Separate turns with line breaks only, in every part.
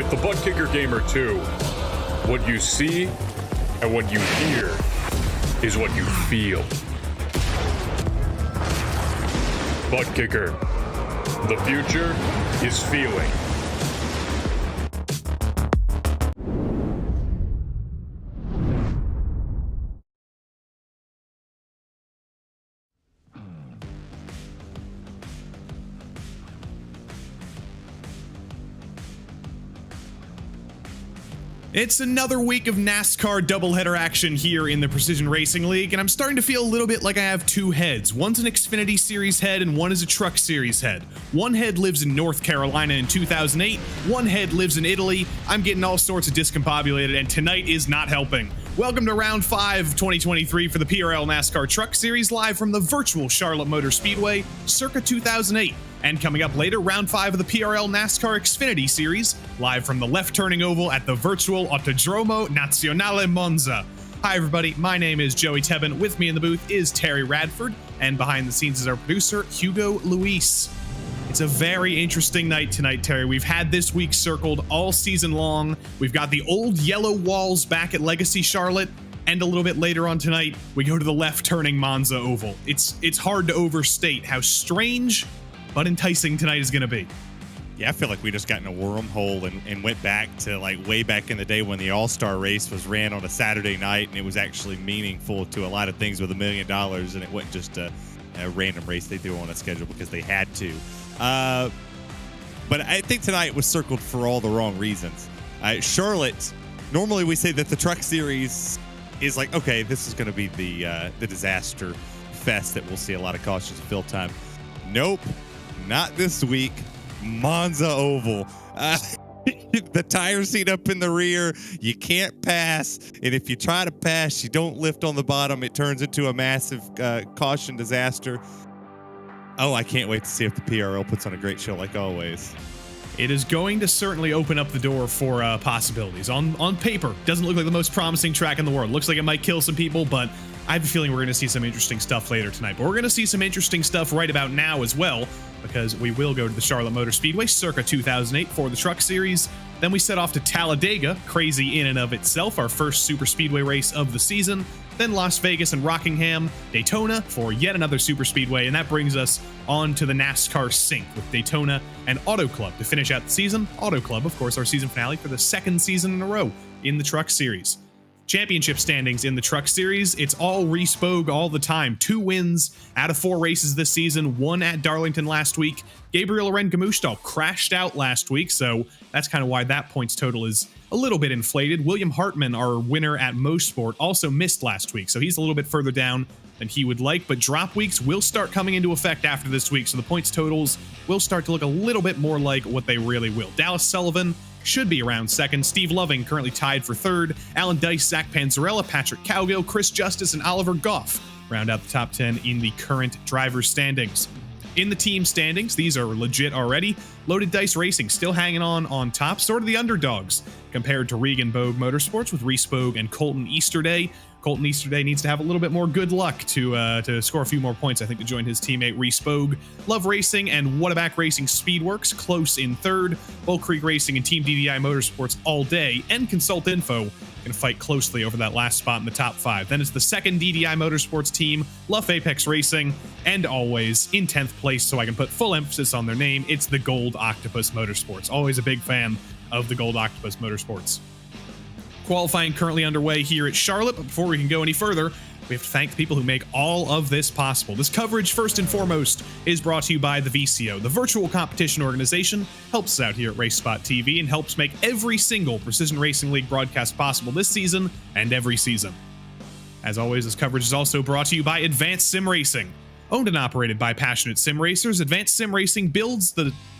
With the Butt Kicker Gamer 2, what you see and what you hear is what you feel. Butt Kicker. The future is feeling.
It's another week of NASCAR doubleheader action here in the Precision Racing League, and I'm starting to feel a little bit like I have two heads. One's an Xfinity Series head and one is a Truck Series head. One head lives in North Carolina in 2008, one head lives in Italy. I'm getting all sorts of discombobulated, and tonight is not helping. Welcome to Round 5 2023 for the PRL NASCAR Truck Series, live from the virtual Charlotte Motor Speedway, circa 2008. And coming up later, Round 5 of the PRL NASCAR Xfinity Series, live from the left-turning oval at the virtual Autodromo Nazionale Monza. Hi everybody, my name is Joey Tebbin. With me in the booth is Terry Radford, and behind the scenes is our producer, Hugo Luis. It's a very interesting night tonight, Terry. We've had this week circled all season long. We've got the old yellow walls back at Legacy Charlotte, and a little bit later on tonight, we go to the left-turning Monza oval. It's hard to overstate how strange but enticing tonight is going to be.
Yeah, I feel like we just got in a wormhole and went back to like way back in the day when the All-Star race was ran on a Saturday night and it was actually meaningful to a lot of things with $1 million, and it wasn't just a random race they threw on a schedule because they had to. But I think tonight was circled for all the wrong reasons. Charlotte, normally we say that the Truck Series is like, okay, this is going to be the disaster fest that we'll see a lot of cautions and fill time. Nope. Not this week. Monza Oval. The tire seat up in the rear. You can't pass. And if you try to pass, you don't lift on the bottom. It turns into a massive caution disaster. Oh, I can't wait to see if the PRL puts on a great show like always.
It is going to certainly open up the door for possibilities. On paper, doesn't look like the most promising track in the world. Looks like it might kill some people, but I have a feeling we're going to see some interesting stuff later tonight. But we're going to see some interesting stuff right about now as well, because we will go to the Charlotte Motor Speedway circa 2008 for the Truck Series. Then we set off to Talladega, crazy in and of itself, our first super speedway race of the season. Then Las Vegas and Rockingham, Daytona for yet another super speedway, and that brings us on to the NASCAR Sync with Daytona and Auto Club to finish out the season. Auto Club, of course, our season finale for the second season in a row in the Truck Series. Championship standings in the Truck Series, it's all RaceSpoT all the time. 2 wins out of 4 races this season, 1 at Darlington last week. Gabriel Loren-Gamushtal crashed out last week, so that's kind of why that points total is a little bit inflated. William Hartman, our winner at Mosport, also missed last week, so he's a little bit further down than he would like, but drop weeks will start coming into effect after this week, so the points totals will start to look a little bit more like what they really will. Dallas Sullivan should be around second. Steve Loving currently tied for third. Alan Dice, Zach Panzarella, Patrick Cowgill, Chris Justice, and Oliver Goff round out the top 10 in the current driver's standings. In the team standings, these are legit already. Loaded Dice Racing still hanging on top, sort of the underdogs compared to Regan Bogue Motorsports with RaceSpotTV and Colton Easterday. Colton Easterday needs to have a little bit more good luck to score a few more points, I think, to join his teammate RaceSpotTV. Love Racing and Whataback Racing Speedworks close in third. Bull Creek Racing and Team DDI Motorsports all day, and Consult Info going to fight closely over that last spot in the top 5. Then it's the second DDI Motorsports team, Luff Apex Racing, and always in 10th place, so I can put full emphasis on their name, it's the Gold Octopus Motorsports. Always a big fan of the Gold Octopus Motorsports. Qualifying currently underway here at Charlotte, but before we can go any further, we have to thank the people who make all of this possible. This coverage, first and foremost, is brought to you by the VCO. The virtual competition organization helps us out here at RaceSpotTV and helps make every single Precision Racing League broadcast possible this season and every season. As always, this coverage is also brought to you by Advanced Sim Racing. Owned and operated by passionate sim racers, Advanced Sim Racing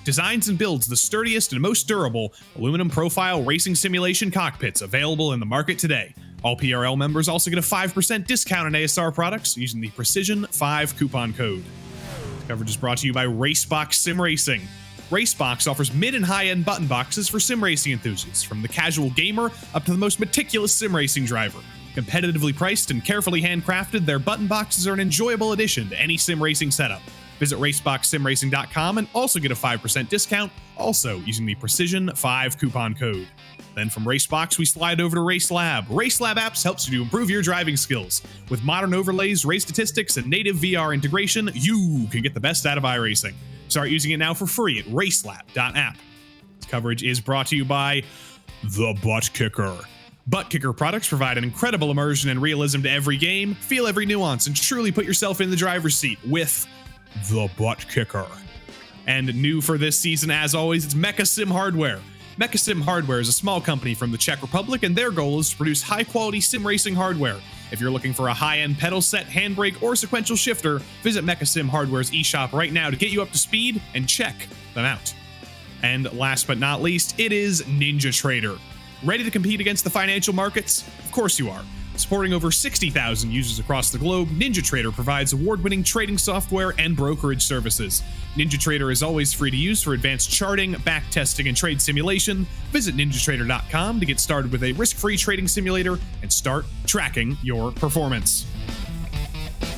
designs and builds the sturdiest and most durable aluminum profile racing simulation cockpits available in the market today. All PRL members also get a 5% discount on ASR products using the Precision5 coupon code. This coverage is brought to you by Racebox Sim Racing. Racebox offers mid and high-end button boxes for sim racing enthusiasts, from the casual gamer up to the most meticulous sim racing driver. Competitively priced and carefully handcrafted, their button boxes are an enjoyable addition to any sim racing setup. Visit raceboxsimracing.com and also get a 5% discount, also using the Precision5 coupon code. Then from Racebox, we slide over to RaceLab. RaceLab Apps helps you to improve your driving skills. With modern overlays, race statistics, and native VR integration, you can get the best out of iRacing. Start using it now for free at racelab.app. This coverage is brought to you by The Butt Kicker. Butt Kicker products provide an incredible immersion and realism to every game. Feel every nuance and truly put yourself in the driver's seat with The Butt Kicker. And new for this season, as always, it's Mecha Sim Hardware. Mecha Sim Hardware is a small company from the Czech Republic, and their goal is to produce high-quality sim racing hardware. If you're looking for a high-end pedal set, handbrake, or sequential shifter, visit Mecha Sim Hardware's eShop right now to get you up to speed and check them out. And last but not least, it is Ninja Trader. Ready to compete against the financial markets? Of course you are. Supporting over 60,000 users across the globe, Ninja Trader provides award-winning trading software and brokerage services. Ninja Trader is always free to use for advanced charting, backtesting, and trade simulation. Visit ninjatrader.com to get started with a risk-free trading simulator and start tracking your performance.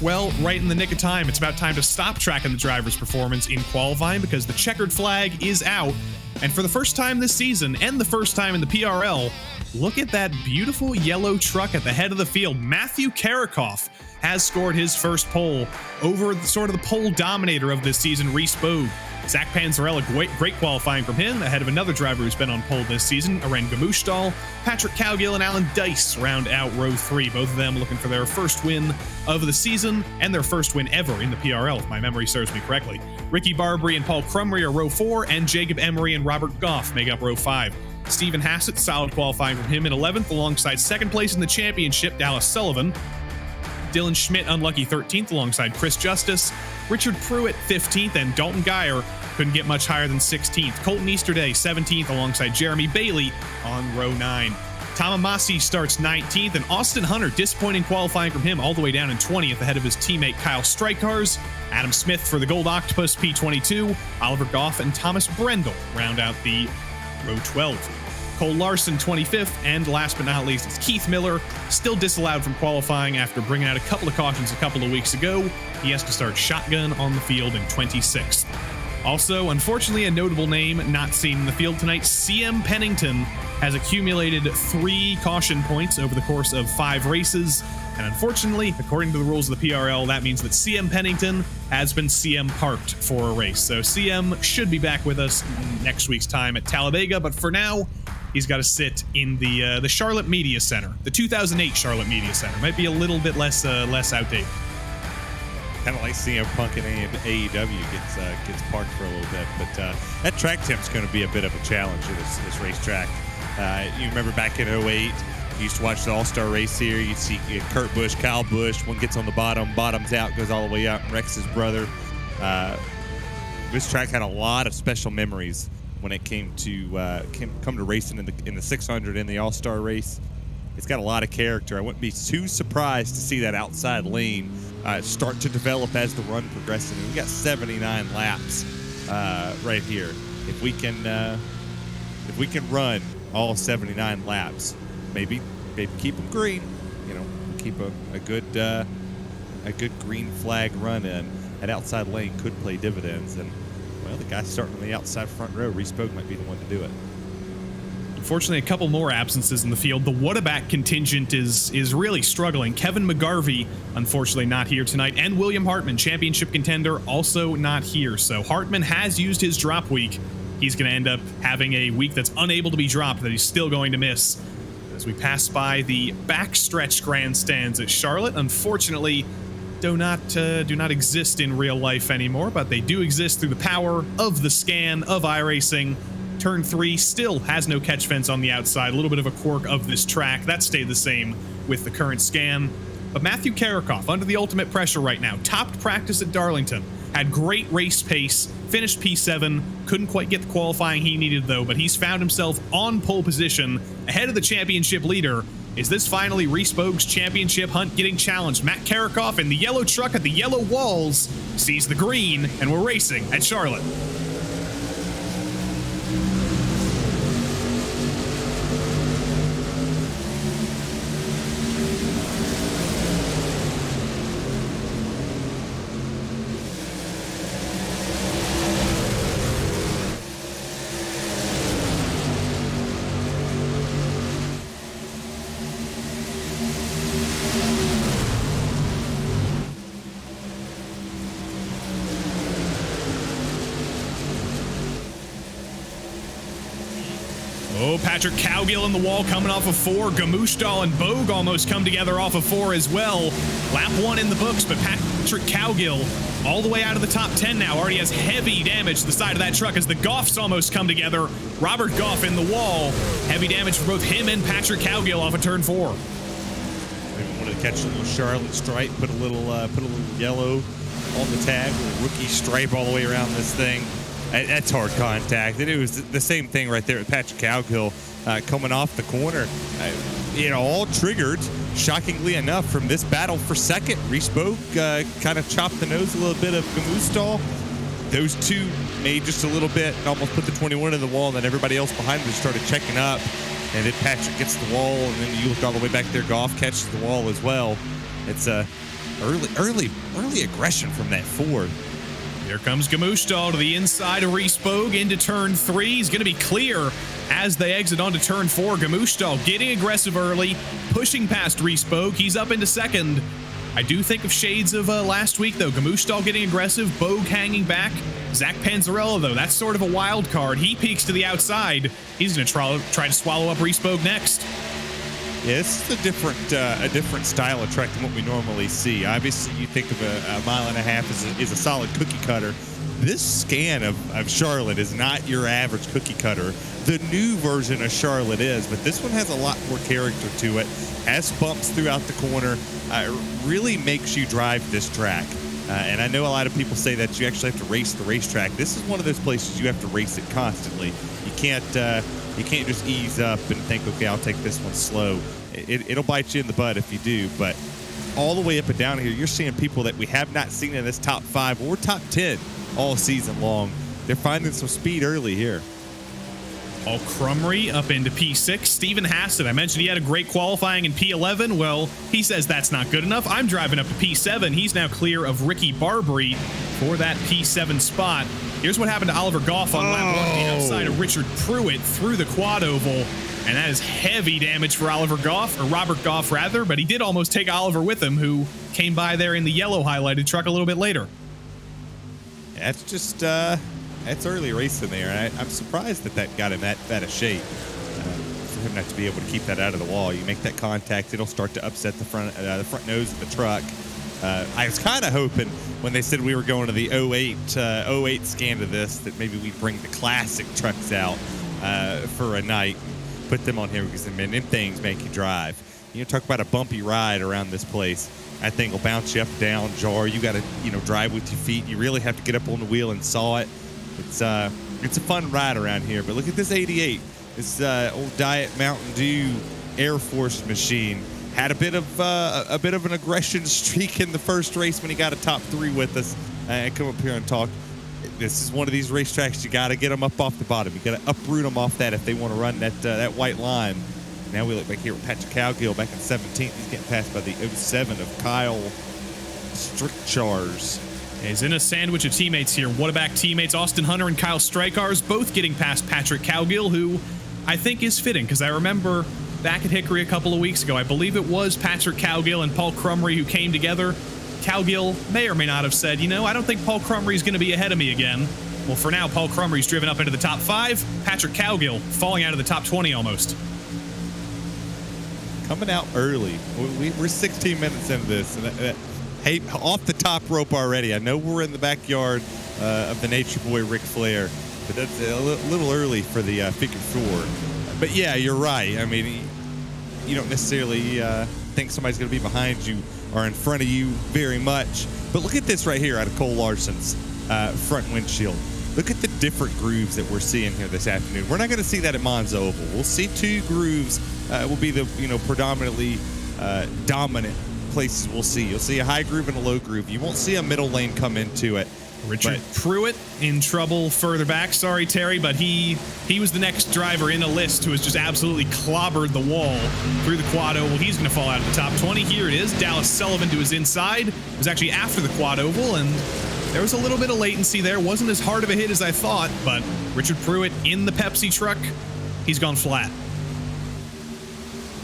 Well, right in the nick of time, it's about time to stop tracking the driver's performance in qualifying because the checkered flag is out. And for the first time this season, and the first time in the PRL, look at that beautiful yellow truck at the head of the field. Matthew Karakoff has scored his first pole over sort of the pole dominator of this season, Reese Bogue. Zach Panzarella, great qualifying from him, ahead of another driver who's been on pole this season, Aren Gamushtal. Patrick Cowgill and Alan Dice round out row 3, both of them looking for their first win of the season and their first win ever in the PRL, if my memory serves me correctly. Ricky Barbary and Paul Crumry are row 4, and Jacob Emery and Robert Goff make up row 5. Stephen Hassett, solid qualifying from him in 11th, alongside second place in the championship, Dallas Sullivan. Dylan Schmidt, unlucky 13th, alongside Chris Justice. Richard Pruitt, 15th, and Dalton Geyer couldn't get much higher than 16th. Colton Easterday, 17th, alongside Jeremy Bailey on row 9. Tom Amasi starts 19th, and Austin Hunter, disappointing qualifying from him, all the way down in 20th, ahead of his teammate Kyle Strykars. Adam Smith for the Gold Octopus, P22. Oliver Goff and Thomas Brendel round out the row 12. Cole Larson, 25th, and last but not least, it's Keith Miller, still disallowed from qualifying after bringing out a couple of cautions a couple of weeks ago. He has to start shotgun on the field in 26th. Also, unfortunately, a notable name not seen in the field tonight, CM Pennington has accumulated 3 caution points over the course of 5 races. And unfortunately, according to the rules of the PRL, that means that CM Pennington has been CM parked for a race. So CM should be back with us next week's time at Talladega, but for now, he's got to sit in the Charlotte Media Center, the 2008 Charlotte Media Center. Might be a little bit less outdated.
Kind of like CM Punk and AEW gets parked for a little bit, but that track temp's going to be a bit of a challenge at this racetrack. You remember back in 08, you used to watch the All-Star race here. You'd see Kurt Busch, Kyle Busch. One gets on the bottoms out, goes all the way out, and wrecks his brother. This track had a lot of special memories when it came to come to racing in the 600 in the All-Star race. It's got a lot of character. I wouldn't be too surprised to see that outside lane start to develop as the run progresses. And we got 79 laps right here. If we can run all 79 laps, maybe keep them green. You know, keep a good green flag run in. That outside lane could play dividends. And well, the guy starting on the outside front row, Reese Bogue, might be the one to do it.
Unfortunately, a couple more absences in the field. The Whataback contingent is really struggling. Kevin McGarvey, unfortunately, not here tonight. And William Hartman, championship contender, also not here. So Hartman has used his drop week. He's going to end up having a week that's unable to be dropped that he's still going to miss. As we pass by the backstretch grandstands at Charlotte, unfortunately, do not exist in real life anymore, but they do exist through the power of the scan of iRacing. Turn 3 still has no catch fence on the outside. A little bit of a quirk of this track. That stayed the same with the current scan. But Matthew Karakoff, under the ultimate pressure right now, topped practice at Darlington, had great race pace, finished P7, couldn't quite get the qualifying he needed though, but he's found himself on pole position, ahead of the championship leader. Is this finally Reese Bogue's championship hunt getting challenged? Matt Karakoff in the yellow truck at the yellow walls sees the green, and we're racing at Charlotte. Oh, Patrick Cowgill in the wall coming off of 4. Gamushdahl and Bogue almost come together off of 4 as well. Lap 1 in the books, but Patrick Cowgill all the way out of the top 10 now. Already has heavy damage to the side of that truck as the Goffs almost come together. Robert Goff in the wall. Heavy damage for both him and Patrick Cowgill off of turn 4.
Maybe wanted to catch a little Charlotte stripe, put a little yellow on the tag, a little rookie stripe all the way around this thing. That's hard contact. And it was the same thing right there with Patrick Cowgill coming off the corner. All triggered, shockingly enough, from this battle for second. RaceSpoT kind of chopped the nose a little bit of Gamushdahl. Those two made just a little bit and almost put the 21 in the wall, and then everybody else behind them started checking up. And then Patrick gets the wall, and then you look all the way back there, Goff catches the wall as well. It's early aggression from that Ford.
Here comes Gamushdahl to the inside of RaceSpotTV into turn 3. He's going to be clear as they exit onto turn 4. Gamushdahl getting aggressive early, pushing past RaceSpotTV. He's up into second. I do think of shades of last week, though. Gamushdahl getting aggressive, Bogue hanging back. Zach Panzarella, though, that's sort of a wild card. He peeks to the outside. He's going to try to swallow up RaceSpotTV next.
Yeah, this is a different style of track than what we normally see. Obviously, you think of a mile and a half as a solid cookie cutter. This scan of Charlotte is not your average cookie cutter. The new version of Charlotte is, but this one has a lot more character to it. Has bumps throughout the corner. Really makes you drive this track. And I know a lot of people say that you actually have to race the racetrack. This is one of those places you have to race it constantly. You can't just ease up and think, okay, I'll take this one slow. It'll bite you in the butt if you do. But all the way up and down here, you're seeing people that we have not seen in this top 5 or top 10 all season long. They're finding some speed early here.
Paul Crumry up into P6. Stephen Hassett, I mentioned he had a great qualifying in P11. Well, he says that's not good enough. I'm driving up to P7. He's now clear of Ricky Barbary for that P7 spot. Here's what happened to Oliver Goff on lap 1 on the outside of Richard Pruitt through the quad oval. And that is heavy damage for Oliver Goff, or Robert Goff rather, but he did almost take Oliver with him, who came by there in the yellow highlighted truck a little bit later.
That's just that's early racing there. I'm surprised that got him that out of shape. For him not to be able to keep that out of the wall. You make that contact, it'll start to upset the front nose of the truck. I was kind of hoping when they said we were going to the 08 scan of this that maybe we'd bring the classic trucks out for a night, put them on here because them things make you drive. You talk about a bumpy ride around this place. That thing will bounce you up, down, jar. You got to drive with your feet. You really have to get up on the wheel and saw it. It's a fun ride around here. But look at this 88. This old Diet Mountain Dew Air Force machine. Had a bit of an aggression streak in the first race when he got a top 3 with us and come up here and talk. This is one of these racetracks you got to get them up off the bottom. You got to uproot them off that if they want to run that white line. Now we look back here with Patrick Cowgill back in 17th. He's getting passed by the 07 of Kyle Strickchars.
He's in a sandwich of teammates here. What about teammates Austin Hunter and Kyle Strykars, both getting past Patrick Cowgill, who I think is fitting because I remember back at Hickory a couple of weeks ago, I believe it was Patrick Cowgill and Paul Crumry who came together. Cowgill may or may not have said, I don't think Paul Crumry is going to be ahead of me again. Well, for now, Paul Crumry's driven up into the top 5. Patrick Cowgill falling out of the top 20 almost.
Coming out early. We're 16 minutes into this. And hey, off the top rope already. I know we're in the backyard of the Nature Boy Ric Flair, but that's a little early for the figure 4. But yeah, you're right. I mean, you don't necessarily think somebody's going to be behind you or in front of you very much. But look at this right here out of Cole Larson's front windshield. Look at the different grooves that we're seeing here this afternoon. We're not going to see that at Monza Oval. We'll see 2 grooves. Will be the predominantly dominant places we'll see. You'll see a high groove and a low groove. You won't see a middle lane come into it.
Richard Pruitt in trouble further back. Sorry, Terry, but he was the next driver in a list who has just absolutely clobbered the wall through the quad oval. He's going to fall out of the top 20. Here it is. Dallas Sullivan to his inside. It was actually after the quad oval, and there was a little bit of latency there. Wasn't as hard of a hit as I thought, but Richard Pruitt in the Pepsi truck, he's gone flat.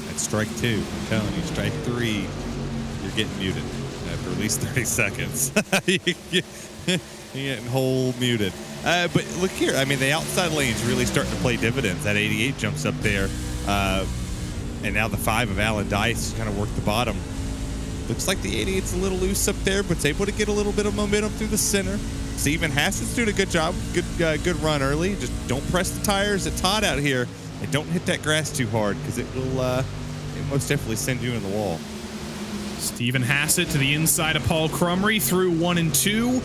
That's strike 2. I'm telling you, strike 3, you're getting muted for at least 30 seconds. You're getting whole muted. But look here. I mean, the outside lane's really starting to play dividends. That 88 jumps up there. And now the 5 of Alan Dice kind of worked the bottom. Looks like the 88's a little loose up there, but it's able to get a little bit of momentum through the center. Steven Hassett's doing a good job. Good run early. Just don't press the tires. It's hot out here. And don't hit that grass too hard because it will most definitely send you in the wall.
Steven Hassett to the inside of Paul Crumry through 1 and 2.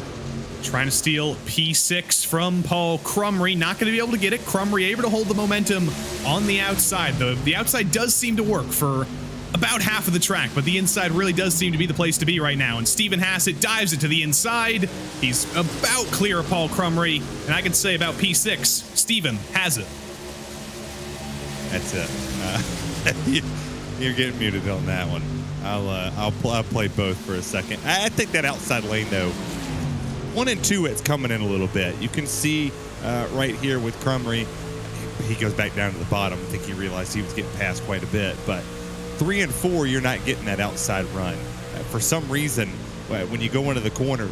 Trying to steal P6 from Paul Crumry. Not going to be able to get it. Crumry able to hold the momentum on the outside. The outside does seem to work for about half of the track, but the inside really does seem to be the place to be right now. And Steven Hassett dives it to the inside. He's about clear of Paul Crumry. And I can say about P6, Steven has it.
That's it. You're getting muted on that one. I'll play both for a second. I think that outside lane, though, 1 and 2, it's coming in a little bit. You can see right here with Crumry, he goes back down to the bottom. I think he realized he was getting past quite a bit. But 3 and 4, you're not getting that outside run. For some reason, when you go into the corner,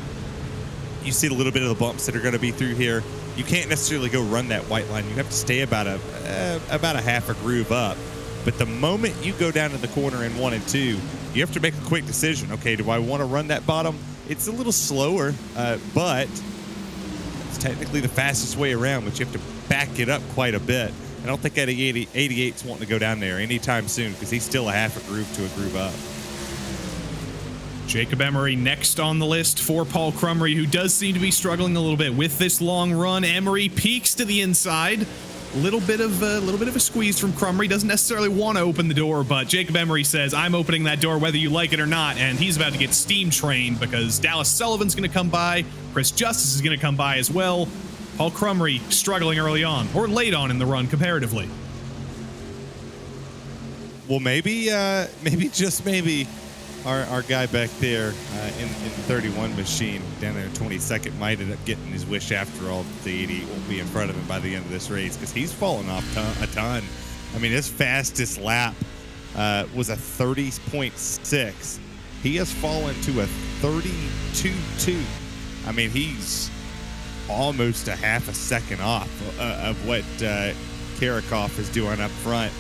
you see a little bit of the bumps that are going to be through here. You can't necessarily go run that white line. You have to stay about a half a groove up. But the moment you go down to the corner in 1 and 2, you have to make a quick decision. Okay, do I want to run that bottom? It's a little slower, but it's technically the fastest way around, but you have to back it up quite a bit. I don't think that 88's wanting to go down there anytime soon because he's still a half a groove to a groove up.
Jacob Emery next on the list for Paul Crumry, who does seem to be struggling a little bit with this long run. Emery peeks to the inside. A little bit of a squeeze from Crumry. Doesn't necessarily want to open the door, but Jacob Emery says, I'm opening that door whether you like it or not, and he's about to get steam trained because Dallas Sullivan's going to come by. Chris Justice is going to come by as well. Paul Crumry struggling early on, or late on in the run comparatively.
Well, maybe, just maybe, our guy back there in the 31 machine down there in 22nd might end up getting his wish after all. The 88 won't be in front of him by the end of this race because he's fallen off a ton. I mean, his fastest lap was a 30.6. He has fallen to a 32.2. I mean, he's almost a half a second off of what Karikoff is doing up front.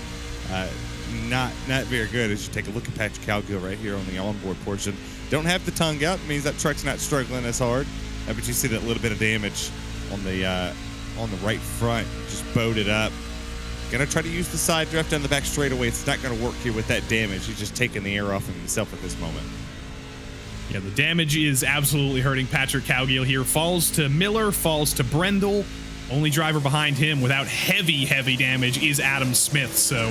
Not very good as you take a look at Patrick Cowgill right here on the onboard portion. Don't have the tongue out. It means that truck's not struggling as hard. But you see that little bit of damage on the right front. Just bowed it up. Gonna try to use the side drift down the back straightaway. It's not gonna work here with that damage. He's just taking the air off of himself at this moment.
Yeah, the damage is absolutely hurting Patrick Cowgill here. Falls to Miller, falls to Brendel. Only driver behind him without heavy damage is Adam Smith, so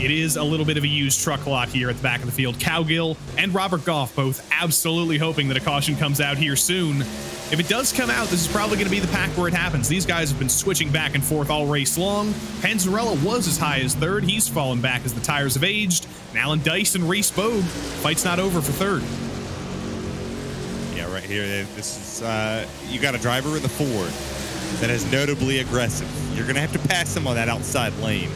it is a little bit of a used truck lot here at the back of the field. Cowgill and Robert Goff both absolutely hoping that a caution comes out here soon. If it does come out, this is probably going to be the pack where it happens. These guys have been switching back and forth all race long. Panzarella was as high as third. He's fallen back as the tires have aged. And Alan Dice and Reese Bogue, fight's not over for third.
Yeah, right here, this is, you got a driver in the Ford that is notably aggressive. You're going to have to pass him on that outside lane.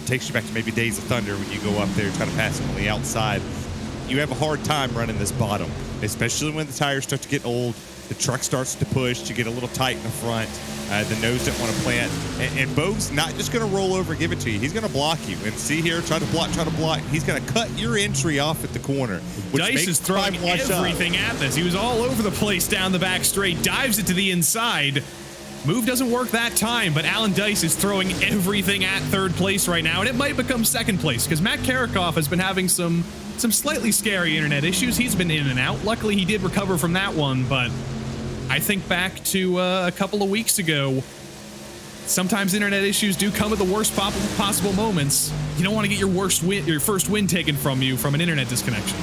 Takes you back to maybe Days of Thunder when you go up there and try to pass him on the outside. You have a hard time running this bottom, especially when the tires start to get old. The truck starts to push. You get a little tight in the front. The nose don't want to plant. And Bogue's not just going to roll over and give it to you. He's going to block you. And see here, try to block. He's going to cut your entry off at the corner.
Dice is throwing everything at this. He was all over the place down the back straight. Dives it to the inside. Move doesn't work that time, but Alan Dice is throwing everything at third place right now, and it might become second place because Matt Karikoff has been having some slightly scary internet issues. He's been in and out. Luckily, he did recover from that one, but I think back to a couple of weeks ago, sometimes internet issues do come at the worst possible moments. You don't want to get your first win taken from you from an internet disconnection.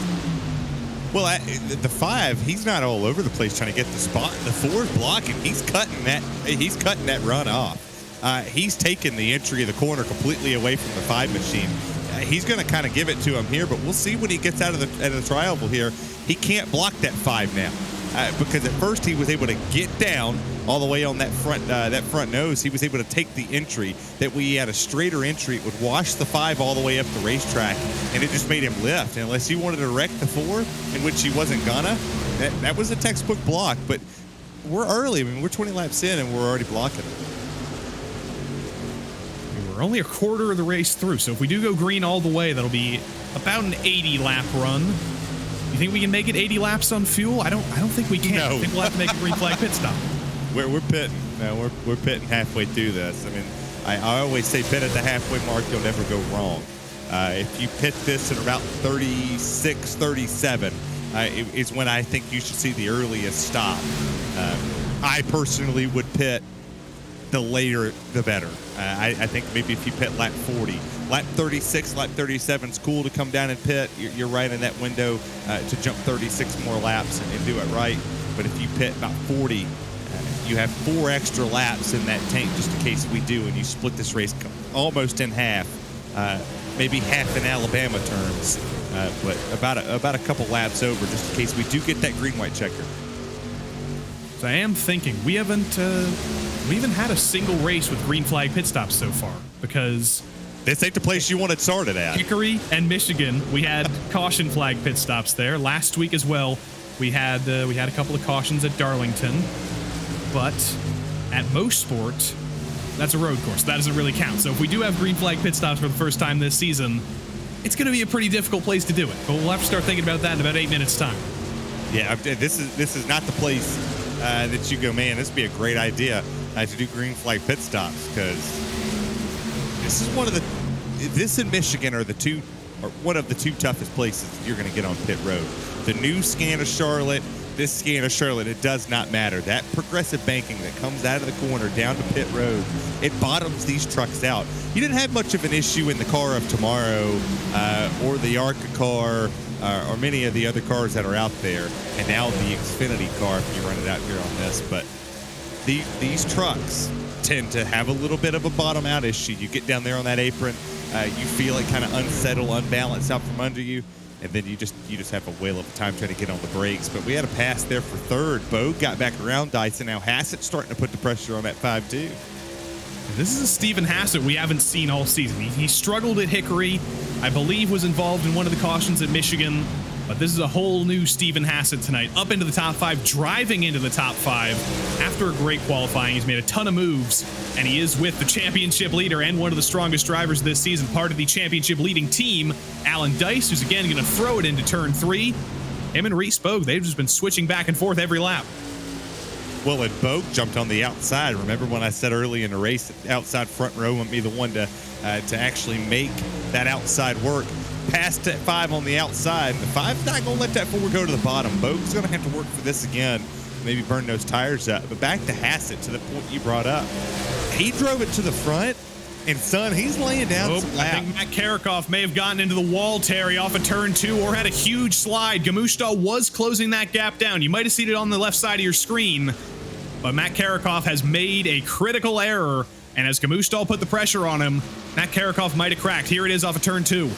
Well, the 5, he's not all over the place trying to get the spot. The 4's blocking. He's cutting that run off. He's taken the entry of the corner completely away from the 5 machine. He's going to kind of give it to him here, but we'll see when he gets out of the tri-oval here. He can't block that 5 now. Because at first he was able to get down all the way on that front nose. He was able to take the entry. That we had a straighter entry, it would wash the 5 all the way up the racetrack, and it just made him lift. And unless he wanted to wreck the 4, in which he wasn't gonna, that was a textbook block. But we're early. I mean, we're 20 laps in and we're already blocking it.
We're only a quarter of the race through, so if we do go green all the way, that'll be about an 80 lap run. You think we can make it 80 laps on fuel? I don't think we can.
No.
I think we'll have to make a green flag pit stop.
We're pitting. No, we're pitting halfway through this. I mean, I always say pit at the halfway mark, you'll never go wrong. If you pit this at about 36, 37, is when I think you should see the earliest stop. I personally would pit the later, the better. I think maybe if you pit lap 40. Lap 36, lap 37 is cool to come down and pit. You're right in that window to jump 36 more laps and do it right. But if you pit about 40, you have 4 extra laps in that tank just in case we do, and you split this race almost in half. Maybe half in Alabama terms, but about a couple laps over just in case we do get that green-white checker.
So I am thinking we haven't had a single race with green flag pit stops so far, because
this ain't the place you want it started at.
Hickory and Michigan, we had caution flag pit stops there. Last week as well, we had a couple of cautions at Darlington, but at Mosport, that's a road course. That doesn't really count. So if we do have green flag pit stops for the first time this season, it's going to be a pretty difficult place to do it. But we'll have to start thinking about that in about 8 minutes' time.
Yeah, this is not the place that you go, man, this would be a great idea to do green flag pit stops, because this is this and Michigan are one of the two toughest places you're going to get on pit road. The new scan of Charlotte, this scan of Charlotte, it does not matter. That progressive banking that comes out of the corner down to pit road, it bottoms these trucks out. You didn't have much of an issue in the car of tomorrow or the ARCA car or many of the other cars that are out there, and now the Xfinity car if you run it out here on this. But these trucks tend to have a little bit of a bottom out issue. You get down there on that apron, you feel it kind of unsettle, unbalance out from under you, and then you just have a whale of a time trying to get on the brakes. But we had a pass there for third. Bogue got back around Dyson. Now Hassett's starting to put the pressure on that 5-2.
This is a Stephen Hassett we haven't seen all season. He struggled at Hickory, I believe was involved in one of the cautions at Michigan, but this is a whole new Stephen Hassett tonight. Up into the top 5, driving into the top 5 after a great qualifying. He's made a ton of moves, and he is with the championship leader and one of the strongest drivers this season, part of the championship leading team, Alan Dice, who's again going to throw it into turn 3. Him and Reese Bogue, they've just been switching back and forth every lap.
Well, and Bogue jumped on the outside. Remember when I said early in the race that outside front row wouldn't be the one to actually make that outside work. Passed at 5 on the outside. The 5's not going to let that 4 go to the bottom. Bogue's going to have to work for this again. Maybe burn those tires up. But back to Hassett, to the point you brought up. He drove it to the front, and son, he's laying down some laps.
I think Matt Karikoff may have gotten into the wall, Terry, off of turn 2, or had a huge slide. Gamushta was closing that gap down. You might have seen it on the left side of your screen, but Matt Karikoff has made a critical error, and as Gamushta put the pressure on him, Matt Karikoff might have cracked. Here it is off of turn 2.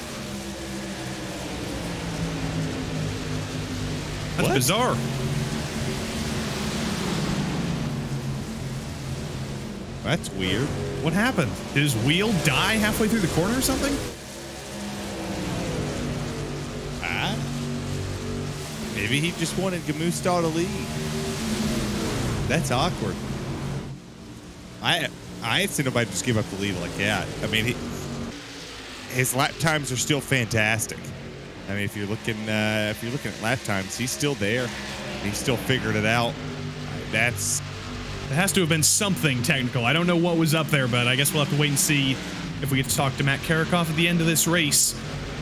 That's bizarre.
That's weird.
What happened? Did his wheel die halfway through the corner or something?
Maybe he just wanted Gamushta to lead. That's awkward. I ain't seen nobody just give up the lead like that. I mean, his lap times are still fantastic. I mean, if you're looking at lap times, he's still there. He's still figured it out. It
has to have been something technical. I don't know what was up there, but I guess we'll have to wait and see if we get to talk to Matt Karikoff at the end of this race.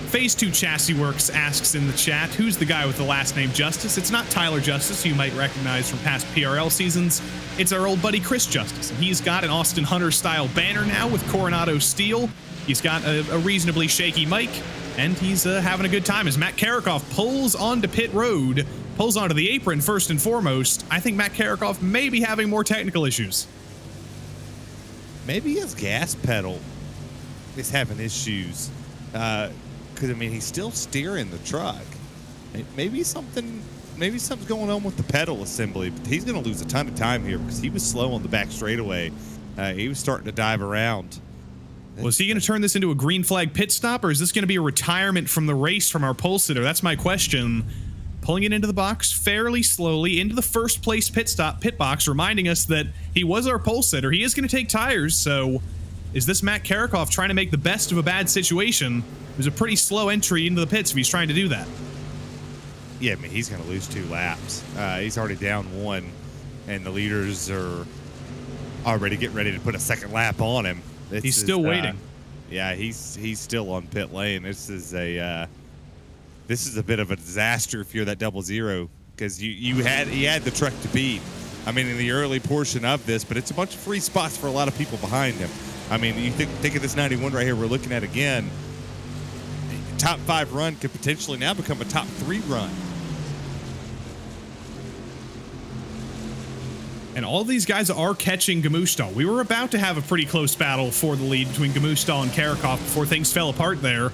Phase 2 Chassis Works asks in the chat, who's the guy with the last name Justice? It's not Tyler Justice, who you might recognize from past PRL seasons. It's our old buddy Chris Justice, and he's got an Austin Hunter-style banner now with Coronado steel. He's got a reasonably shaky mic, and he's having a good time as Matt Karikoff pulls onto pit road, pulls onto the apron first and foremost. I think Matt Karikoff may be having more technical issues.
Maybe his gas pedal is having issues. Because, I mean, he's still steering the truck. Maybe something's going on with the pedal assembly, but he's going to lose a ton of time here because he was slow on the back straightaway. He was starting to dive around.
Was he going to turn this into a green flag pit stop, or is this going to be a retirement from the race from our pole sitter? That's my question. pulling it into the box fairly slowly into the first place pit box, reminding us that he was our pole sitter. He is going to take tires, so is this Matt Karakoff trying to make the best of a bad situation? It was a pretty slow entry into the pits if he's trying to do that.
Yeah, I mean, he's going to lose 2 laps. He's already down 1, and the leaders are already getting ready to put a second lap on him.
He's still waiting.
Yeah, he's still on pit lane. This is a bit of a disaster if you're that 00, because he had the truck to beat. I mean, in the early portion of this, but it's a bunch of free spots for a lot of people behind him. I mean, you think of this 91 right here we're looking at again. Top 5 run could potentially now become a top 3 run.
And all these guys are catching Gamushtal. We were about to have a pretty close battle for the lead between Gamushtal and Karakoff before things fell apart there.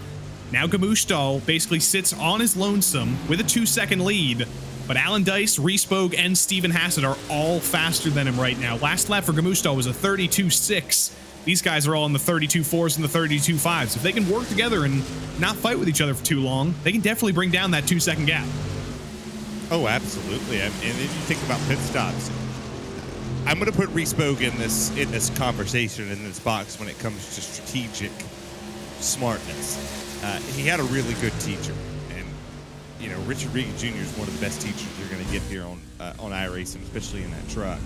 Now Gamushtal basically sits on his lonesome with a 2-second lead, but Alan Dice, Respoke, and Steven Hassett are all faster than him right now. Last lap for Gamushtal was a 32.6. These guys are all in the 32.4s and the 32.5s. If they can work together and not fight with each other for too long, they can definitely bring down that 2-second gap.
Oh, absolutely. And then you think about pit stops. I'm going to put Respoke in this conversation, in this box, when it comes to strategic smartness. He had a really good teacher, and you know, Richard Regan Jr. is one of the best teachers you're going to get here on iRacing, especially in that truck.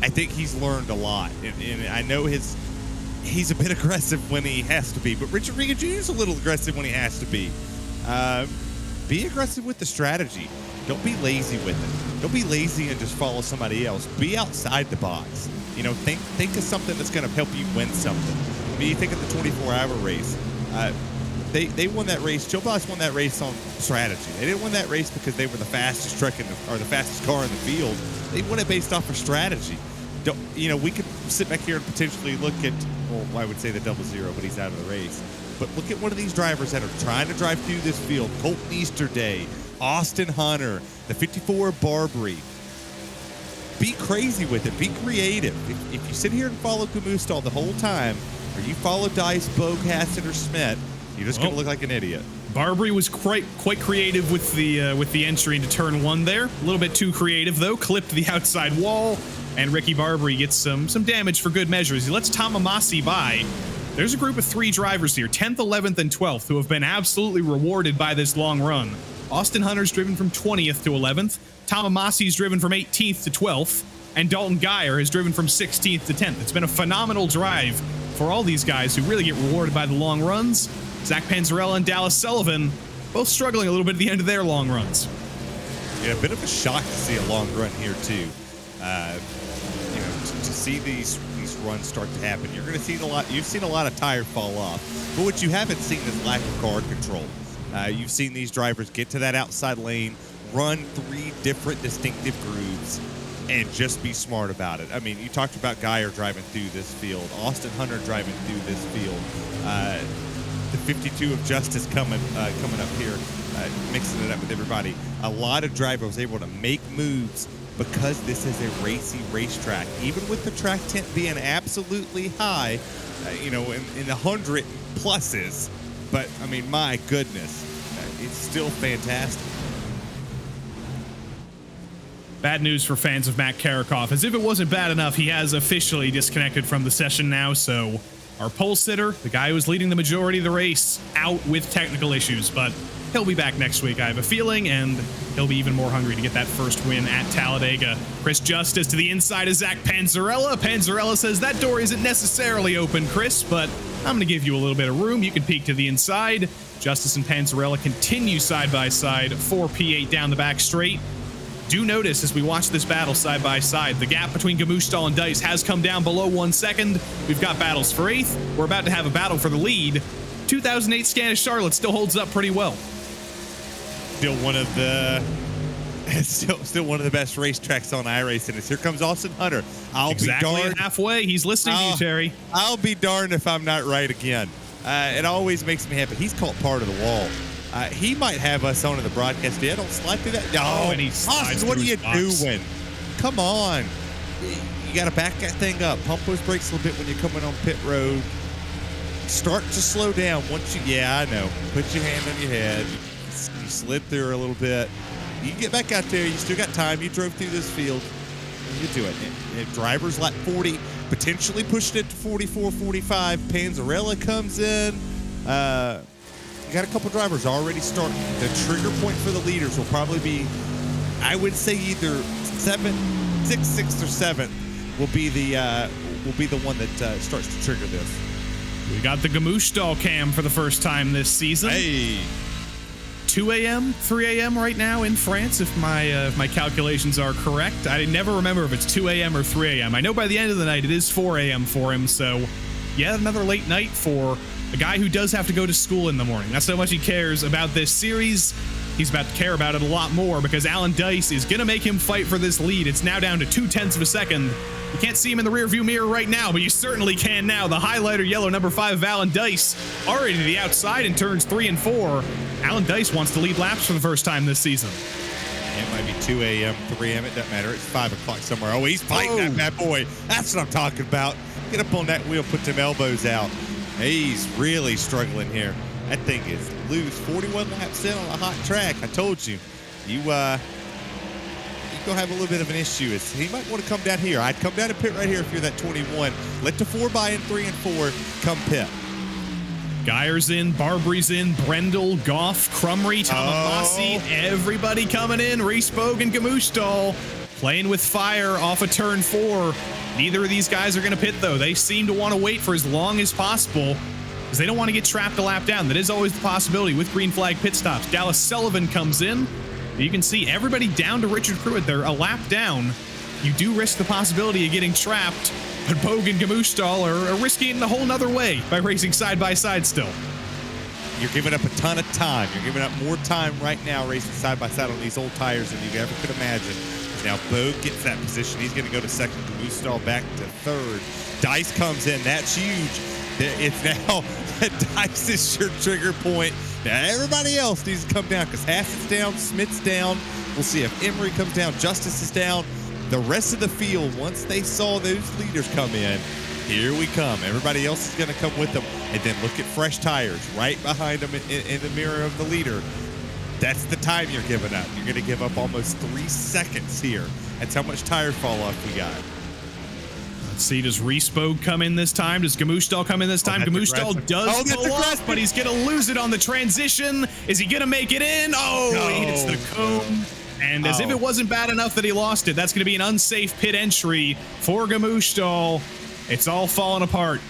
I think he's learned a lot, and I know he's a bit aggressive when he has to be, but Richard Regan Jr. is a little aggressive when he has to be. Be aggressive with the strategy. Don't be lazy with it. Don't be lazy and just follow somebody else. Be outside the box. You know, think of something that's going to help you win something. I mean, you think of the 24-hour race. They won that race. Joe Boss won that race on strategy. They didn't win that race because they were the fastest truck or the fastest car in the field. They won it based off of strategy. We could sit back here and potentially look at, well, I would say the 00, but he's out of the race. But look at one of these drivers that are trying to drive through this field. Colton Easterday, Austin Hunter, the 54 Barbary. Be crazy with it. Be creative. If you sit here and follow Gamushtal the whole time, or you follow Dice, Bogue, Hassett, or Schmidt, you're just going to look like an idiot.
Barbary was quite creative with the entry into turn 1 there. A little bit too creative though. Clipped the outside wall, and Ricky Barbary gets some damage for good measure as he lets Tom Amasi by. There's a group of 3 drivers here, 10th, 11th, and 12th, who have been absolutely rewarded by this long run. Austin Hunter's driven from 20th to 11th, Tom Amasi's driven from 18th to 12th, and Dalton Geyer has driven from 16th to 10th. It's been a phenomenal drive for all these guys who really get rewarded by the long runs. Zach Panzarella and Dallas Sullivan both struggling a little bit at the end of their long runs.
Yeah, a bit of a shock to see a long run here too. To see these runs start to happen, you're going to see a lot. You've seen a lot of tire fall off, but what you haven't seen is lack of car control. You've seen these drivers get to that outside lane, run 3 different distinctive grooves, and just be smart about it. I mean, you talked about Geyer driving through this field, Austin Hunter driving through this field, the 52 of Justice coming up here, mixing it up with everybody. A lot of drivers able to make moves because this is a racy racetrack. Even with the track tent being absolutely high, in the 100 pluses, but I mean, my goodness, it's still fantastic.
Bad news for fans of Matt Karakoff. As if it wasn't bad enough, he has officially disconnected from the session now, so our pole sitter, the guy who was leading the majority of the race, out with technical issues, but he'll be back next week, I have a feeling, and he'll be even more hungry to get that first win at Talladega. Chris Justice to the inside of Zach Panzarella. Panzarella says that door isn't necessarily open, Chris, but I'm going to give you a little bit of room. You can peek to the inside. Justice and Panzarella continue side by side for P8 down the back straight. Do notice as we watch this battle side by side, the gap between Gamushtal and Dice has come down below 1 second. We've got battles for 8th. We're about to have a battle for the lead. 2008 Scanish Charlotte still holds up pretty well.
Still one of the best racetracks on iRacing. Here comes Austin Hunter. I'll be darned.
Halfway. He's listening to you, Terry.
I'll be darned if I'm not right again. It always makes me happy. He's caught part of the wall. He might have us on in the broadcast. Yeah, don't slide through that. No,
and he
Austin, what are you doing? Come on. You got to back that thing up. Pump those brakes a little bit when you're coming on pit road. Start to slow down once you. Yeah, I know. Put your hand on your head. You slid through a little bit. You can get back out there. You still got time. You drove through this field. You can do it. And drivers lap 40, potentially pushed it to 44, 45. Panzarella comes in. You got a couple drivers already starting. The trigger point for the leaders will probably be, I would say, either 6th or 7th will be the one that starts to trigger this.
We got the Gamushtal cam for the first time this season.
Hey.
2 a.m., 3 a.m. right now in France, if my calculations are correct. I never remember if it's 2 a.m. or 3 a.m. I know by the end of the night it is 4 a.m. for him, so yet another late night for a guy who does have to go to school in the morning. That's how much he cares about this series. He's about to care about it a lot more because Alan Dice is going to make him fight for this lead. It's now down to 0.2 of a second. You can't see him in the rearview mirror right now, but you certainly can now. The highlighter yellow number 5 of Alan Dice already to the outside in turns 3 and 4. Alan Dice wants to lead laps for the first time this season.
It might be 2 a.m., 3 a.m. It doesn't matter. It's 5 o'clock somewhere. Oh, he's fighting that bad boy. That's what I'm talking about. Get up on that wheel, put them elbows out. He's really struggling here. That thing is loose. 41 laps in on a hot track. I told you. You're going to have a little bit of an issue. He might want to come down here. I'd come down and pit right here if you're that 21. Let the 4x in 3 and 4 come pit.
Geyer's in, Barbry's in, Brendel, Goff, Crumry, Tamamasi, everybody coming in. RaceSpoT and Gamushtal playing with fire off of turn 4. Neither of these guys are going to pit, though. They seem to want to wait for as long as possible because they don't want to get trapped a lap down. That is always the possibility with green flag pit stops. Dallas Sullivan comes in. You can see everybody down to Richard Pruitt. They're a lap down. You do risk the possibility of getting trapped, but Bogue and Gamushtal are risking it in a whole nother way by racing side by side still.
You're giving up a ton of time. You're giving up more time right now racing side by side on these old tires than you ever could imagine. Now Bogue gets that position. He's going to go to second. Gamushtal back to third. Dice comes in. That's huge. It's now Dice's your trigger point. Now everybody else needs to come down because Haas is down, Smith's down. We'll see if Emery comes down, Justice is down. The rest of the field, once they saw those leaders come in, here we come. Everybody else is going to come with them. And then look at fresh tires right behind them in the mirror of the leader. That's the time you're giving up. You're going to give up almost 3 seconds here. That's how much tire fall off we got.
Let's see, does RaceSpotT come in this time? Does Gamushtal come in this time? Gamushtal does pull off, but he's going to lose it on the transition. Is he going to make it in? Oh, no. He hits the cone. And as if it wasn't bad enough that he lost it, that's going to be an unsafe pit entry for Gamushtal. It's all falling apart.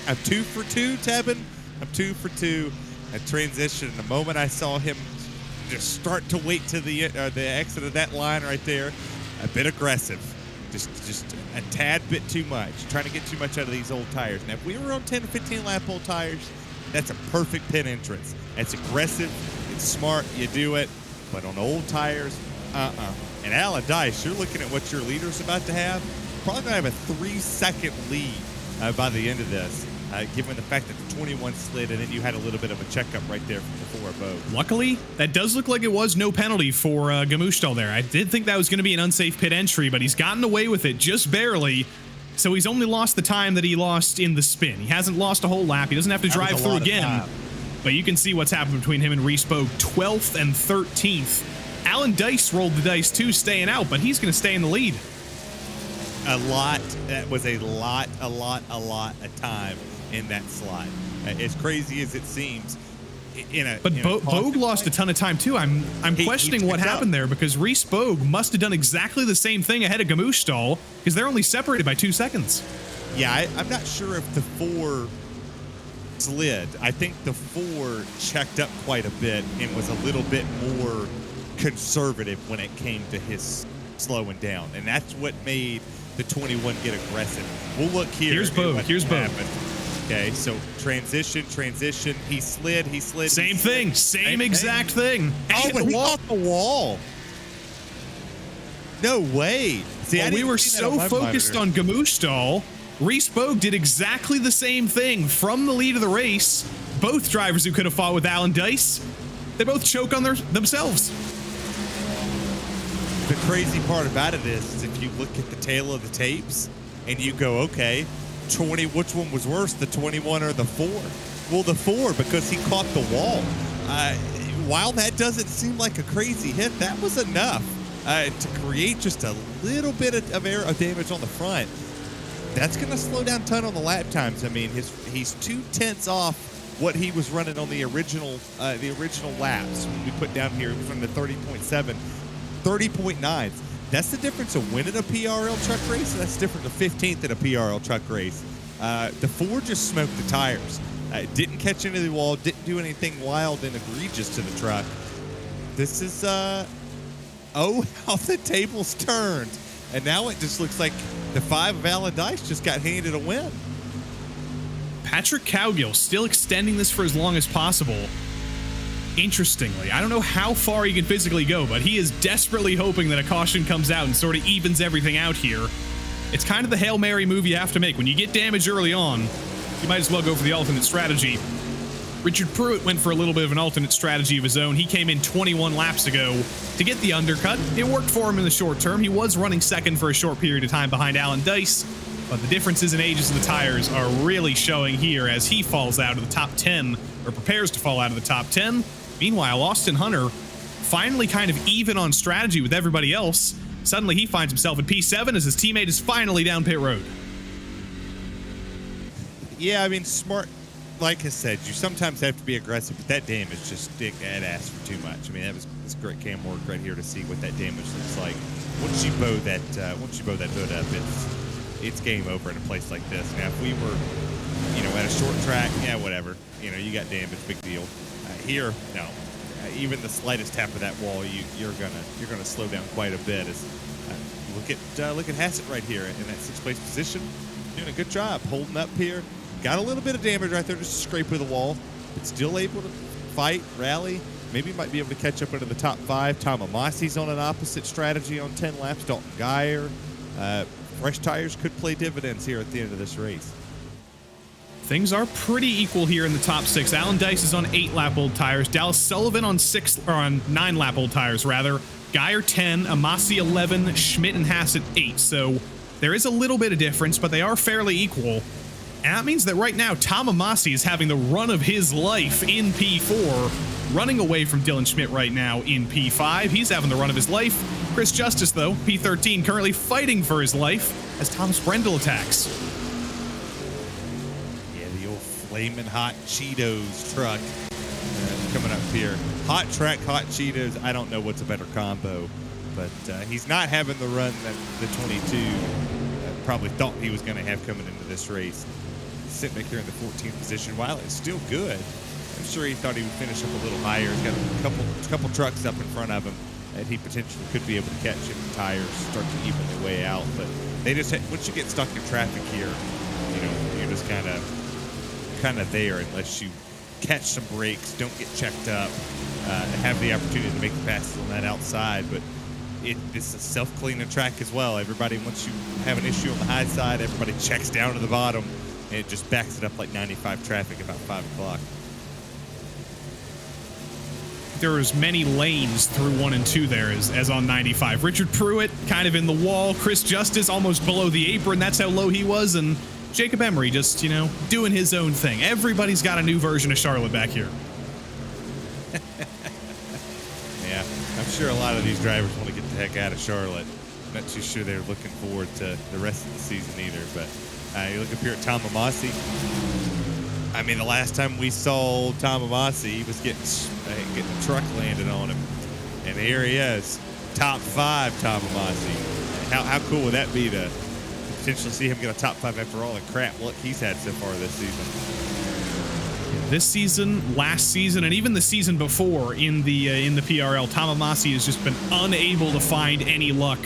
I'm 2 for 2, Tevin. I'm 2 for 2. A transition. The moment I saw him just start to wait to the exit of that line right there, a bit aggressive. Just a tad bit too much. Trying to get too much out of these old tires. Now, if we were on 10 to 15 lap old tires, that's a perfect pit entrance. That's aggressive. It's smart. You do it. But on old tires, And Alan Dice, you're looking at what your leader's about to have. Probably going to have a 3-second lead by the end of this, given the fact that the 21 slid and then you had a little bit of a checkup right there from the 4 boat.
Luckily, that does look like it was no penalty for Gamushtal there. I did think that was going to be an unsafe pit entry, but he's gotten away with it just barely. So he's only lost the time that he lost in the spin. He hasn't lost a whole lap. He doesn't have to drive through again. But you can see what's happened between him and RaceSpotT, 12th and 13th. Alan Dice rolled the dice too, staying out, but he's going to stay in the lead.
A lot. That was a lot of time in that slot. As crazy as it seems.
But Bogue lost a ton of time too. I'm questioning what happened there, because RaceSpotT must have done exactly the same thing ahead of Gamushtal, because they're only separated by 2 seconds.
Yeah, I'm not sure if the 4 slid. I think the 4 checked up quite a bit and was a little bit more conservative when it came to his slowing down, and that's what made the 21 get aggressive. We'll look here.
Here's Bogue. Here's Bogue.
Okay, so transition. He slid.
Same thing. Same exact thing.
Oh, but he off the wall. No way. See,
we were so focused on Gamushtal. RaceSpotT did exactly the same thing from the lead of the race. Both drivers who could have fought with Alan Dice, they both choke on themselves.
The crazy part about it is if you look at the tail of the tapes and you go, okay, 20, which one was worse, the 21 or the 4? Well, the 4, because he caught the wall. While that doesn't seem like a crazy hit, that was enough to create just a little bit of damage on the front. That's going to slow down a ton on the lap times. I mean, he's 2/10 off what he was running on the original laps. When we put down here from the 30.7, 30.9. That's the difference of winning a PRL truck race. That's different to 15th in a PRL truck race. The 4 just smoked the tires. Didn't catch into the wall, didn't do anything wild and egregious to the truck. This is, how the tables turned. And now it just looks like the 5 of Alan Dice just got handed a win.
Patrick Cowgill still extending this for as long as possible. Interestingly, I don't know how far he can physically go, but he is desperately hoping that a caution comes out and sort of evens everything out here. It's kind of the Hail Mary move you have to make. When you get damage early on, you might as well go for the alternate strategy. Richard Pruitt went for a little bit of an alternate strategy of his own. He came in 21 laps ago to get the undercut. It worked for him in the short term. He was running second for a short period of time behind Alan Dice, but the differences in ages of the tires are really showing here as he falls out of the top 10, or prepares to fall out of the top 10. Meanwhile, Austin Hunter finally kind of even on strategy with everybody else. Suddenly he finds himself at P7 as his teammate is finally down pit road.
Yeah, I mean, smart. Like I said, you sometimes have to be aggressive, but that damage just dick that ass for too much. I mean, that was great cam work right here to see what that damage looks like. Once you bow that hood up, it's game over in a place like this. Now, if we were, at a short track, yeah, whatever. You got damage, big deal. Here, no. Even the slightest tap of that wall, you're gonna slow down quite a bit. As look at Hassett right here in that 6th place position, doing a good job holding up here. Got a little bit of damage right there, just a scrape of the wall, but still able to fight, rally. Maybe might be able to catch up into the top 5. Tom Amasi's on an opposite strategy on 10 laps. Dalton Geyer. Fresh tires could play dividends here at the end of this race.
Things are pretty equal here in the top 6. Alan Dice is on 8-lap-old tires. Dallas Sullivan on 9-lap-old tires, rather. Geyer 10, Amasi 11, Schmidt and Hassett 8. So there is a little bit of difference, but they are fairly equal. And that means that right now, Tom Amasi is having the run of his life in P4, running away from Dylan Schmidt right now in P5. He's having the run of his life. Chris Justice, though, P13, currently fighting for his life as Thomas Brendel attacks.
Flamin' Hot Cheetos truck coming up here. Hot track, hot Cheetos. I don't know what's a better combo, but he's not having the run that the 22 probably thought he was going to have coming into this race. Sitting back here in the 14th position. While it's still good, I'm sure he thought he would finish up a little higher. He's got a couple trucks up in front of him that he potentially could be able to catch if the tires start to even their way out. But they just once you get stuck in traffic here, you're just kind of there unless you catch some brakes, don't get checked up, have the opportunity to make the passes on that outside. But it's a self-cleaning track as well. Everybody, once you have an issue on the high side, everybody checks down to the bottom, and it just backs it up like 95 traffic about 5 o'clock.
There was many lanes through 1 and 2 there as on 95. Richard Pruitt kind of in the wall. Chris Justice almost below the apron. That's how low he was. And Jacob Emery just, doing his own thing. Everybody's got a new version of Charlotte back here.
Yeah, I'm sure a lot of these drivers want to get the heck out of Charlotte. I'm not too sure they're looking forward to the rest of the season either. But you look up here at Tom Amasi. I mean, the last time we saw Tom Amasi, he was getting a truck landed on him. And here he is, top 5 Tom Amasi. How cool would that be to potentially see him get a top 5 after all the crap luck he's had so far this season?
This season, last season, and even the season before in the PRL, Tom Amasi has just been unable to find any luck.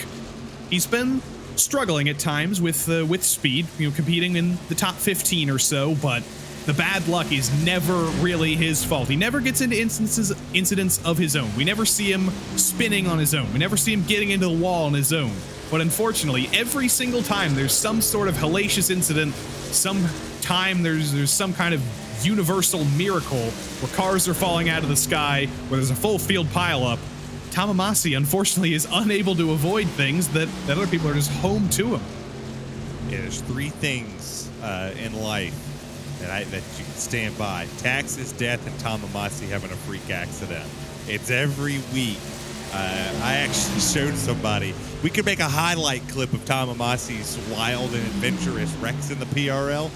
He's been struggling at times with speed, competing in the top 15 or so, but the bad luck is never really his fault. He never gets into incidents of his own. We never see him spinning on his own. We never see him getting into the wall on his own. But unfortunately, every single time there's some sort of hellacious incident, sometime there's some kind of universal miracle where cars are falling out of the sky, where there's a full field pileup, Tom Amasi, unfortunately, is unable to avoid things that other people are just home to him.
Yeah, there's 3 things in life that you can stand by. Tax's death and Tom Amasi having a freak accident. It's every week. I actually showed somebody. We could make a highlight clip of Tom Amasi's wild and adventurous wrecks in the PRL,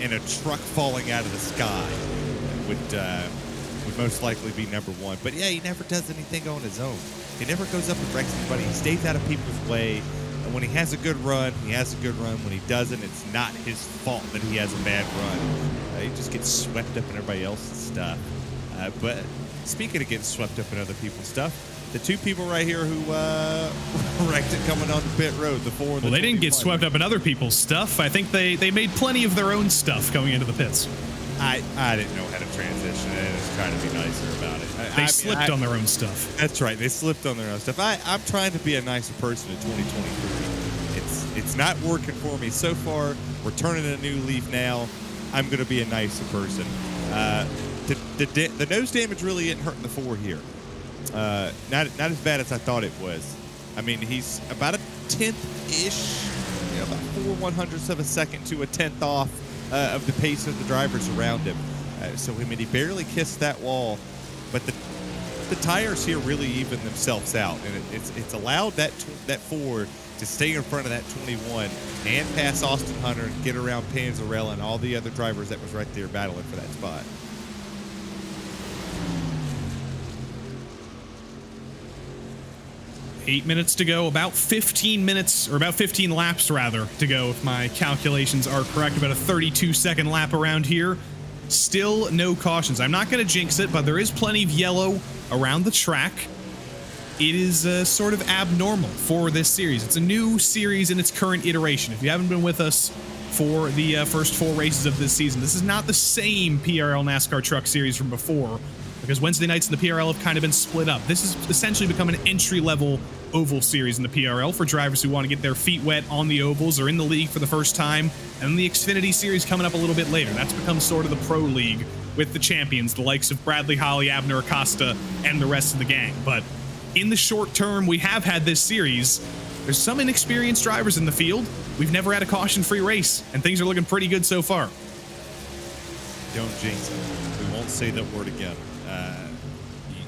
and a truck falling out of the sky would most likely be number one. But yeah, he never does anything on his own. He never goes up and wrecks anybody. He stays out of people's way. And when he has a good run, he has a good run. When he doesn't, it's not his fault that he has a bad run. He just gets swept up in everybody else's stuff. But speaking of getting swept up in other people's stuff, the two people right here who wrecked it coming on the pit road, the 4 and the
Well, they didn't get
21.
swept up in other people's stuff. I think they made plenty of their own stuff coming into the pits.
I didn't know how to transition it. I was trying to be nicer about it.
They slipped on their own stuff.
That's right. They slipped on their own stuff. I'm trying to be a nicer person in 2023. It's not working for me so far. We're turning a new leaf now. I'm going to be a nicer person. The nose damage really isn't hurting the 4 here. Not as bad as I thought it was. I mean, he's about a 10th-ish, about 4/100ths of a second to a 10th off of the pace of the drivers around him. So I mean, he barely kissed that wall, but the tires here really even themselves out, and it's allowed that Ford to stay in front of that 21 and pass Austin Hunter and get around Panzarella and all the other drivers that was right there battling for that spot.
Eight minutes to go, about 15 minutes, or about 15 laps rather, to go if my calculations are correct. About a 32-second lap around here. Still no cautions. I'm not going to jinx it, but there is plenty of yellow around the track. It is sort of abnormal for this series. It's a new series in its current iteration. If you haven't been with us for the first 4 races of this season, this is not the same PRL NASCAR Truck Series from before, because Wednesday nights in the PRL have kind of been split up. This has essentially become an entry-level oval series in the PRL for drivers who want to get their feet wet on the ovals or in the league for the first time, and then the Xfinity series coming up a little bit later. That's become sort of the pro league with the champions, the likes of Bradley Holly, Abner Acosta, and the rest of the gang. But in the short term, we have had this series. There's some inexperienced drivers in the field. We've never had a caution-free race, and things are looking pretty good so far.
Don't jinx it. We won't say that word again.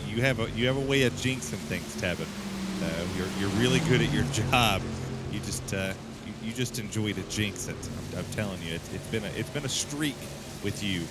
You have a way of jinxing things, Tevin. You're really good at your job. You just enjoy to jinx it. I'm telling you, it's been a streak with you.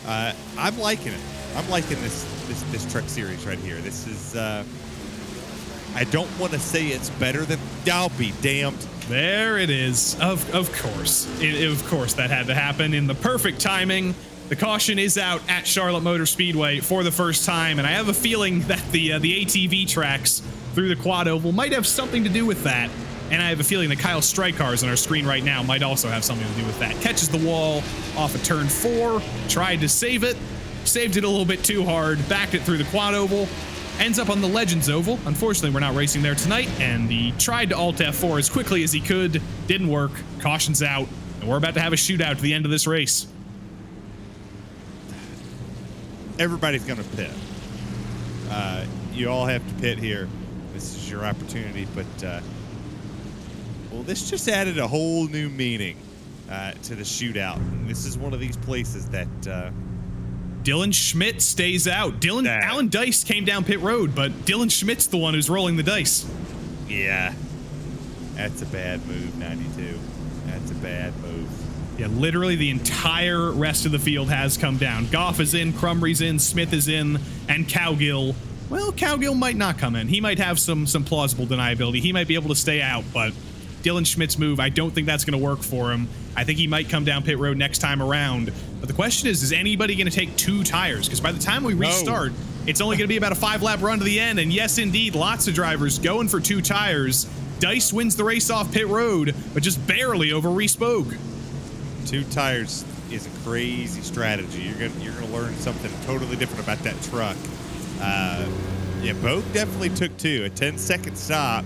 I'm liking it. I'm liking this truck series right here. This is. I don't want to say it's better than. I'll be damned.
There it is. Of course. Of course that had to happen in the perfect timing. The caution is out at Charlotte Motor Speedway for the first time, and I have a feeling that the ATV tracks through the quad oval might have something to do with that. And I have a feeling that Kyle Strykar's on our screen right now might also have something to do with that. Catches the wall off of turn 4, tried to save it, saved it a little bit too hard, backed it through the quad oval, ends up on the Legends Oval. Unfortunately, we're not racing there tonight, and he tried to Alt F4 as quickly as he could. Didn't work. Caution's out, and we're about to have a shootout to the end of this race.
Everybody's going to pit. You all have to pit here. This is your opportunity, but well, this just added a whole new meaning to the shootout. And this is one of these places that
Dylan Schmidt stays out. Alan Dice came down pit road, but Dylan Schmidt's the one who's rolling the dice.
Yeah, that's a bad move, 92. That's a bad move.
Yeah, literally the entire rest of the field has come down. Goff is in, Crumry's in, Smith is in, and Cowgill. Well, Cowgill might not come in. He might have some plausible deniability. He might be able to stay out, but Dylan Schmidt's move, I don't think that's going to work for him. I think he might come down pit road next time around. But the question is anybody going to take 2 tires? Because by the time we restart, it's only going to be about a 5-lap run to the end. And yes, indeed, lots of drivers going for 2 tires. Dice wins the race off pit road, but just barely over RaceSpoke.
2 tires is a crazy strategy. You're gonna learn something totally different about that truck. Yeah, Bogue definitely took 2. A 10-second stop.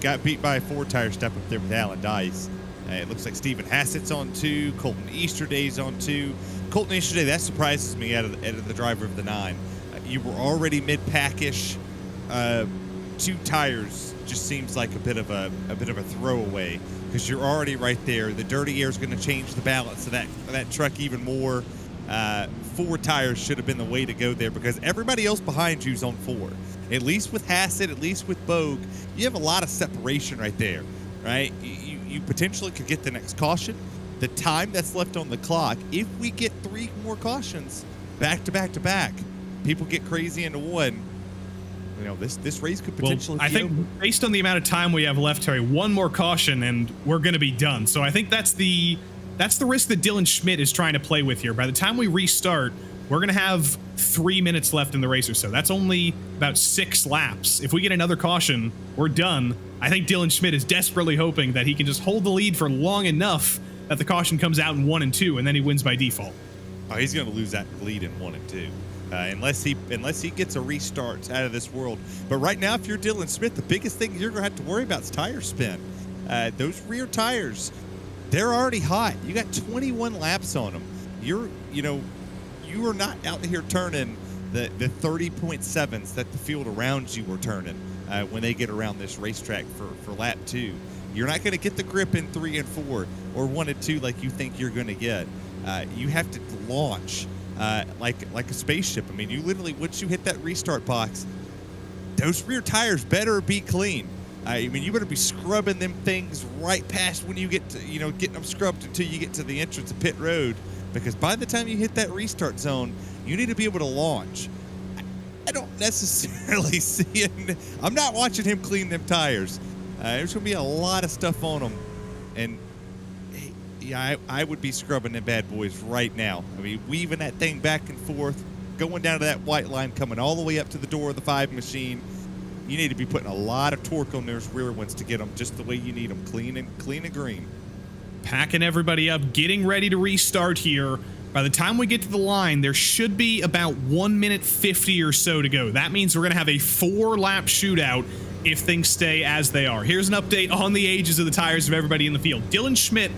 Got beat by a 4-tire stop up there with Alan Dice. It looks like Stephen Hassett's on 2. Colton Easterday's on 2. Colton Easterday, that surprises me out of the driver of the 9. You were already mid-packish. 2 tires just seems like a bit of a throwaway, because you're already right there. The dirty air is going to change the balance of that truck even more. 4 tires should have been the way to go there, because everybody else behind you's on 4. At least with Hassett, at least with Bogue, you have a lot of separation right there, right? You potentially could get the next caution. The time that's left on the clock, if we get 3 more cautions back to back to back, people get crazy into one. You know, this race could potentially.
I think based on the amount of time we have left, Terry, 1 more caution and we're going to be done. So I think that's the risk that Dylan Schmidt is trying to play with here. By the time we restart, we're going to have 3 minutes left in the race or so. That's only about 6 laps. If we get another caution, we're done. I think Dylan Schmidt is desperately hoping that he can just hold the lead for long enough that the caution comes out in 1 and 2, and then he wins by default.
Oh, he's going to lose that lead in 1 and 2. Unless he gets a restart out of this world. But right now, if you're Dylan Smith, the biggest thing you're going to have to worry about is tire spin. Those rear tires, they're already hot. You got 21 laps on them. You are not out here turning the 30.7s that the field around you are turning when they get around this racetrack for lap 2. You're not going to get the grip in 3 and 4 or 1 and 2 like you think you're going to get. You have to launch like a spaceship. I mean, you literally, once you hit that restart box, those rear tires better be clean. I mean, you better be scrubbing them things right past when you get to, getting them scrubbed until you get to the entrance of pit road, because by the time you hit that restart zone, you need to be able to launch. I don't necessarily see it. I'm not watching him clean them tires. There's going to be a lot of stuff on them, and yeah, I would be scrubbing them bad boys right now. I mean, weaving that thing back and forth, going down to that white line, coming all the way up to the door of the 5 machine. You need to be putting a lot of torque on those rear ones to get them just the way you need them, clean and green.
Packing everybody up, getting ready to restart here. By the time we get to the line, there should be about 1 minute 50 or so to go. That means we're going to have a 4-lap shootout if things stay as they are. Here's an update on the ages of the tires of everybody in the field. Dylan Schmidt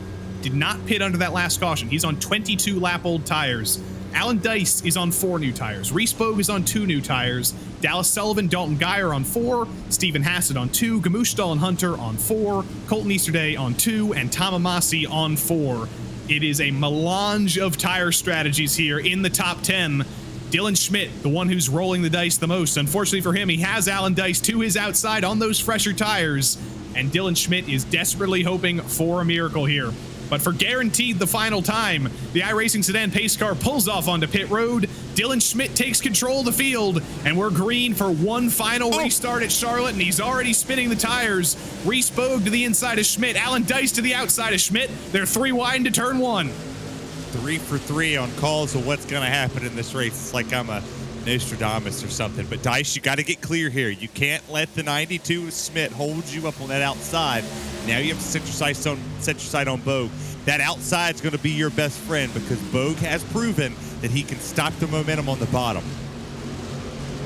did not pit under that last caution. He's on 22-lap-old tires. Alan Dice is on 4 new tires. Reese Bogue is on 2 new tires. Dallas Sullivan, Dalton Geyer on 4. Stephen Hassett on 2. Gamushtal and Hunter on 4. Colton Easterday on 2. And Tom Amasi on 4. It is a melange of tire strategies here in the top 10. Dylan Schmidt, the one who's rolling the dice the most. Unfortunately for him, he has Alan Dice to his outside on those fresher tires. And Dylan Schmidt is desperately hoping for a miracle here. But for guaranteed the final time, the iRacing sedan pace car pulls off onto pit road. Dylan Schmidt takes control of the field, and we're green for one final restart at Charlotte, and he's already spinning the tires. Reese Bogue to the inside of Schmidt. Alan Dice to the outside of Schmidt. They're 3 wide into turn 1.
3 for 3 on calls of what's going to happen in this race. It's like I'm a Nostradamus or something. But Dice, you got to get clear here. You can't let the 92 Schmidt hold you up on that outside. Now you have to set your sight on Bogue. That outside's going to be your best friend, because Bogue has proven that he can stop the momentum on the bottom.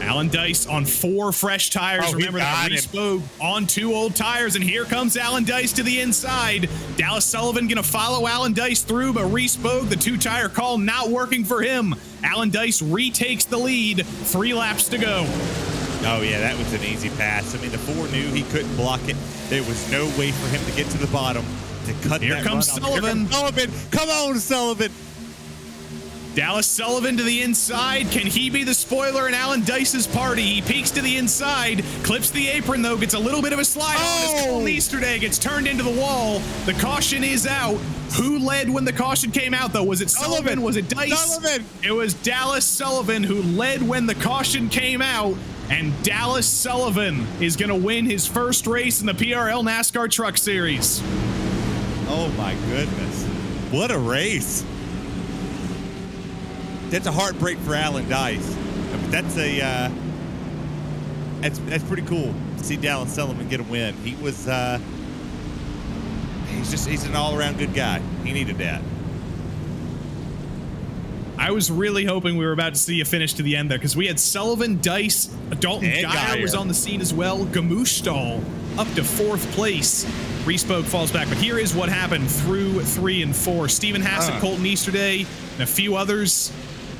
Alan Dice on 4 fresh tires. Remember that. Reese Bogue on 2 old tires, and here comes Alan Dice to the inside. Dallas Sullivan going to follow Alan Dice through, but Reese Bogue, the 2-tire call, not working for him. Alan Dice retakes the lead. 3 laps to go.
Oh, yeah, that was an easy pass. I mean, the 4 knew he couldn't block it. There was no way for him to get to the bottom to cut
Here
that
comes
run
Sullivan.
Here comes Sullivan. Come on, Sullivan.
Dallas Sullivan to the inside. Can he be the spoiler in Alan Dice's party? He peeks to the inside, clips the apron, though, gets a little bit of a slide on as Colton Easterday gets turned into the wall. The caution is out. Who led when the caution came out, though? Was it Sullivan? Was it Dice?
Sullivan.
It was Dallas Sullivan who led when the caution came out, and Dallas Sullivan is going to win his first race in the PRL NASCAR Truck Series.
Oh, my goodness. What a race. That's a heartbreak for Alan Dice. That's pretty cool to see Dallas Sullivan get a win. He was he's an all-around good guy. He needed that.
I was really hoping we were about to see a finish to the end there, because we had Sullivan, Dice, Dalton Geyer was on the scene as well. Gamushtal up to 4th place. Reese Bogue falls back, but here is what happened through 3 and 4. Stephen Hassett, Colton Easterday, and a few others.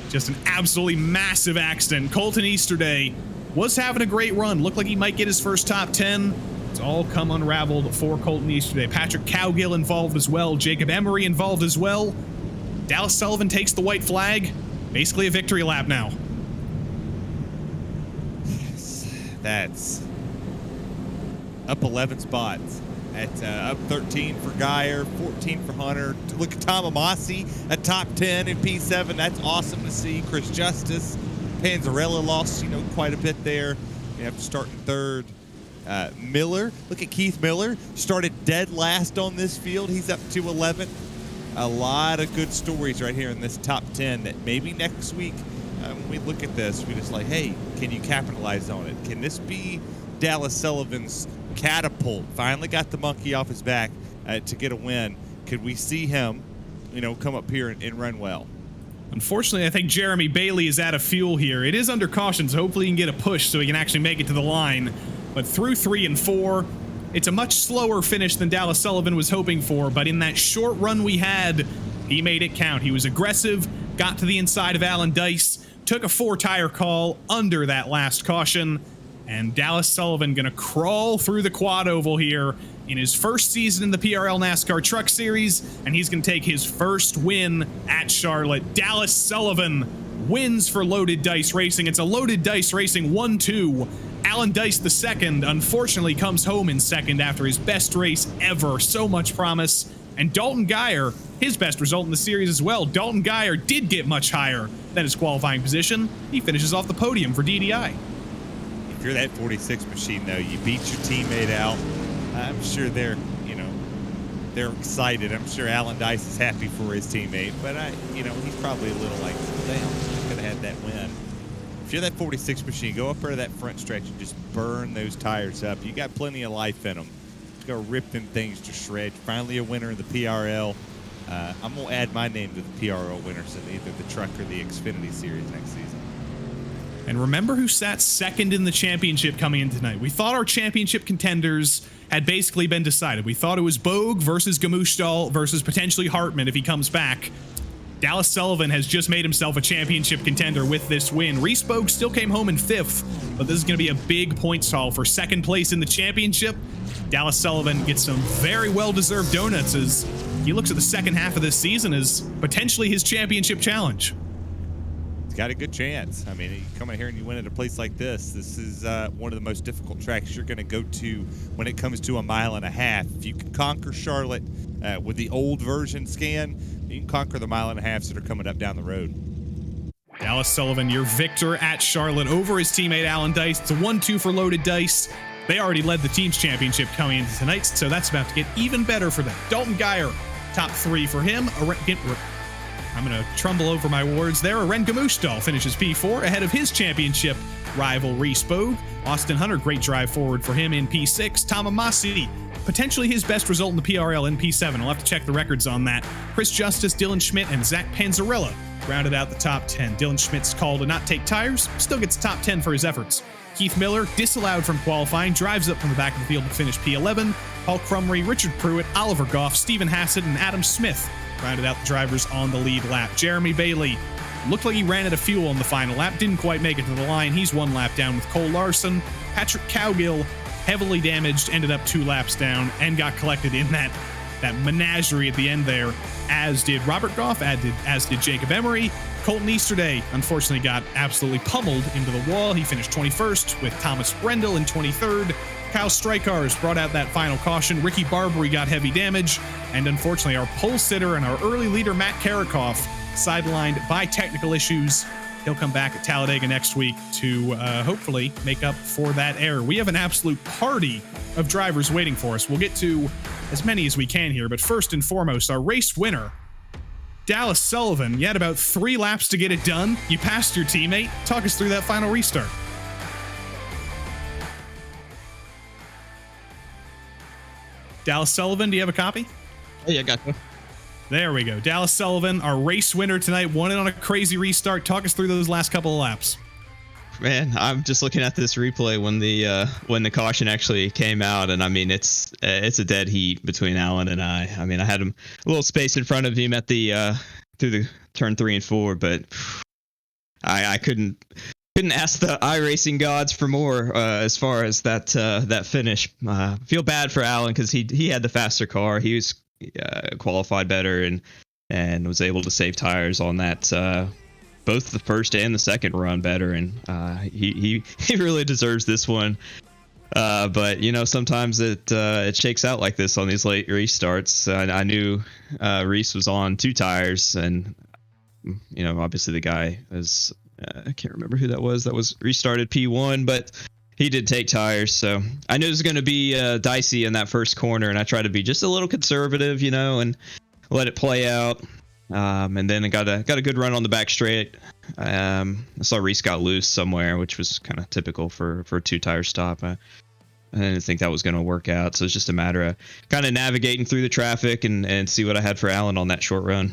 Just an absolutely massive accident. Colton Easterday was having a great run. Looked like he might get his first top 10. It's all come unraveled for Colton Easterday. Patrick Cowgill involved as well. Jacob Emery involved as well. Dallas Sullivan takes the white flag. Basically a victory lap now.
That's up 11 spots. At up 13 for Geyer, 14 for Hunter. Look at Tom Amasi at top 10 in P7. That's awesome to see. Chris Justice, Panzarella lost, quite a bit there. You have to start in third. Miller, look at Keith Miller. Started dead last on this field. He's up to 11th. A lot of good stories right here in this top 10 that maybe next week when we look at this, we just like, hey, can you capitalize on it? Can this be Dallas Sullivan's catapult? Finally got the monkey off his back to get a win. Could we see him, come up here and run well?
Unfortunately, I think Jeremy Bailey is out of fuel here. It is under caution, so hopefully he can get a push so he can actually make it to the line. But through 3 and 4, it's a much slower finish than Dallas Sullivan was hoping for, but in that short run we had, he made it count. He was aggressive, got to the inside of Alan Dice, took a 4-tire call under that last caution, and Dallas Sullivan gonna crawl through the quad oval here in his first season in the PRL NASCAR Truck Series, and he's gonna take his first win at Charlotte. Dallas Sullivan wins for Loaded Dice Racing. It's a Loaded Dice Racing 1-2. Alan Dice II, unfortunately, comes home in second after his best race ever. So much promise. And Dalton Geyer, his best result in the series as well. Dalton Geyer did get much higher than his qualifying position. He finishes off the podium for DDI.
If you're that 46 machine, though, you beat your teammate out. I'm sure they're excited. I'm sure Alan Dice is happy for his teammate, but he's probably a little like, damn, could have had that win. If you're that 46 machine, go up there to that front stretch and just burn those tires up. You got plenty of life in them. Just go rip them things to shreds. Finally a winner in the PRL. I'm going to add my name to the PRL winners in either the Truck or the Xfinity Series next season.
And remember who sat second in the championship coming in tonight. We thought our championship contenders had basically been decided. We thought it was Bogue versus Gamushtal versus potentially Hartman if he comes back. Dallas Sullivan has just made himself a championship contender with this win. Reese Bogue still came home in 5th, but this is going to be a big points haul for second place in the championship. Dallas Sullivan gets some very well-deserved donuts as he looks at the second half of this season as potentially his championship challenge.
He's got a good chance. I mean, you come in here and you win at a place like this. This is one of the most difficult tracks you're going to go to when it comes to a 1.5 miles. If you can conquer Charlotte with the old version scan, you can conquer the 1.5 miles that are coming up down the road.
Dallas Sullivan, your victor at Charlotte over his teammate Alan Dice. It's a 1-2 for Loaded Dice. They already led the team's championship coming into tonight, so that's about to get even better for them. Dalton Geyer, top 3 for him. I'm going to trumble over my words there. Aren Gamushtal finishes P4 ahead of his championship rival Reese Bogue. Austin Hunter, great drive forward for him in P6. Tom Amasi, potentially his best result in the PRL in P7. I'll have to check the records on that. Chris Justice, Dylan Schmidt, and Zach Panzarella rounded out the top 10. Dylan Schmidt's call to not take tires, still gets top 10 for his efforts. Keith Miller, disallowed from qualifying, drives up from the back of the field to finish P11. Paul Crumry, Richard Pruitt, Oliver Goff, Stephen Hassett, and Adam Smith rounded out the drivers on the lead lap. Jeremy Bailey looked like he ran out of fuel on the final lap, didn't quite make it to the line. He's 1 lap down with Cole Larson. Patrick Cowgill, heavily damaged, ended up 2 laps down and got collected in that menagerie at the end there, as did Robert Goff, as did Jacob Emery. Colton Easterday, unfortunately, got absolutely pummeled into the wall. He finished 21st with Thomas Brendel in 23rd. Kyle Strykars brought out that final caution. Ricky Barbary got heavy damage. And unfortunately, our pole sitter and our early leader, Matt Karakoff, sidelined by technical issues. He'll come back at Talladega next week to hopefully make up for that error. We have an absolute party of drivers waiting for us. We'll get to as many as we can here, but first and foremost, our race winner, Dallas Sullivan. You had about 3 laps to get it done. You passed your teammate. Talk us through that final restart. Dallas Sullivan, do you have a copy?
Yeah, I got you.
There we go. Dallas Sullivan, our race winner tonight, won it on a crazy restart. Talk us through those last couple of laps.
Man, I'm just looking at this replay when the caution actually came out, and I mean it's a dead heat between Alan and I. I mean, I had him a little space in front of him at the through the turn 3 and 4, but I couldn't couldn't ask the iRacing gods for more as far as that finish. Feel bad for Alan because he had the faster car. He was qualified better and was able to save tires on that. Both the first and the second run better, and he really deserves this one. But sometimes it shakes out like this on these late restarts. I knew Reese was on 2 tires, and obviously the guy is I can't remember who that was restarted P1, but he did take tires, so I knew it was going to be dicey in that first corner, and I tried to be just a little conservative, and let it play out. And then I got a good run on the back straight. I saw Reese got loose somewhere, which was kind of typical for a 2-tire stop. I didn't think that was going to work out, so it's just a matter of kind of navigating through the traffic and see what I had for Alan on that short run.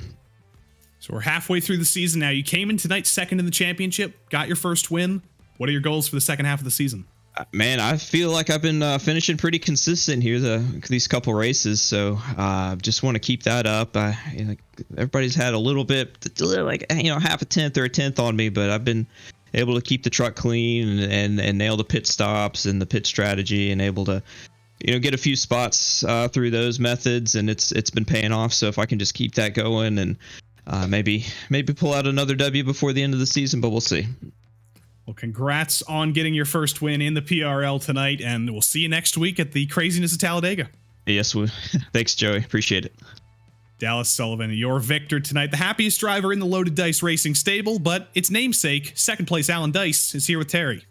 So we're halfway through the season now. You came in tonight second in the championship, got your first win. What are your goals for the second half of the season?
Man, I feel like I've been finishing pretty consistent here these couple races, so just want to keep that up. Everybody's had a little bit, half a tenth or a tenth on me, but I've been able to keep the truck clean and nail the pit stops and the pit strategy, and able to get a few spots through those methods, and it's been paying off. So if I can just keep that going and maybe pull out another W before the end of the season, but we'll see.
Well, congrats on getting your first win in the PRL tonight, and we'll see you next week at the craziness of Talladega.
Yes, thanks, Joey. Appreciate it.
Dallas Sullivan, your victor tonight, the happiest driver in the Loaded Dice Racing stable, but its namesake, second place Alan Dice, is here with Terry.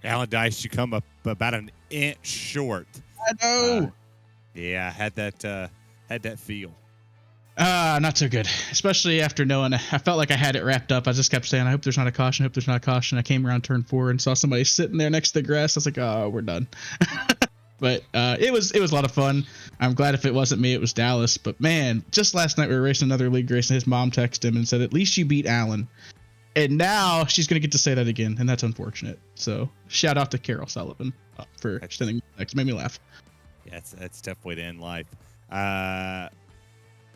Alan Dice, you come up about an inch short.
I know.
Yeah, had that feel.
Not so good, especially after knowing. I felt like I had it wrapped up. I just kept saying, I hope there's not a caution. I hope there's not a caution. I came around turn 4 and saw somebody sitting there next to the grass. I was like, oh, we're done. But it was a lot of fun. I'm glad if it wasn't me, it was Dallas. But man, just last night we were racing another league race, and his mom texted him and said, at least you beat Alan. And now she's going to get to say that again, and that's unfortunate. So shout out to Carol Sullivan for sending that. Made me laugh.
Yeah, that's a tough way to end life.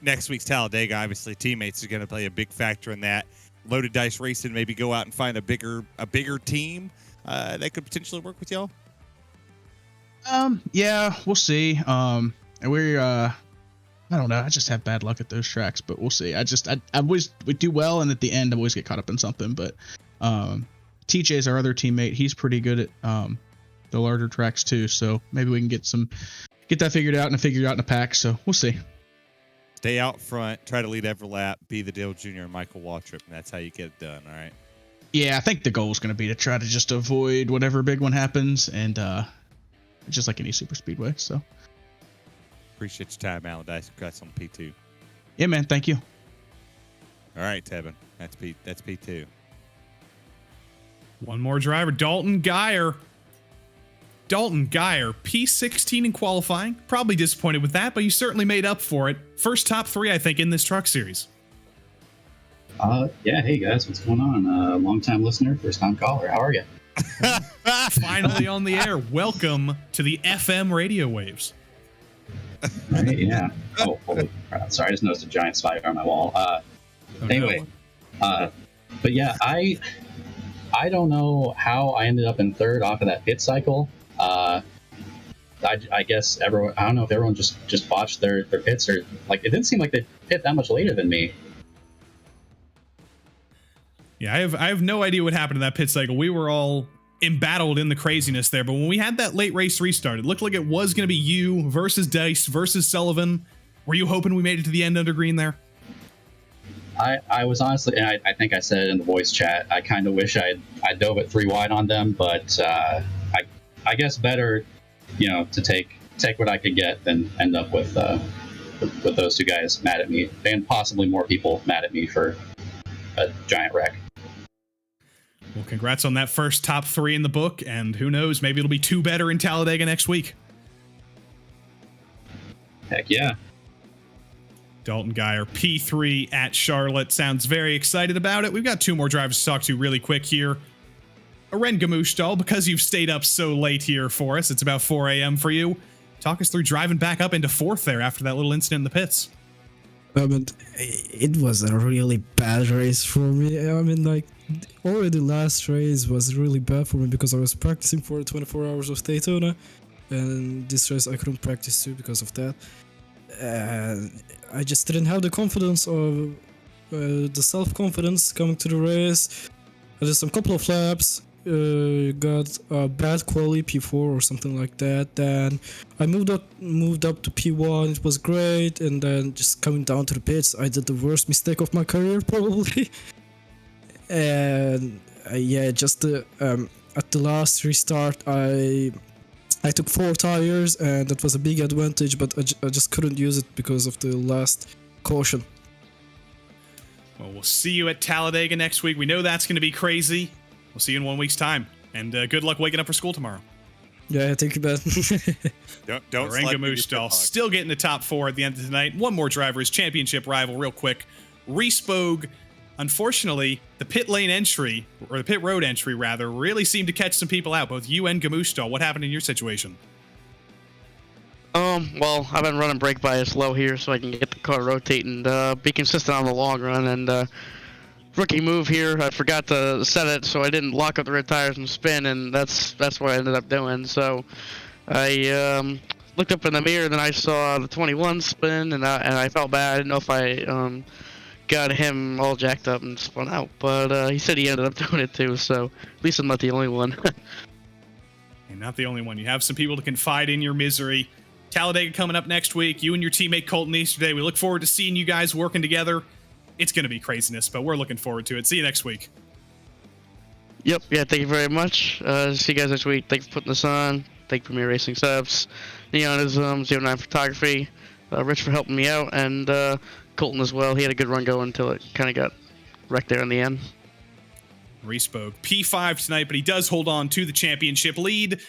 Next week's Talladega, obviously, teammates are going to play a big factor in that. Loaded Dice Racing, maybe go out and find a bigger team that could potentially work with y'all.
Yeah, we'll see. And we're I don't know. I just have bad luck at those tracks, but we'll see. I always we do well, and at the end, I always get caught up in something. But TJ's our other teammate. He's pretty good at the larger tracks too. So maybe we can get that figured out in a pack. So we'll see.
Stay out front, try to lead every lap, be the Dale Jr. and Michael Waltrip, and that's how you get it done, all right?
Yeah, I think the goal is going to be to try to just avoid whatever big one happens, and just like any super speedway, so.
Appreciate your time, Alan Dice. Congrats on P2.
Yeah, man, thank you.
All right, Tevin, that's P2.
One more driver, Dalton Geyer. Dalton Geyer, P16 in qualifying. Probably disappointed with that, but you certainly made up for it. First top 3, I think, in this truck series.
Yeah, hey guys, what's going on? Long-time listener, first-time caller. How are you?
Finally on the air. Welcome to the FM radio waves.
Right, yeah. Oh, holy crap. Sorry, I just noticed a giant spider on my wall. Anyway, but yeah, I don't know how I ended up in third off of that pit cycle. I guess everyone. I don't know if everyone just botched their pits, or like it didn't seem like they pit that much later than me.
Yeah, I have no idea what happened in that pit cycle. We were all embattled in the craziness there, but when we had that late race restart, it looked like it was going to be you versus Dice versus Sullivan. Were you hoping we made it to the end under green there?
I was honestly, and I think I said it in the voice chat, I kind of wish I dove it 3 wide on them, but I guess better, to take what I could get than end up with those 2 guys mad at me, and possibly more people mad at me for a giant wreck.
Well, congrats on that first top 3 in the book, and who knows, maybe it'll be 2 better in Talladega next week.
Heck yeah.
Dalton Geyer, P3 at Charlotte. Sounds very excited about it. We've got 2 more drivers to talk to really quick here. Aren Gamushtal, because you've stayed up so late here for us, it's about 4 a.m. for you. Talk us through driving back up into 4th there after that little incident in the pits.
I mean, it was a really bad race for me. I mean, like, already last race was really bad for me because I was practicing for 24 hours of Daytona, and this race I couldn't practice too because of that. And I just didn't have the confidence of the self-confidence coming to the race. I did some couple of laps, got a bad quality P4 or something like that. Then I moved up to P1. It was great, and then just coming down to the pits, I did the worst mistake of my career probably. And yeah, just at the last restart, I took 4 tires, and that was a big advantage, but I just couldn't use it because of the last caution.
Well, we'll see you at Talladega next week. We know that's going to be crazy. We'll see you in 1 week's time. And good luck waking up for school tomorrow.
Yeah, thank you, Ben.
Don't
Renga Mustal still getting the top 4 at the end of the night. One more driver, his championship rival, real quick. RaceSpotTV. Unfortunately, the pit lane entry, or the pit road entry rather, really seemed to catch some people out, both you and Gamustal. What happened in your situation?
Well, I've been running brake bias low here so I can get the car rotating, be consistent on the long run, and rookie move here, I forgot to set it, so I didn't lock up the rear tires and spin, and that's what I ended up doing. So I looked up in the mirror, and then I saw the 21 spin, and I felt bad. I didn't know if I got him all jacked up and spun out, but he said he ended up doing it too, so at least I'm not the only one.
And not the only one. You have some people to confide in your misery. Talladega coming up next week. You and your teammate Colton Easterday. We look forward to seeing you guys working together. It's going to be craziness, but we're looking forward to it. See you next week.
Yep, yeah, thank you very much. See you guys next week. Thanks for putting this on. Thank you, Premier Racing Subs, Neonism, 09 Photography, Rich for helping me out, and Colton as well. He had a good run going until it kind of got wrecked there in the end.
RaceSpotTV P5 tonight, but he does hold on to the championship lead.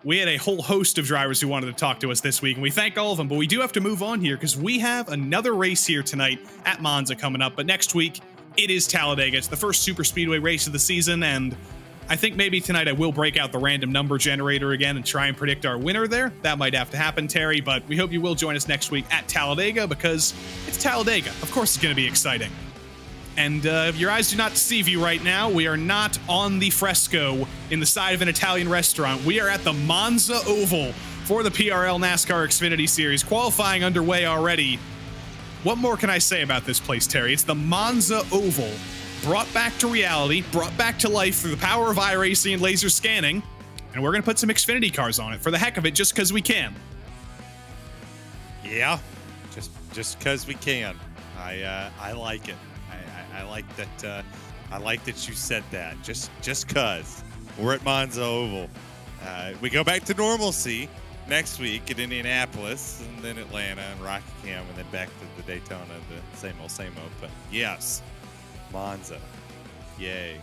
We had a whole host of drivers who wanted to talk to us this week, and we thank all of them, but we do have to move on here because we have another race here tonight at Monza coming up, but next week it is Talladega. It's the first super speedway race of the season, and I think maybe tonight I will break out the random number generator again and try and predict our winner there. That might have to happen, Terry, but we hope you will join us next week at Talladega because it's Talladega. Of course it's going to be exciting. And if your eyes do not deceive you right now, we are not on the fresco in the side of an Italian restaurant. We are at the Monza Oval for the PRL NASCAR Xfinity Series. Qualifying underway already. What more can I say about this place, Terry? It's the Monza Oval, brought back to reality, brought back to life through the power of iRacing and laser scanning. And we're going to put some Xfinity cars on it for the heck of it, just because we can.
Yeah, just because we can. I like it. I like that. I like that you said that. Just cause we're at Monza Oval. We go back to normalcy next week at Indianapolis, and then Atlanta and Rockingham, and then back to the Daytona. The same old. But yes, Monza. Yay.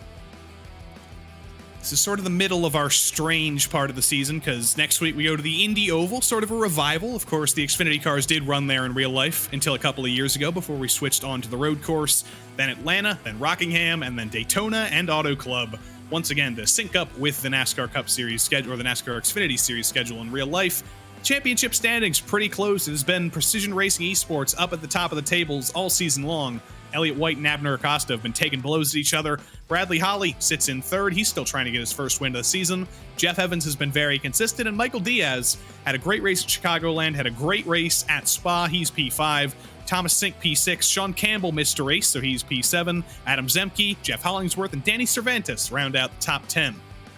This is sort of the middle of our strange part of the season because next week we go to the Indy Oval, sort of a revival. Of course, the Xfinity cars did run there in real life until a couple of years ago before we switched on to the road course. Then Atlanta, then Rockingham, and then Daytona and Auto Club. Once again, to sync up with the NASCAR Cup Series schedule or the NASCAR Xfinity Series schedule in real life. Championship standings pretty close. It has been Precision Racing Esports up at the top of the tables all season long. Elliott White and Abner Acosta have been taking blows at each other. Bradley Holly sits in third. He's still trying to get his first win of the season. Jeff Evans has been very consistent, and Michael Diaz had a great race at Chicagoland, had a great race at Spa. He's P5. Thomas Sink, P6. Sean Campbell missed a race, so he's P7. Adam Zemke, Jeff Hollingsworth, and Danny Cervantes round out the top 10.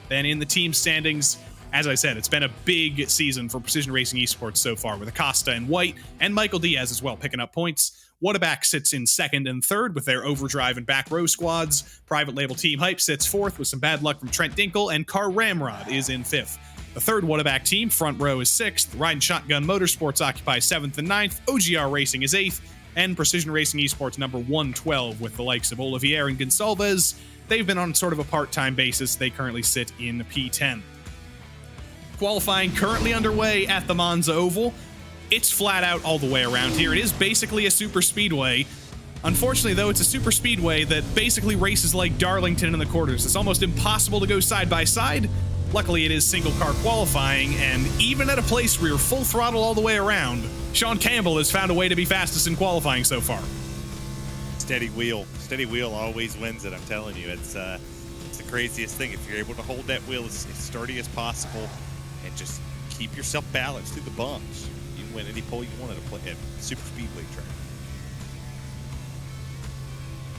Then in the team standings, as I said, it's been a big season for Precision Racing Esports so far, with Acosta and White and Michael Diaz as well picking up points. Whataback sits in second and third with their overdrive and back row squads. Private Label Team Hype sits fourth with some bad luck from Trent Dinkle, and Car Ramrod is in fifth. The third Whataback team, Front Row, is sixth. Ride and Shotgun Motorsports occupies seventh and ninth. OGR Racing is eighth. And Precision Racing Esports number 112 with the likes of Olivier and Gonsalves. They've been on sort of a part-time basis. They currently sit in P10. Qualifying currently underway at the Monza Oval. It's flat out all the way around here. It is basically a super speedway. Unfortunately, though, it's a super speedway that basically races like Darlington in the quarters. It's almost impossible to go side by side. Luckily, it is single car qualifying, and even at a place where you're full throttle all the way around, Sean Campbell has found a way to be fastest in qualifying so far.
Steady wheel always wins it. I'm telling you, it's the craziest thing. If you're able to hold that wheel as sturdy as possible and just keep yourself balanced through the bumps, you can win any pole you want at super speedway track.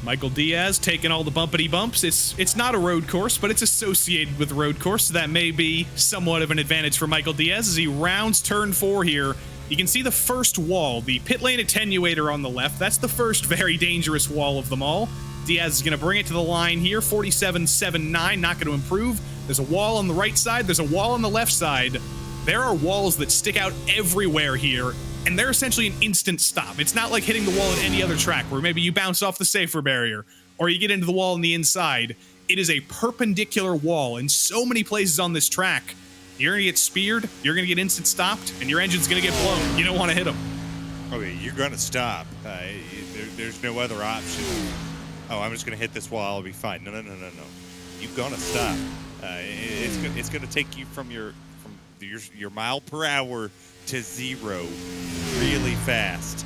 Michael Diaz taking all the bumpity bumps. It's not a road course, but it's associated with a road course, so that may be somewhat of an advantage for Michael Diaz as he rounds turn 4 here. You can see the first wall, the pit lane attenuator on the left. That's the first very dangerous wall of them all. Diaz is going to bring it to the line here. 47.79, not going to improve. There's a wall on the right side. There's a wall on the left side. There are walls that stick out everywhere here, and they're essentially an instant stop. It's not like hitting the wall at any other track where maybe you bounce off the safer barrier or you get into the wall on the inside. It is a perpendicular wall in so many places on this track. You're going to get speared, you're going to get instant stopped, and your engine's going to get blown. You don't want to hit them. Okay,
you're going to stop. There's no other option. Oh, I'm just going to hit this wall, I'll be fine. No. You're going to stop. It's going to take you from your mile per hour to 0 really fast.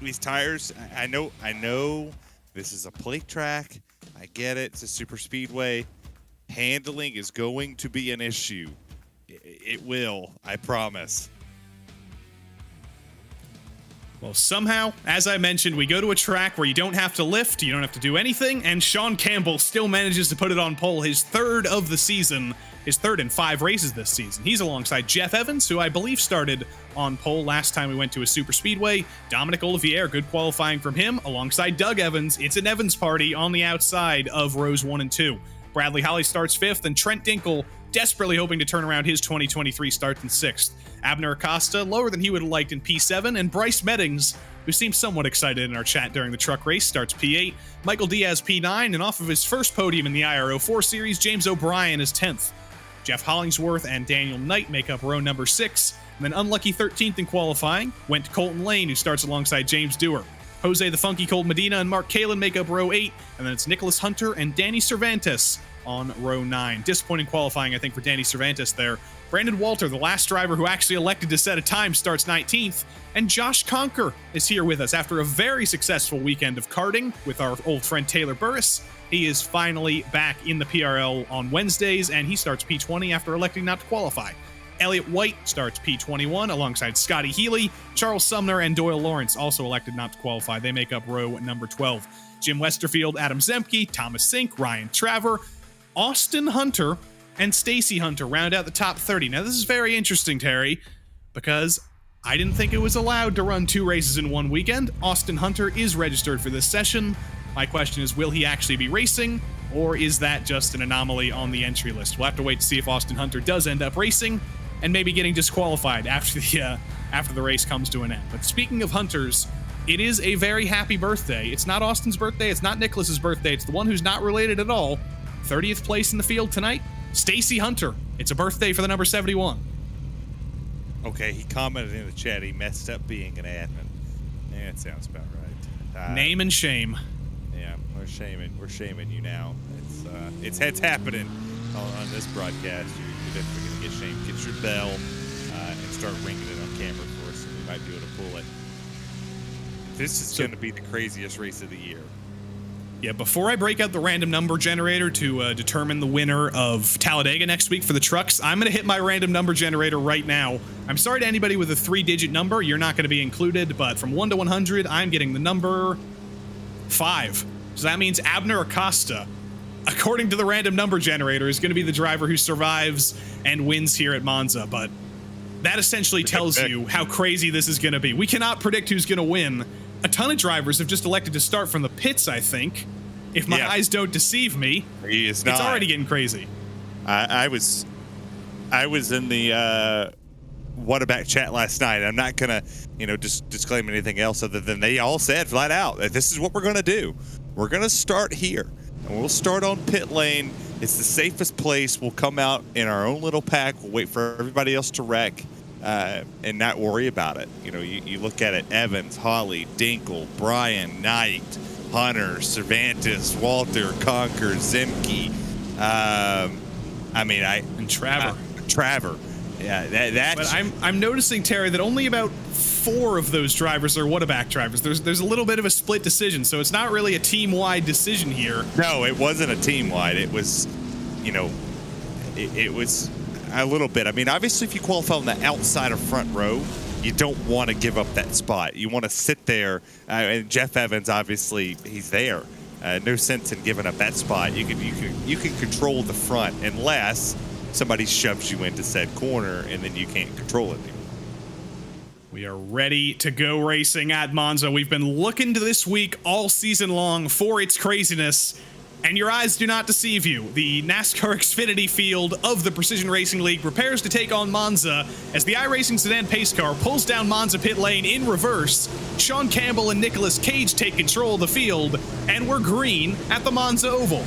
These tires, I know this is a plate track. I get it. It's a super speedway. Handling is going to be an issue. It will, I promise.
Well, somehow, as I mentioned, we go to a track where you don't have to lift, you don't have to do anything, and Sean Campbell still manages to put it on pole, his third of the season, his third in 5 races this season. He's alongside Jeff Evans, who I believe started on pole last time we went to a super speedway. Dominic Olivier, good qualifying from him, alongside Doug Evans. It's an Evans party on the outside of rows 1 and 2. Bradley Holly starts 5th, and Trent Dinkle desperately hoping to turn around his 2023 start in 6th. Abner Acosta lower than he would have liked in P7, and Bryce Meddings, who seems somewhat excited in our chat during the truck race, starts P8. Michael Diaz P9, and off of his first podium in the IRO 4 Series, James O'Brien is 10th. Jeff Hollingsworth and Daniel Knight make up row number 6, and then unlucky 13th in qualifying went to Colton Lane, who starts alongside James Dewar. Jose the Funky Cold Medina and Mark Kalin make up row 8, and then it's Nicholas Hunter and Danny Cervantes on row 9. Disappointing qualifying, I think, for Danny Cervantes there. Brandon Walter, the last driver who actually elected to set a time, starts 19th, and Josh Conker is here with us after a very successful weekend of karting with our old friend Taylor Burris. He is finally back in the PRL on Wednesdays, and he starts P20 after electing not to qualify. Elliott White starts P21 alongside Scotty Healy. Charles Sumner and Doyle Lawrence also elected not to qualify. They make up row number 12. Jim Westerfield, Adam Zemke, Thomas Sink, Ryan Traver, Austin Hunter, and Stacy Hunter round out the top 30. Now, this is very interesting, Terry, because I didn't think it was allowed to run 2 races in one weekend. Austin Hunter is registered for this session. My question is, will he actually be racing, or is that just an anomaly on the entry list? We'll have to wait to see if Austin Hunter does end up racing and maybe getting disqualified after the race comes to an end. But speaking of Hunters, it is a very happy birthday. It's not Austin's birthday. It's not Nicholas's birthday. It's the one who's not related at all. 30th place in the field tonight, Stacy Hunter. It's a birthday for the number 71.
Okay, he commented in the chat he messed up being an admin. Yeah, that sounds about right.
Name and shame.
Yeah, we're shaming you now. It's happening on this broadcast. You're definitely gonna get shamed. Get your bell and start ringing it on camera for us, and we might be able to pull it. This is going to be the craziest race of the year.
Yeah, before I break out the random number generator to determine the winner of Talladega next week for the trucks, I'm going to hit my random number generator right now. I'm sorry to anybody with a 3-digit number. You're not going to be included, but from 1 to 100, I'm getting the number 5. So that means Abner Acosta, according to the random number generator, is going to be the driver who survives and wins here at Monza. But that essentially tells you how crazy this is going to be. We cannot predict who's going to win. A ton of drivers have just elected to start from the pits, I think. If my eyes don't deceive me,
it's
already getting crazy.
I was in the What About chat last night. I'm not going to, just disclaim anything else other than they all said flat out that this is what we're going to do. We're going to start here, and we'll start on pit lane. It's the safest place. We'll come out in our own little pack. We'll wait for everybody else to wreck. And not worry about it. You look at it, Evans, Holly, Dinkle, Brian, Knight, Hunter, Cervantes, Walter, Conker, Zemke. I mean,
And Traver.
Traver. Yeah, that's.
But I'm noticing, Terry, that only about 4 of those drivers are Whataback drivers. There's a little bit of a split decision, so it's not really a team-wide decision here.
No, it wasn't a team-wide. It was, it was a little bit. I mean, obviously, if you qualify on the outside of front row, you don't want to give up that spot. You want to sit there. And Jeff Evans, obviously, he's there. No sense in giving up that spot. You can control the front unless somebody shoves you into said corner, and then you can't control it anymore.
We are ready to go racing at Monza. We've been looking to this week all season long for its craziness, and your eyes do not deceive you. The NASCAR Xfinity field of the Precision Racing League prepares to take on Monza as the iRacing sedan pace car pulls down Monza pit lane in reverse. Sean Campbell and Nicolas Cage take control of the field, and we're green at the Monza Oval.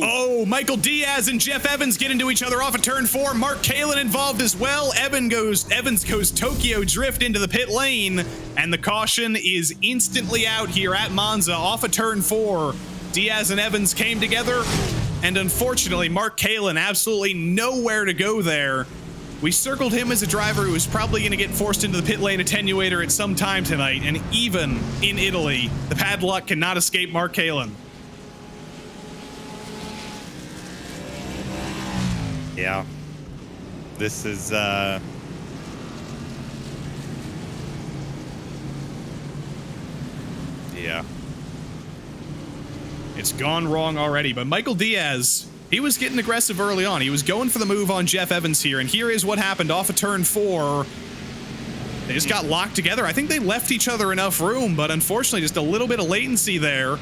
Oh, Michael Diaz and Jeff Evans get into each other off of turn 4. Mark Kalin involved as well. Evans goes Tokyo Drift into the pit lane, and the caution is instantly out here at Monza off of turn 4. Diaz and Evans came together, and unfortunately, Mark Kalin absolutely nowhere to go there. We circled him as a driver who was probably going to get forced into the pit lane attenuator at some time tonight, and even in Italy, the padlock cannot escape Mark Kalin.
Yeah. This is, yeah.
It's gone wrong already, but Michael Diaz, he was getting aggressive early on. He was going for the move on Jeff Evans here, and here is what happened off of turn 4. They just got locked together. I think they left each other enough room, but unfortunately, just a little bit of latency there.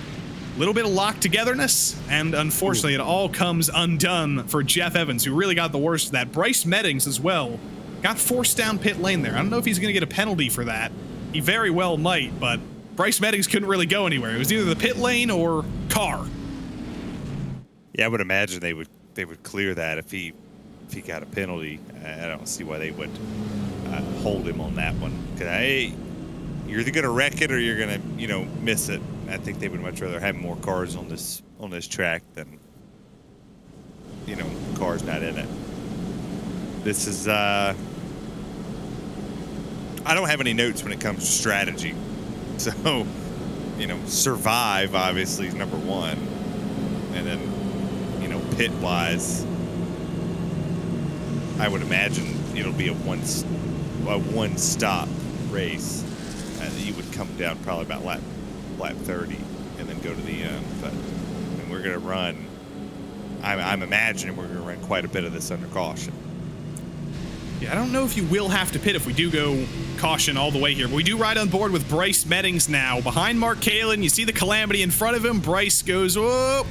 A little bit of locked togetherness, and unfortunately, it all comes undone for Jeff Evans, who really got the worst of that. Bryce Meddings as well got forced down pit lane there. I don't know if he's going to get a penalty for that. He very well might, but Bryce Meddings couldn't really go anywhere. It was either the pit lane or car.
Yeah, I would imagine they would clear that if he got a penalty. I don't see why they would hold him on that one. Because you're either going to wreck it or you're going to miss it. I think they would much rather have more cars on this track than cars not in it. This is I don't have any notes when it comes to strategy. So, survive obviously is number 1. And then, pit wise, I would imagine it'll be a one stop race. You would come down probably about lap 30 and then go to the end. But we're going to run, I'm imagining we're going to run quite a bit of this under caution.
Yeah, I don't know if you will have to pit if we do go caution all the way here, but we do ride on board with Bryce Meddings now. Behind Mark Kalin, you see the Calamity in front of him. Bryce goes, whoa.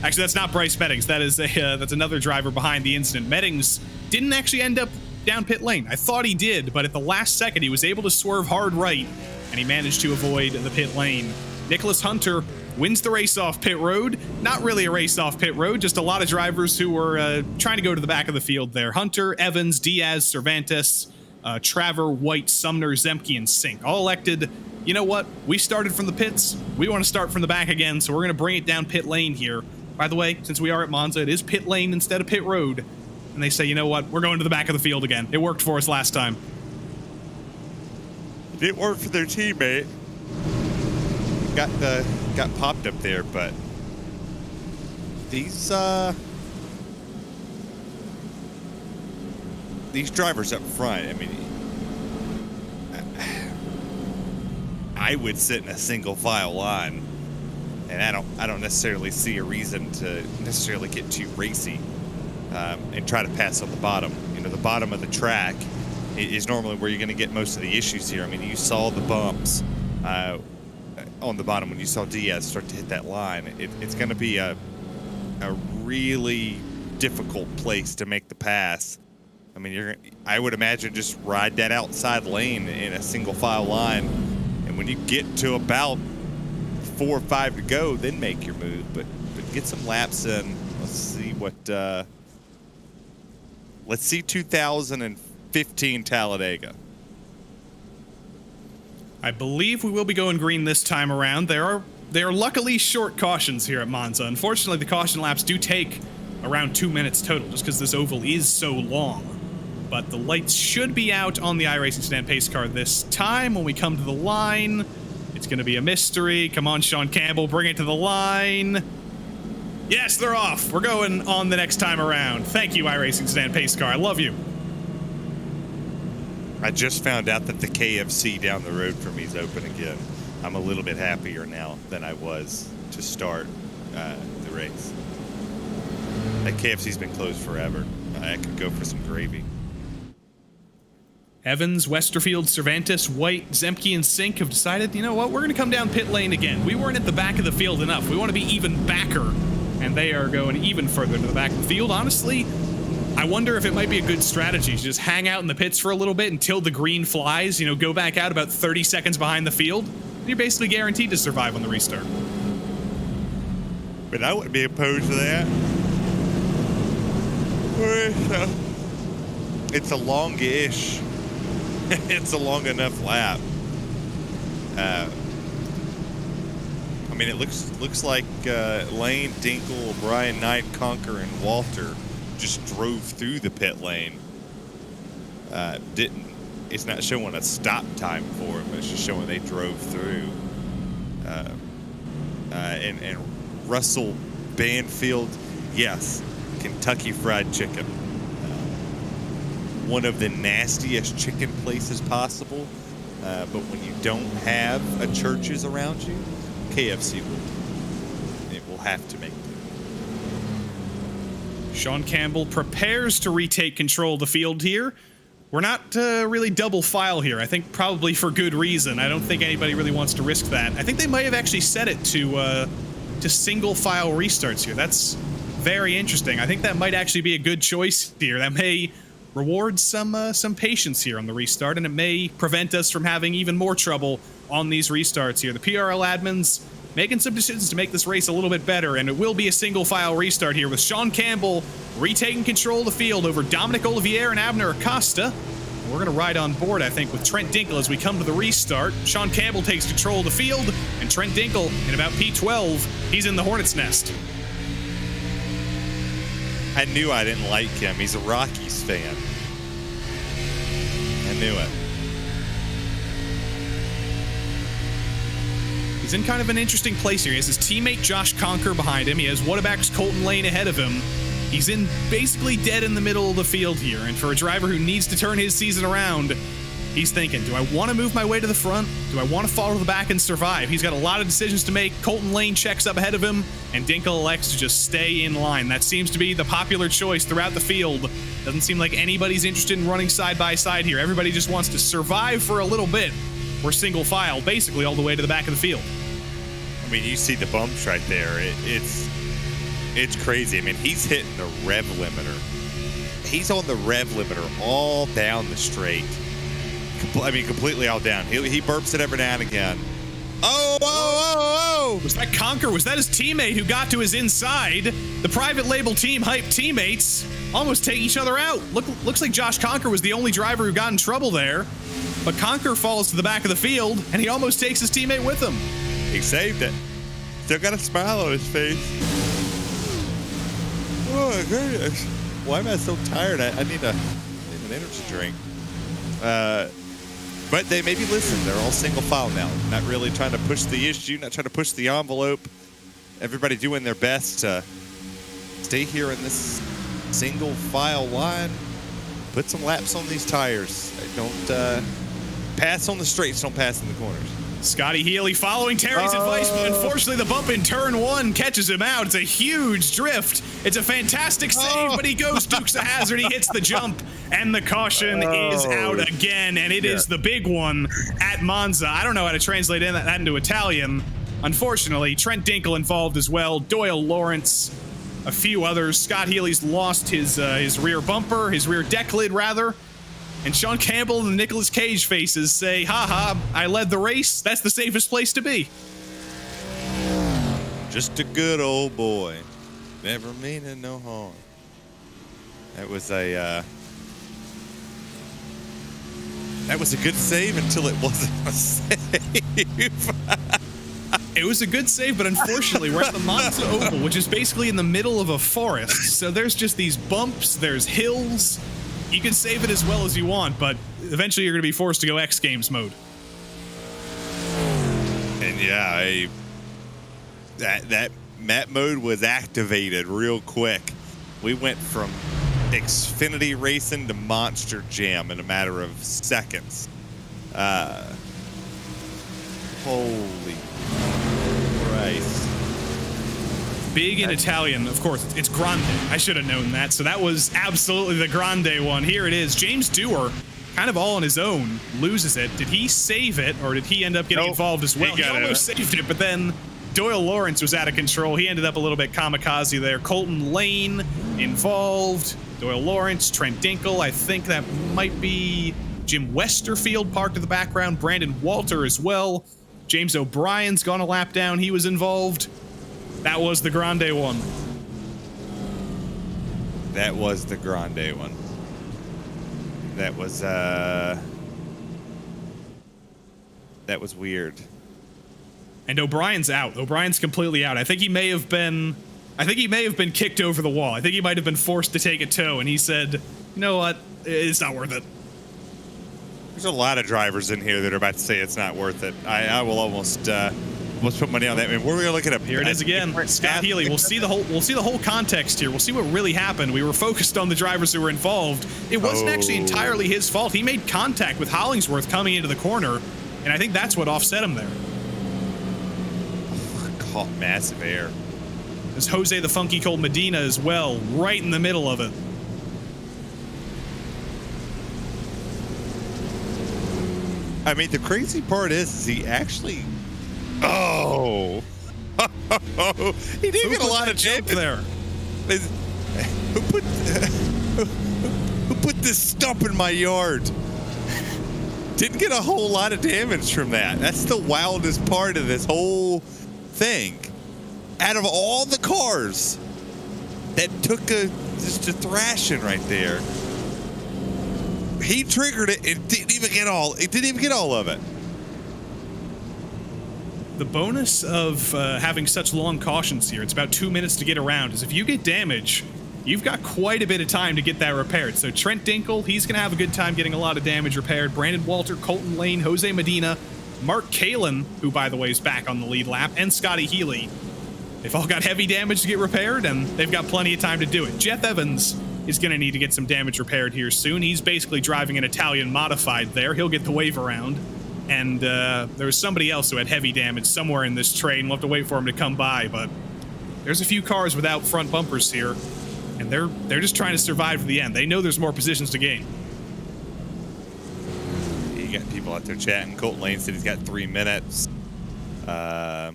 Actually, that's not Bryce Meddings. That is that's another driver behind the incident. Meddings didn't actually end up down pit lane. I thought he did, but at the last second, he was able to swerve hard right, and he managed to avoid the pit lane. Nicholas Hunter wins the race off pit road. Not really a race off pit road, just a lot of drivers who were trying to go to the back of the field there. Hunter, Evans, Diaz, Cervantes, Traver, White, Sumner, Zemke, and Sink. All elected, you know what? We started from the pits. We want to start from the back again, so we're going to bring it down pit lane here. By the way, since we are at Monza, it is pit lane instead of pit road. And they say, you know what? We're going to the back of the field again. It worked for us last time.
It didn't work for their teammate. Got popped up there, but these drivers up front, I mean, I would sit in a single file line And I don't necessarily see a reason to necessarily get too racy and try to pass on the bottom. You know, the bottom of the track is normally where you're going to get most of the issues here. I mean, you saw the bumps on the bottom when you saw Diaz start to hit that line. It's going to be a really difficult place to make the pass. I mean, I would imagine just ride that outside lane in a single file line, and when you get to about 4 or 5 to go, then make your move. But get some laps in. Let's see what. Let's see 2015 Talladega.
I believe we will be going green this time around. There are luckily short cautions here at Monza. Unfortunately, the caution laps do take around 2 minutes total, just because this oval is so long. But the lights should be out on the iRacing Sedan pace car this time. When we come to the line, it's going to be a mystery. Come on, Sean Campbell, bring it to the line. Yes, they're off. We're going on the next time around. Thank you, iRacing Sedan pace car. I love you.
I just found out that the KFC down the road from me is open again. I'm a little bit happier now than I was to start the race. That KFC's been closed forever. I could go for some gravy.
Evans, Westerfield, Cervantes, White, Zemke, and Sink have decided, you know what, we're going to come down pit lane again. We weren't at the back of the field enough. We want to be even backer. And they are going even further to the back of the field. Honestly, I wonder if it might be a good strategy to just hang out in the pits for a little bit until the green flies, you know, go back out about 30 seconds behind the field. And you're basically guaranteed to survive on the restart.
But I wouldn't be opposed to that. It's a longish. It's a long enough lap. I mean, it looks like Lane, Dinkle, Brian Knight, Conker, and Walter just drove through the pit lane. It's not showing a stop time for them. It's just showing they drove through. And Russell Banfield, yes, Kentucky Fried Chicken. One of the nastiest chicken places possible. But when you don't have a Church's around you, KFC will have to make do.
Sean Campbell prepares to retake control of the field here. We're not really double file here. I think probably for good reason. I don't think anybody really wants to risk that. I think they might have actually set it to single file restarts here. That's very interesting. I think that might actually be a good choice here. That may reward some patience here on the restart, and it may prevent us from having even more trouble on these restarts here. The PRL admins making some decisions to make this race a little bit better, and it will be a single file restart here with Sean Campbell retaking control of the field over Dominic Olivier and Abner Acosta. And we're going to ride on board, I think, with Trent Dinkle as we come to the restart. Sean Campbell takes control of the field, and Trent Dinkle in about P12, he's in the Hornet's nest.
I knew I didn't like him. He's a Rockies fan. I knew it.
He's in kind of an interesting place here. He has his teammate Josh Conker behind him. He has Whataback's Colton Lane ahead of him. He's in basically dead in the middle of the field here. And for a driver who needs to turn his season around, he's thinking, do I want to move my way to the front? Do I want to fall to the back and survive? He's got a lot of decisions to make. Colton Lane checks up ahead of him, and Dinkle elects to just stay in line. That seems to be the popular choice throughout the field. Doesn't seem like anybody's interested in running side by side here. Everybody just wants to survive for a little bit. We're single file, basically all the way to the back of the field.
I mean, you see the bumps right there. It's crazy. I mean, he's hitting the rev limiter. He's on the rev limiter all down the straight. I mean, completely all down. He burps it every now and again. Oh!
Was that Conker? Was that his teammate who got to his inside? The private label team hype teammates almost take each other out. Looks like Josh Conker was the only driver who got in trouble there. But Conker falls to the back of the field, and he almost takes his teammate with him.
He saved it. Still got a smile on his face. Oh, my goodness. Why am I so tired? I need an energy drink. But they maybe listen. They're all single file now. Not really trying to push the issue, not trying to push the envelope. Everybody doing their best to stay here in this single file line. Put some laps on these tires. Don't pass on the straights. Don't pass in the corners.
Scotty Healy following Terry's advice, but unfortunately the bump in turn 1 catches him out. It's a huge drift. It's a fantastic save, but he goes Dukes of Hazzard. He hits the jump, and the caution is out again, and it is the big one at Monza. I don't know how to translate that into Italian. Unfortunately, Trent Dinkle involved as well, Doyle Lawrence, a few others. Scott Healy's lost his rear bumper, his rear deck lid, rather. And Sean Campbell and the Nicolas Cage faces say, haha, I led the race. That's the safest place to be.
Just a good old boy. Never meaning no harm. That was a good save until it wasn't a save.
It was a good save, but unfortunately, we're at the Monza Oval, which is basically in the middle of a forest. So there's just these bumps, there's hills. You can save it as well as you want, but eventually you're going to be forced to go X Games mode.
And yeah, that map mode was activated real quick. We went from Xfinity racing to Monster Jam in a matter of seconds. Holy Christ.
Big in Italian, of course, it's grande. I should have known that. So that was absolutely the grande one. Here it is. James Dewar, kind of all on his own, loses it. Did he save it, or did he end up getting involved as well? He almost saved it, but then Doyle Lawrence was out of control. He ended up a little bit kamikaze there. Colton Lane involved. Doyle Lawrence, Trent Dinkle. I think that might be Jim Westerfield parked in the background. Brandon Walter as well. James O'Brien's gone a lap down. He was involved. That was the grande one.
That was the grande one. That was weird.
And O'Brien's out. O'Brien's completely out. I think he may have been kicked over the wall. I think he might have been forced to take a tow, and he said, you know what? It's not worth it.
There's a lot of drivers in here that are about to say it's not worth it. I will almost put money on that. I mean, we're going to look at a
Here it is again. Scott Healy. We'll see the whole context here. We'll see what really happened. We were focused on the drivers who were involved. It wasn't actually entirely his fault. He made contact with Hollingsworth coming into the corner, and I think that's what offset him there.
Caught massive air.
There's Jose the Funky Cold Medina as well, right in the middle of it.
I mean, the crazy part is he actually... Oh! He didn't get a lot of
jump there.
Who put this stump in my yard? Didn't get a whole lot of damage from that. That's the wildest part of this whole thing. Out of all the cars that took just a thrashing right there, he triggered it. It didn't even get all of it.
The bonus of having such long cautions here, it's about 2 minutes to get around, is if you get damage, you've got quite a bit of time to get that repaired. So Trent Dinkle, he's going to have a good time getting a lot of damage repaired. Brandon Walter, Colton Lane, Jose Medina, Mark Kalin, who, by the way, is back on the lead lap, and Scotty Healy. They've all got heavy damage to get repaired, and they've got plenty of time to do it. Jeff Evans is going to need to get some damage repaired here soon. He's basically driving an Italian modified there. He'll get the wave around. And there was somebody else who had heavy damage somewhere in this train. We'll have to wait for him to come by, but there's a few cars without front bumpers here, and they're just trying to survive to the end. They know there's more positions to gain.
You got people out there chatting. Colton Lane said he's got 3 minutes. Yeah,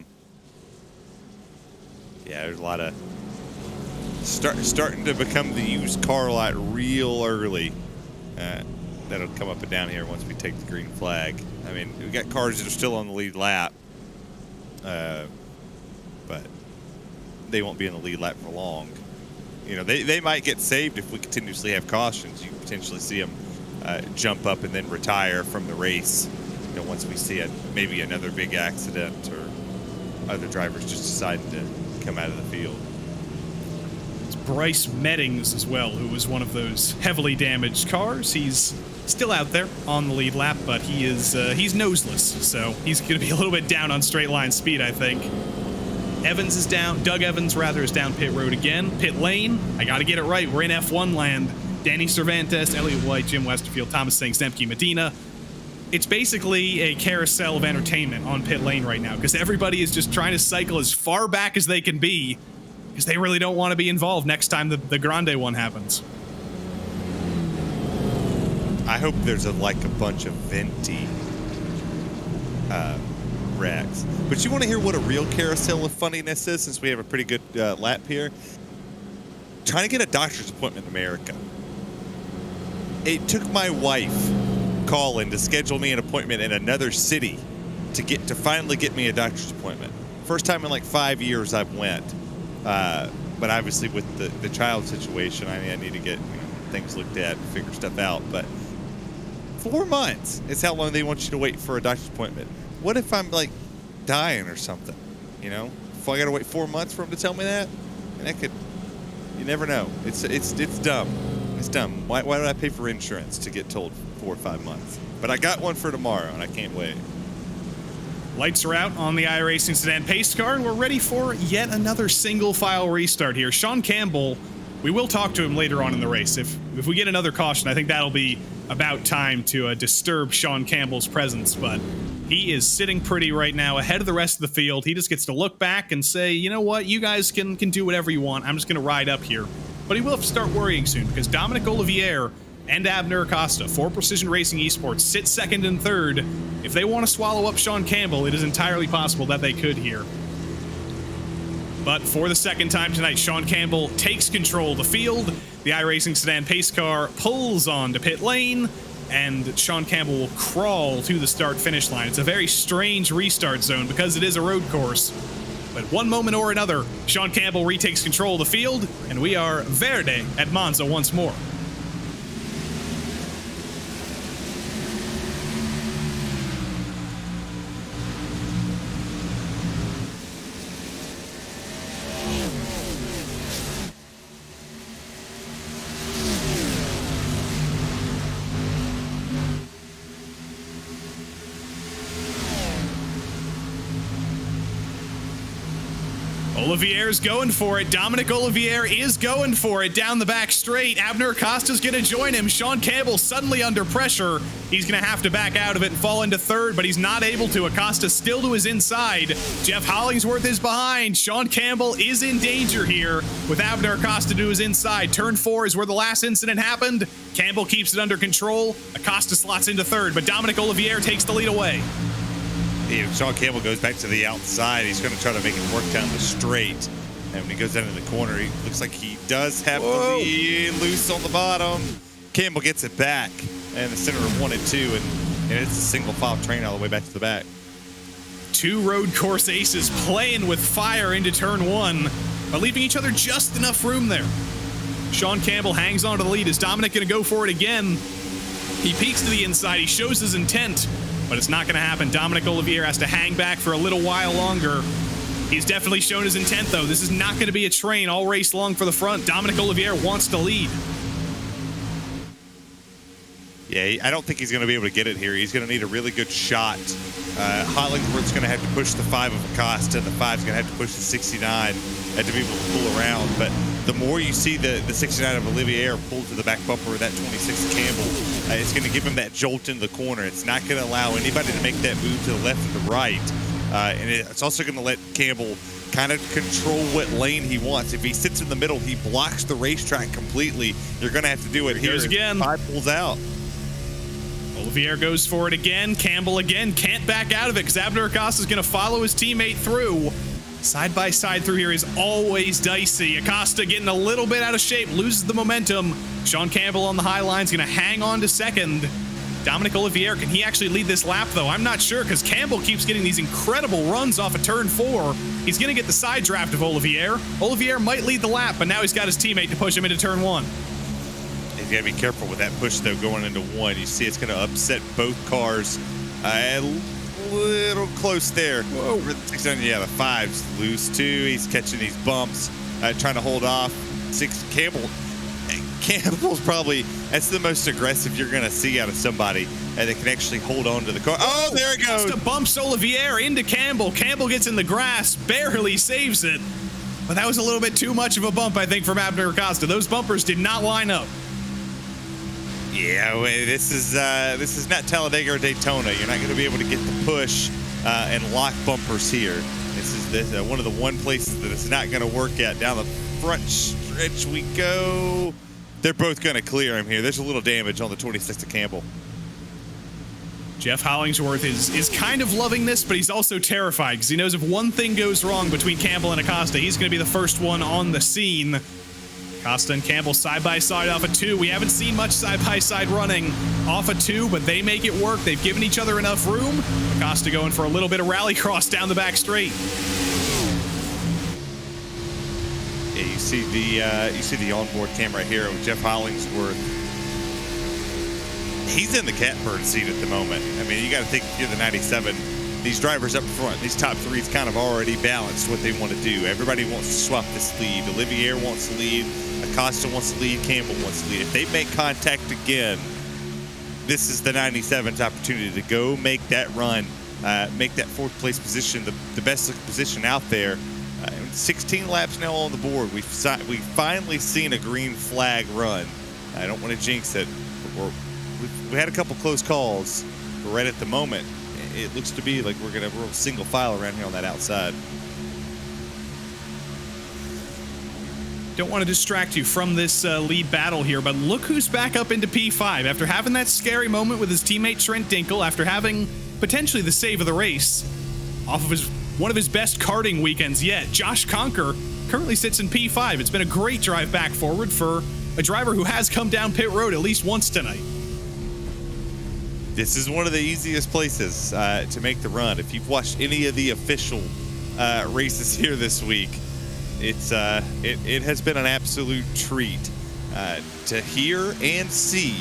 there's a lot of starting to become the used car lot real early. That'll come up and down here once we take the green flag. I mean, we got cars that are still on the lead lap, but they won't be in the lead lap for long. You know, they might get saved if we continuously have cautions. You potentially see them jump up and then retire from the race. You know, once we see maybe another big accident or other drivers just deciding to come out of the field.
It's Bryce Meddings as well, who was one of those heavily damaged cars. He's still out there on the lead lap, but he's noseless, so he's going to be a little bit down on straight line speed, I think. Evans is down. Doug Evans, rather, is down pit road again. Pit lane. I got to get it right. We're in F1 land. Danny Cervantes, Elliott White, Jim Westerfield, Thomas Singh, Zemke, Medina. it's basically a carousel of entertainment on pit lane right now because everybody is just trying to cycle as far back as they can be because they really don't want to be involved next time the Grande one happens.
I hope there's a bunch of venti wrecks. But you want to hear what a real carousel of funniness is, since we have a pretty good lap here? Trying to get a doctor's appointment in America. It took my wife calling to schedule me an appointment in another city to finally get me a doctor's appointment. First time in like 5 years I've went. But obviously with the child situation, I need to get things looked at and figure stuff out. But 4 months is how long they want you to wait for a doctor's appointment. What if I'm like dying or something? If I got to wait 4 months for them to tell me that, and that could, you never know. It's dumb. It's dumb. Why did I pay for insurance to get told 4 or 5 months? But I got one for tomorrow, and I can't wait.
Lights are out on the iRacing sedan pace car, and we're ready for yet another single file restart here. Sean Campbell, we will talk to him later on in the race. If we get another caution, I think that'll be about time to disturb Sean Campbell's presence, but he is sitting pretty right now ahead of the rest of the field. He just gets to look back and say, you know what, you guys can do whatever you want. I'm just going to ride up here. But he will have to start worrying soon because Dominic Olivier and Abner Acosta, for Precision Racing Esports, sit second and third. If they want to swallow up Sean Campbell, it is entirely possible that they could here. But for the second time tonight, Sean Campbell takes control of the field. The iRacing sedan pace car pulls onto pit lane, and Sean Campbell will crawl to the start-finish line. It's a very strange restart zone because it is a road course. But one moment or another, Sean Campbell retakes control of the field, and we are verde at Monza once more. Olivier's going for it. Dominic Olivier is going for it down the back straight. Abner Acosta's going to join him. Sean Campbell suddenly under pressure. He's going to have to back out of it and fall into third, but he's not able to. Acosta still to his inside. Jeff Hollingsworth is behind. Sean Campbell is in danger here with Abner Acosta to his inside. Turn 4 is where the last incident happened. Campbell keeps it under control. Acosta slots into third, but Dominic Olivier takes the lead away.
Sean Campbell goes back to the outside. He's going to try to make it work down the straight. And when he goes down in the corner, he looks like he does have the lead loose on the bottom. Campbell gets it back. And the center of 1 and 2. And it's a single file train all the way back to the back.
2 road course aces playing with fire into turn 1, but leaving each other just enough room there. Sean Campbell hangs on to the lead. Is Dominic going to go for it again? He peeks to the inside. He shows his intent. But it's not going to happen. Dominic Olivier has to hang back for a little while longer. He's definitely shown his intent, though. This is not going to be a train all race long for the front. Dominic Olivier wants to lead.
Yeah, I don't think he's going to be able to get it here. He's going to need a really good shot. Hollingsworth's going to have to push the 5 of Acosta, and the 5's going to have to push the 69 to be able to pull around. But the more you see the 69 of Olivier pull to the back bumper of that 26 of Campbell, it's going to give him that jolt in the corner. It's not going to allow anybody to make that move to the left or the right. And it's also going to let Campbell kind of control what lane he wants. If he sits in the middle, he blocks the racetrack completely. You're going to have to do it here.
Again.
5 pulls out.
Olivier goes for it again. Campbell again can't back out of it because Abner Acosta is going to follow his teammate through. Side by side through here is always dicey. Acosta getting a little bit out of shape, loses the momentum. Sean Campbell on the high line is going to hang on to second. Dominic Olivier, can he actually lead this lap, though? I'm not sure because Campbell keeps getting these incredible runs off of turn 4. He's going to get the side draft of Olivier. Olivier might lead the lap, but now he's got his teammate to push him into turn 1.
He's got to be careful with that push, though, going into 1. You see it's going to upset both cars. A little close there. Whoa. Yeah, the 5's loose, too. He's catching these bumps, trying to hold off. Campbell's probably, that's the most aggressive you're going to see out of somebody, and they can actually hold on to the car. Oh, there it goes.
Just bumps Olivier into Campbell. Campbell gets in the grass, barely saves it. But that was a little bit too much of a bump, I think, from Abner Acosta. Those bumpers did not line up.
Yeah, this is not Talladega or Daytona. You're not going to be able to get the push and lock bumpers here. This is one of the one places that it's not going to work at. Down the front stretch we go. They're both going to clear him here. There's a little damage on the 26 to Campbell.
Jeff Hollingsworth is kind of loving this, but he's also terrified because he knows if one thing goes wrong between Campbell and Acosta, he's going to be the first one on the scene. Acosta and Campbell side-by-side off of 2. We haven't seen much side-by-side running off of 2, but they make it work. They've given each other enough room. Acosta going for a little bit of rallycross down the back straight.
Yeah, you see the onboard camera here with Jeff Hollingsworth. He's in the catbird seat at the moment. I mean, you got to think if you're the 97, these drivers up front, these top three's kind of already balanced what they want to do. Everybody wants to swap this lead. Olivier wants to lead. Acosta wants to lead. Campbell wants to lead. If they make contact again, this is the 97's opportunity to go make that run, make that fourth place position, the best position out there. 16 laps now on the board. We've finally seen a green flag run. I don't want to jinx it. We had a couple close calls, but right at the moment, it looks to be like we're going to roll single file around here on that outside.
Don't want to distract you from this lead battle here, but look who's back up into P5. After having that scary moment with his teammate Trent Dinkel, after having potentially the save of the race, off of one of his best karting weekends yet, Josh Conker currently sits in P5. It's been a great drive back forward for a driver who has come down pit road at least once tonight.
This is one of the easiest places to make the run. If you've watched any of the official races here this week, it has been an absolute treat to hear and see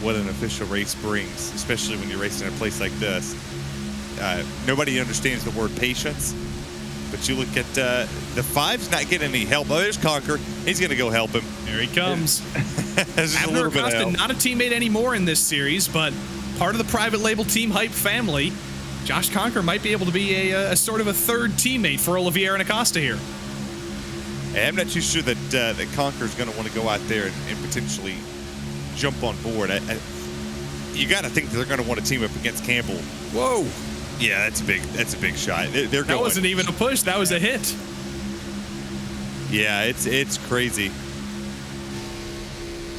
what an official race brings, especially when you're racing in a place like this. Nobody understands the word patience, but you look at the 5's not getting any help. Oh, there's Conker. He's going to go help him.
There he comes.
Abner
Acosta, not a teammate anymore in this series, but part of the private label Team Hype family. Josh Conker might be able to be a sort of a third teammate for Olivier and Acosta here.
I'm not too sure that Conker's going to want to go out there and potentially jump on board. You got to think that they're going to want to team up against Campbell.
Whoa!
Yeah, that's a big shot.
That wasn't even a push. That was a hit.
Yeah, it's crazy.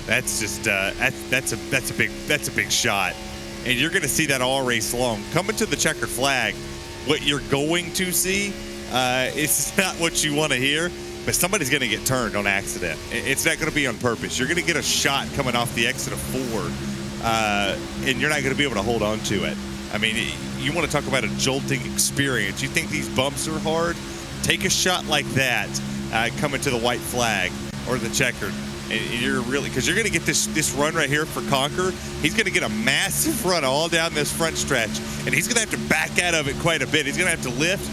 That's just that's a big shot, and you're going to see that all race long. Coming to the checkered flag, what you're going to see is not what you want to hear. But somebody's going to get turned on accident. It's not going to be on purpose. You're going to get a shot coming off the exit of 4, and you're not going to be able to hold on to it. I mean, you want to talk about a jolting experience. You think these bumps are hard? Take a shot like that coming to the white flag or the checkered. And you're really, because you're going to get this run right here for Conker. He's going to get a massive run all down this front stretch, and he's going to have to back out of it quite a bit. He's going to have to lift,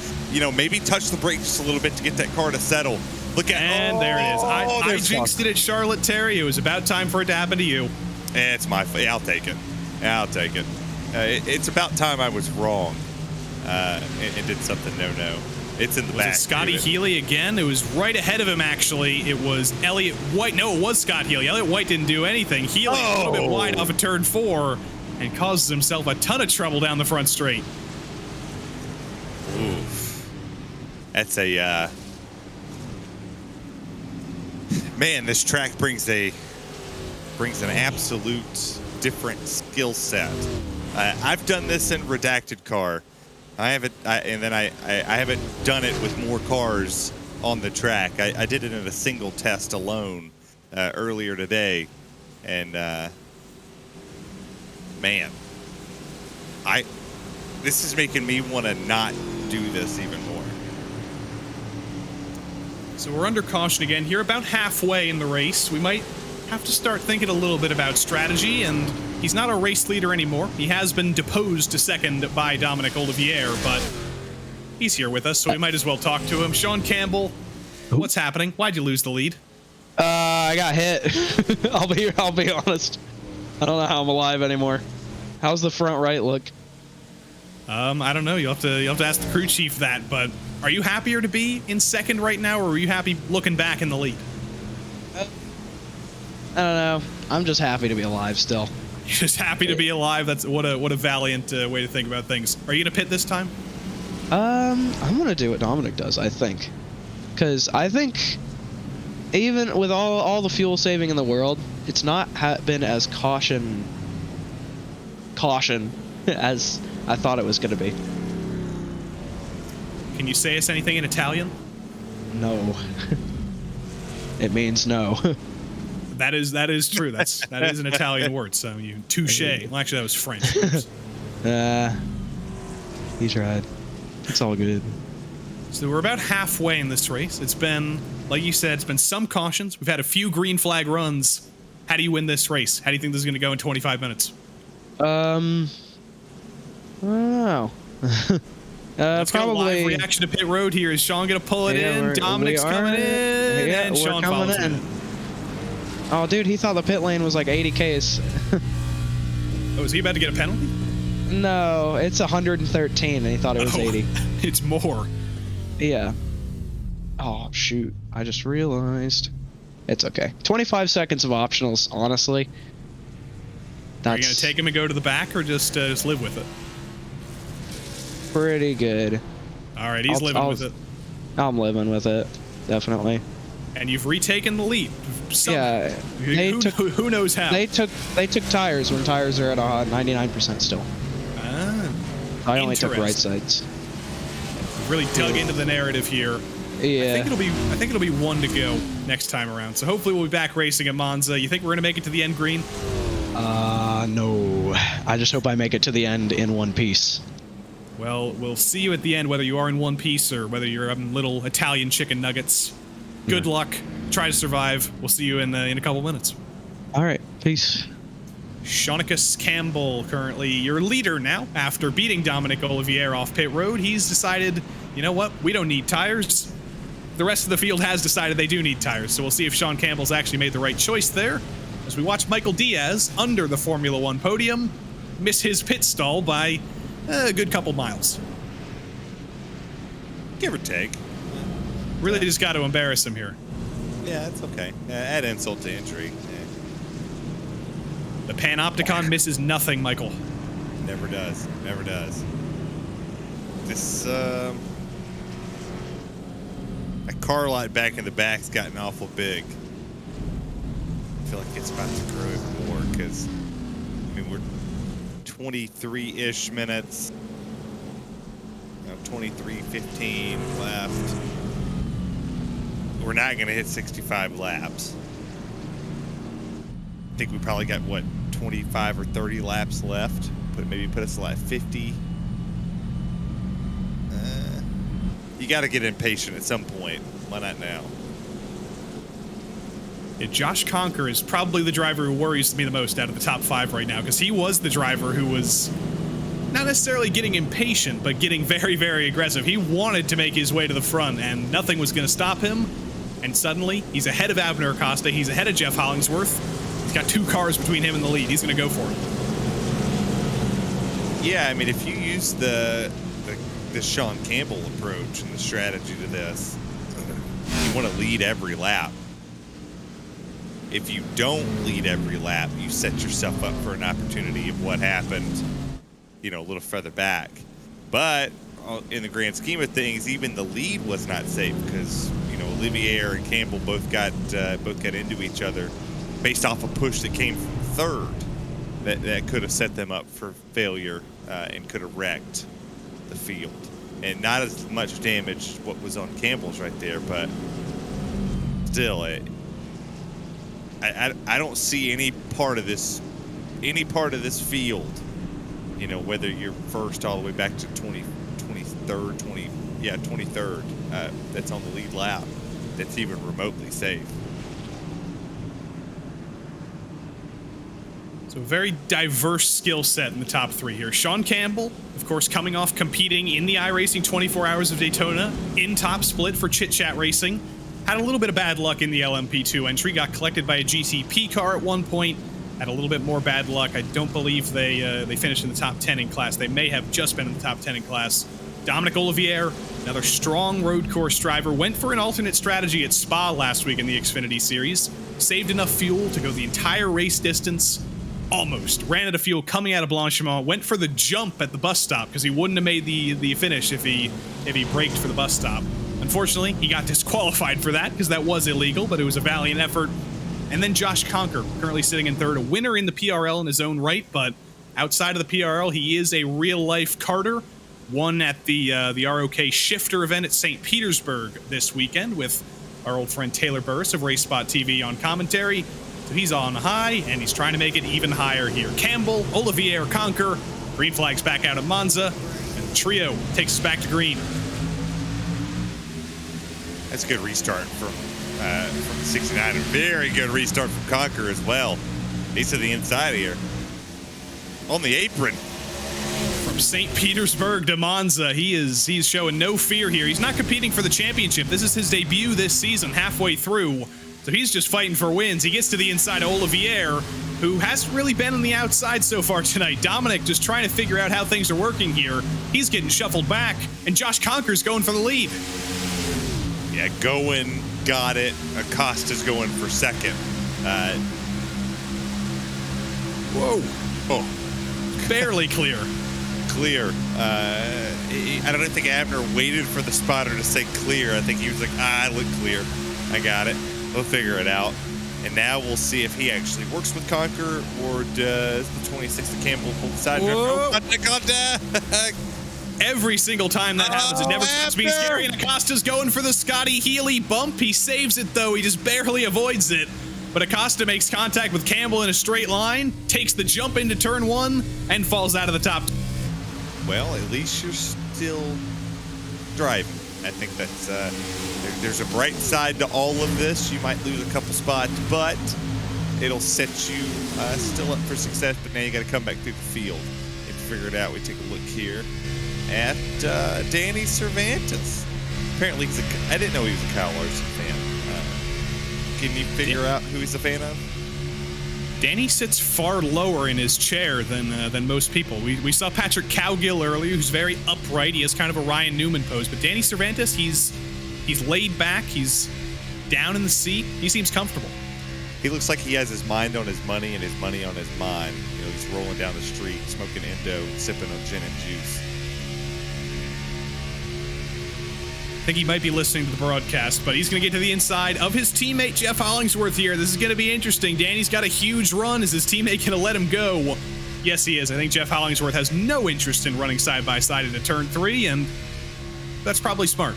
maybe touch the brakes just a little bit to get that car to settle. Look at
there it is. I jinxed it at Charlotte, Terry. It was about time for it to happen to you.
It's my fault. I'll take it. It's about time I was wrong and did something no. It's in the back.
Was it Scotty Healy again? It was right ahead of him, actually. It was Elliott White. No, it was Scott Healy. Elliott White didn't do anything. Healy a little bit wide off of turn 4 and causes himself a ton of trouble down the front straight.
Oof. That's a... Man, this track brings an absolute different skill set. I've done this in redacted car. I haven't done it with more cars on the track. I did it in a single test alone earlier today, and man, this is making me want to not do this even more.
So we're under caution again here, about halfway in the race. We might have to start thinking a little bit about strategy, and he's not a race leader anymore. He has been deposed to second by Dominic Olivier, but he's here with us, so we might as well talk to him. Sean Campbell, what's happening? Why'd you lose the lead?
I got hit. I'll be honest. I don't know how I'm alive anymore. How's the front right look?
I don't know. You'll have to ask the crew chief that, but are you happier to be in second right now, or are you happy looking back in the lead?
I don't know. I'm just happy to be alive still.
Just happy to be alive. That's what a valiant way to think about things. Are you gonna pit this time?
I'm gonna do what Dominic does, I think, because I think even with all the fuel saving in the world, it's not been as caution as I thought it was gonna be.
Can you say us anything in Italian?
No. It means no.
That is true. That is an Italian word. So you touche. Well, actually, that was French.
He tried. It's all good.
So we're about halfway in this race. It's been, like you said, it's been some cautions. We've had a few green flag runs. How do you win this race? How do you think this is going to go in 25 minutes?
I don't know.
Let's
probably
go live reaction to pit road here. Is Sean going to pull it in? Dominic's coming in, and Sean follows in.
Oh, dude, he thought the pit lane was like 80 Ks.
Oh, is he about to get a penalty?
No, it's 113, and he thought it was 80.
It's more.
Yeah. Oh, shoot. I just realized. It's okay. 25 seconds of optionals, honestly.
Are you going to take him and go to the back, or just live with it?
Pretty good.
All right, he's living with it.
I'm living with it, definitely.
And you've retaken the lead.
Yeah.
Who knows how?
They took tires when tires are at 99% still. I only took right sides.
Really dug into the narrative here.
Yeah.
I think it'll be one to go next time around. So hopefully we'll be back racing at Monza. You think we're gonna make it to the end green?
No. I just hope I make it to the end in one piece.
Well, we'll see you at the end, whether you are in one piece or whether you're having little Italian chicken nuggets. Good luck. Try to survive. We'll see you in a couple minutes.
All right. Peace.
Shaunicus Campbell, currently your leader now. After beating Dominic Olivier off pit road, he's decided, you know what, we don't need tires. The rest of the field has decided they do need tires, so we'll see if Sean Campbell's actually made the right choice there. As we watch Michael Diaz, under the Formula One podium, miss his pit stall by a good couple miles.
Give or take.
Really just got to embarrass him here.
Yeah, it's okay. Add insult to injury.
The Panopticon misses nothing, Michael.
Never does. Never does. This, that car lot back in the back's gotten awful big. I feel like it's about to grow even more because, I mean, we're 23-ish minutes. 23:15 left. We're not going to hit 65 laps. I think we probably got, what, 25 or 30 laps left? Maybe put us at 50. You got to get impatient at some point. Why not now?
Yeah, Josh Conker is probably the driver who worries me the most out of the top 5 right now, because he was the driver who was not necessarily getting impatient, but getting very, very aggressive. He wanted to make his way to the front, and nothing was going to stop him. And suddenly, he's ahead of Abner Acosta. He's ahead of Jeff Hollingsworth. He's got 2 cars between him and the lead. He's going to go for it.
Yeah, I mean, if you use the Sean Campbell approach and the strategy to this, you want to lead every lap. If you don't lead every lap, you set yourself up for an opportunity of what happened, a little further back. But in the grand scheme of things, even the lead was not safe because, Olivier and Campbell both got into each other based off a push that came from third that could have set them up for failure and could have wrecked the field. And not as much damage what was on Campbell's right there, but still, I don't see any part of this field, whether you're first all the way back to 23rd, that's on the lead lap, that's even remotely safe.
So a very diverse skill set in the top 3 here. Sean Campbell, of course, coming off competing in the iRacing 24 Hours of Daytona in top split for Chit Chat Racing. Had a little bit of bad luck in the LMP2 entry. Got collected by a GTP car at one point. Had a little bit more bad luck. I don't believe they finished in the top 10 in class. They may have just been in the top 10 in class. Dominic Olivier, another strong road course driver, went for an alternate strategy at Spa last week in the Xfinity Series. saved enough fuel to go the entire race distance. Almost ran out of fuel coming out of Blanchimont, went for the jump at the bus stop because he wouldn't have made the finish if he braked for the bus stop. Unfortunately, he got disqualified for that because that was illegal, but it was a valiant effort. And then Josh Conker, currently sitting in third, a winner in the PRL in his own right, but outside of the PRL, he is a real-life karter. Won at the ROK Shifter event at St. Petersburg this weekend with our old friend Taylor Burris of RaceSpotTV on commentary. So he's on high, and he's trying to make it even higher here. Campbell, Olivier, Conker, green flags back out of Monza, and the trio takes us back to green.
That's a good restart from 69. A very good restart from Conker as well. He's to the inside here. On the apron.
From St. Petersburg to Monza, he's showing no fear here. He's not competing for the championship. This is his debut this season, halfway through. So he's just fighting for wins. He gets to the inside of Olivier, who hasn't really been on the outside so far tonight. Dominic just trying to figure out how things are working here. He's getting shuffled back, and Josh Conker's going for the lead.
Yeah, Goen got it. Acosta's going for second.
Whoa.
Oh.
Barely clear.
Clear. I don't think Abner waited for the spotter to say clear. I think he was like, I look clear. I got it. We'll figure it out. And now we'll see if he actually works with Conker or does the 26th of Campbell pull the side.
Every single time that happens, it never stops being scary. And Acosta's going for the Scotty Healy bump. He saves it, though. He just barely avoids it. But Acosta makes contact with Campbell in a straight line, takes the jump into turn one, and falls out of the top.
Well, at least you're still driving. I think that's there's a bright side to all of this. You might lose a couple spots, but it'll set you still up for success. But now you got to come back through the field and figure it out. We take a look here at Danny Cervantes. Apparently, I didn't know he was a Kyle Larson fan. Can you figure out who he's a fan of?
Danny sits far lower in his chair than most people. We saw Patrick Cowgill earlier, who's very upright. He has kind of a Ryan Newman pose. But Danny Cervantes, he's laid back. He's down in the seat. He seems comfortable.
He looks like he has his mind on his money and his money on his mind. You know, he's rolling down the street, smoking Indo, sipping on gin and juice.
I think he might be listening to the broadcast, but he's going to get to the inside of his teammate, Jeff Hollingsworth here. This is going to be interesting. Danny's got a huge run. Is his teammate going to let him go? Yes, he is. I think Jeff Hollingsworth has no interest in running side-by-side into turn three, and that's probably smart.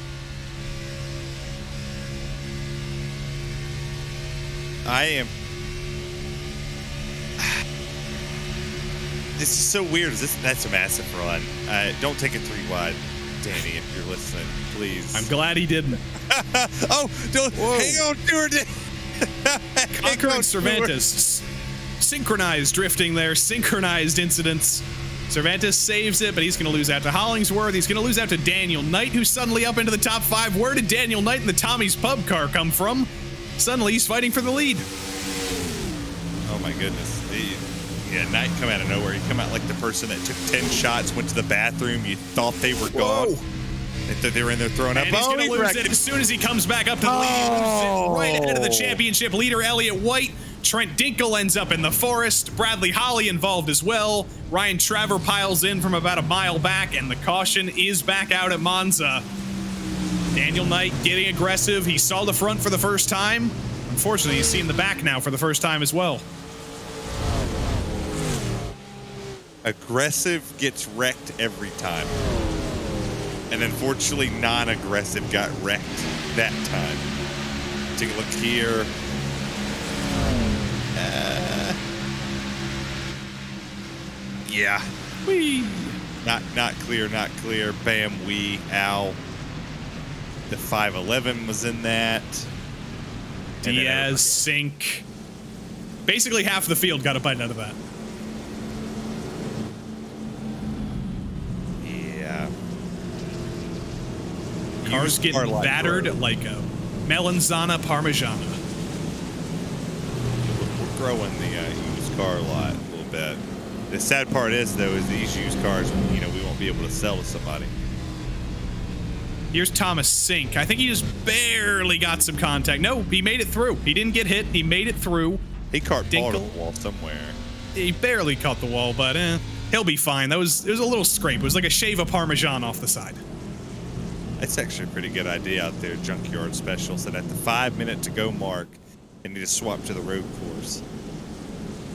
I am... This is so weird. That's a massive run. Don't take it 3 wide. Danny, if you're listening, please.
I'm glad he didn't.
Oh, don't hang on to her.
Conker and Cervantes synchronized drifting there, synchronized incidents. Cervantes saves it, but he's going to lose out to Hollingsworth. He's going to lose out to Daniel Knight, who's suddenly up into the top 5. Where did Daniel Knight in the Tommy's Pub car come from? Suddenly, he's fighting for the lead.
Oh, my goodness. Yeah, Knight come out of nowhere. He come out like the person that took 10 shots, went to the bathroom. You thought they were gone. They thought they were in there throwing up.
And he's going to lose it as soon as he comes back up to the lead. He loses it right ahead of the championship leader, Elliott White. Trent Dinkel ends up in the forest. Bradley Holly involved as well. Ryan Traver piles in from about a mile back, and the caution is back out at Monza. Daniel Knight getting aggressive. He saw the front for the first time. Unfortunately, he's seeing the back now for the first time as well.
Aggressive gets wrecked every time. And unfortunately, non-aggressive got wrecked that time. Take a look here. Yeah.
Whee!
Not clear, not clear. Bam, wee, ow. The 511 was in that.
Diaz, Sink. Basically half the field got a bite out of that.
Yeah.
Cars getting battered like a melanzana parmigiana.
We're growing the used car lot a little bit. The sad part is, though, is these used cars, we won't be able to sell to somebody.
Here's Thomas Sink. I think he just barely got some contact. No, he made it through. He didn't get hit. He made it through.
He caught ball to
Dinkle.
the wall somewhere.
He barely caught the wall, but he'll be fine. It was a little scrape. It was like a shave of Parmesan off the side.
That's actually a pretty good idea out there, Junkyard Specials, that at the 5-minute to go mark, they need to swap to the road course.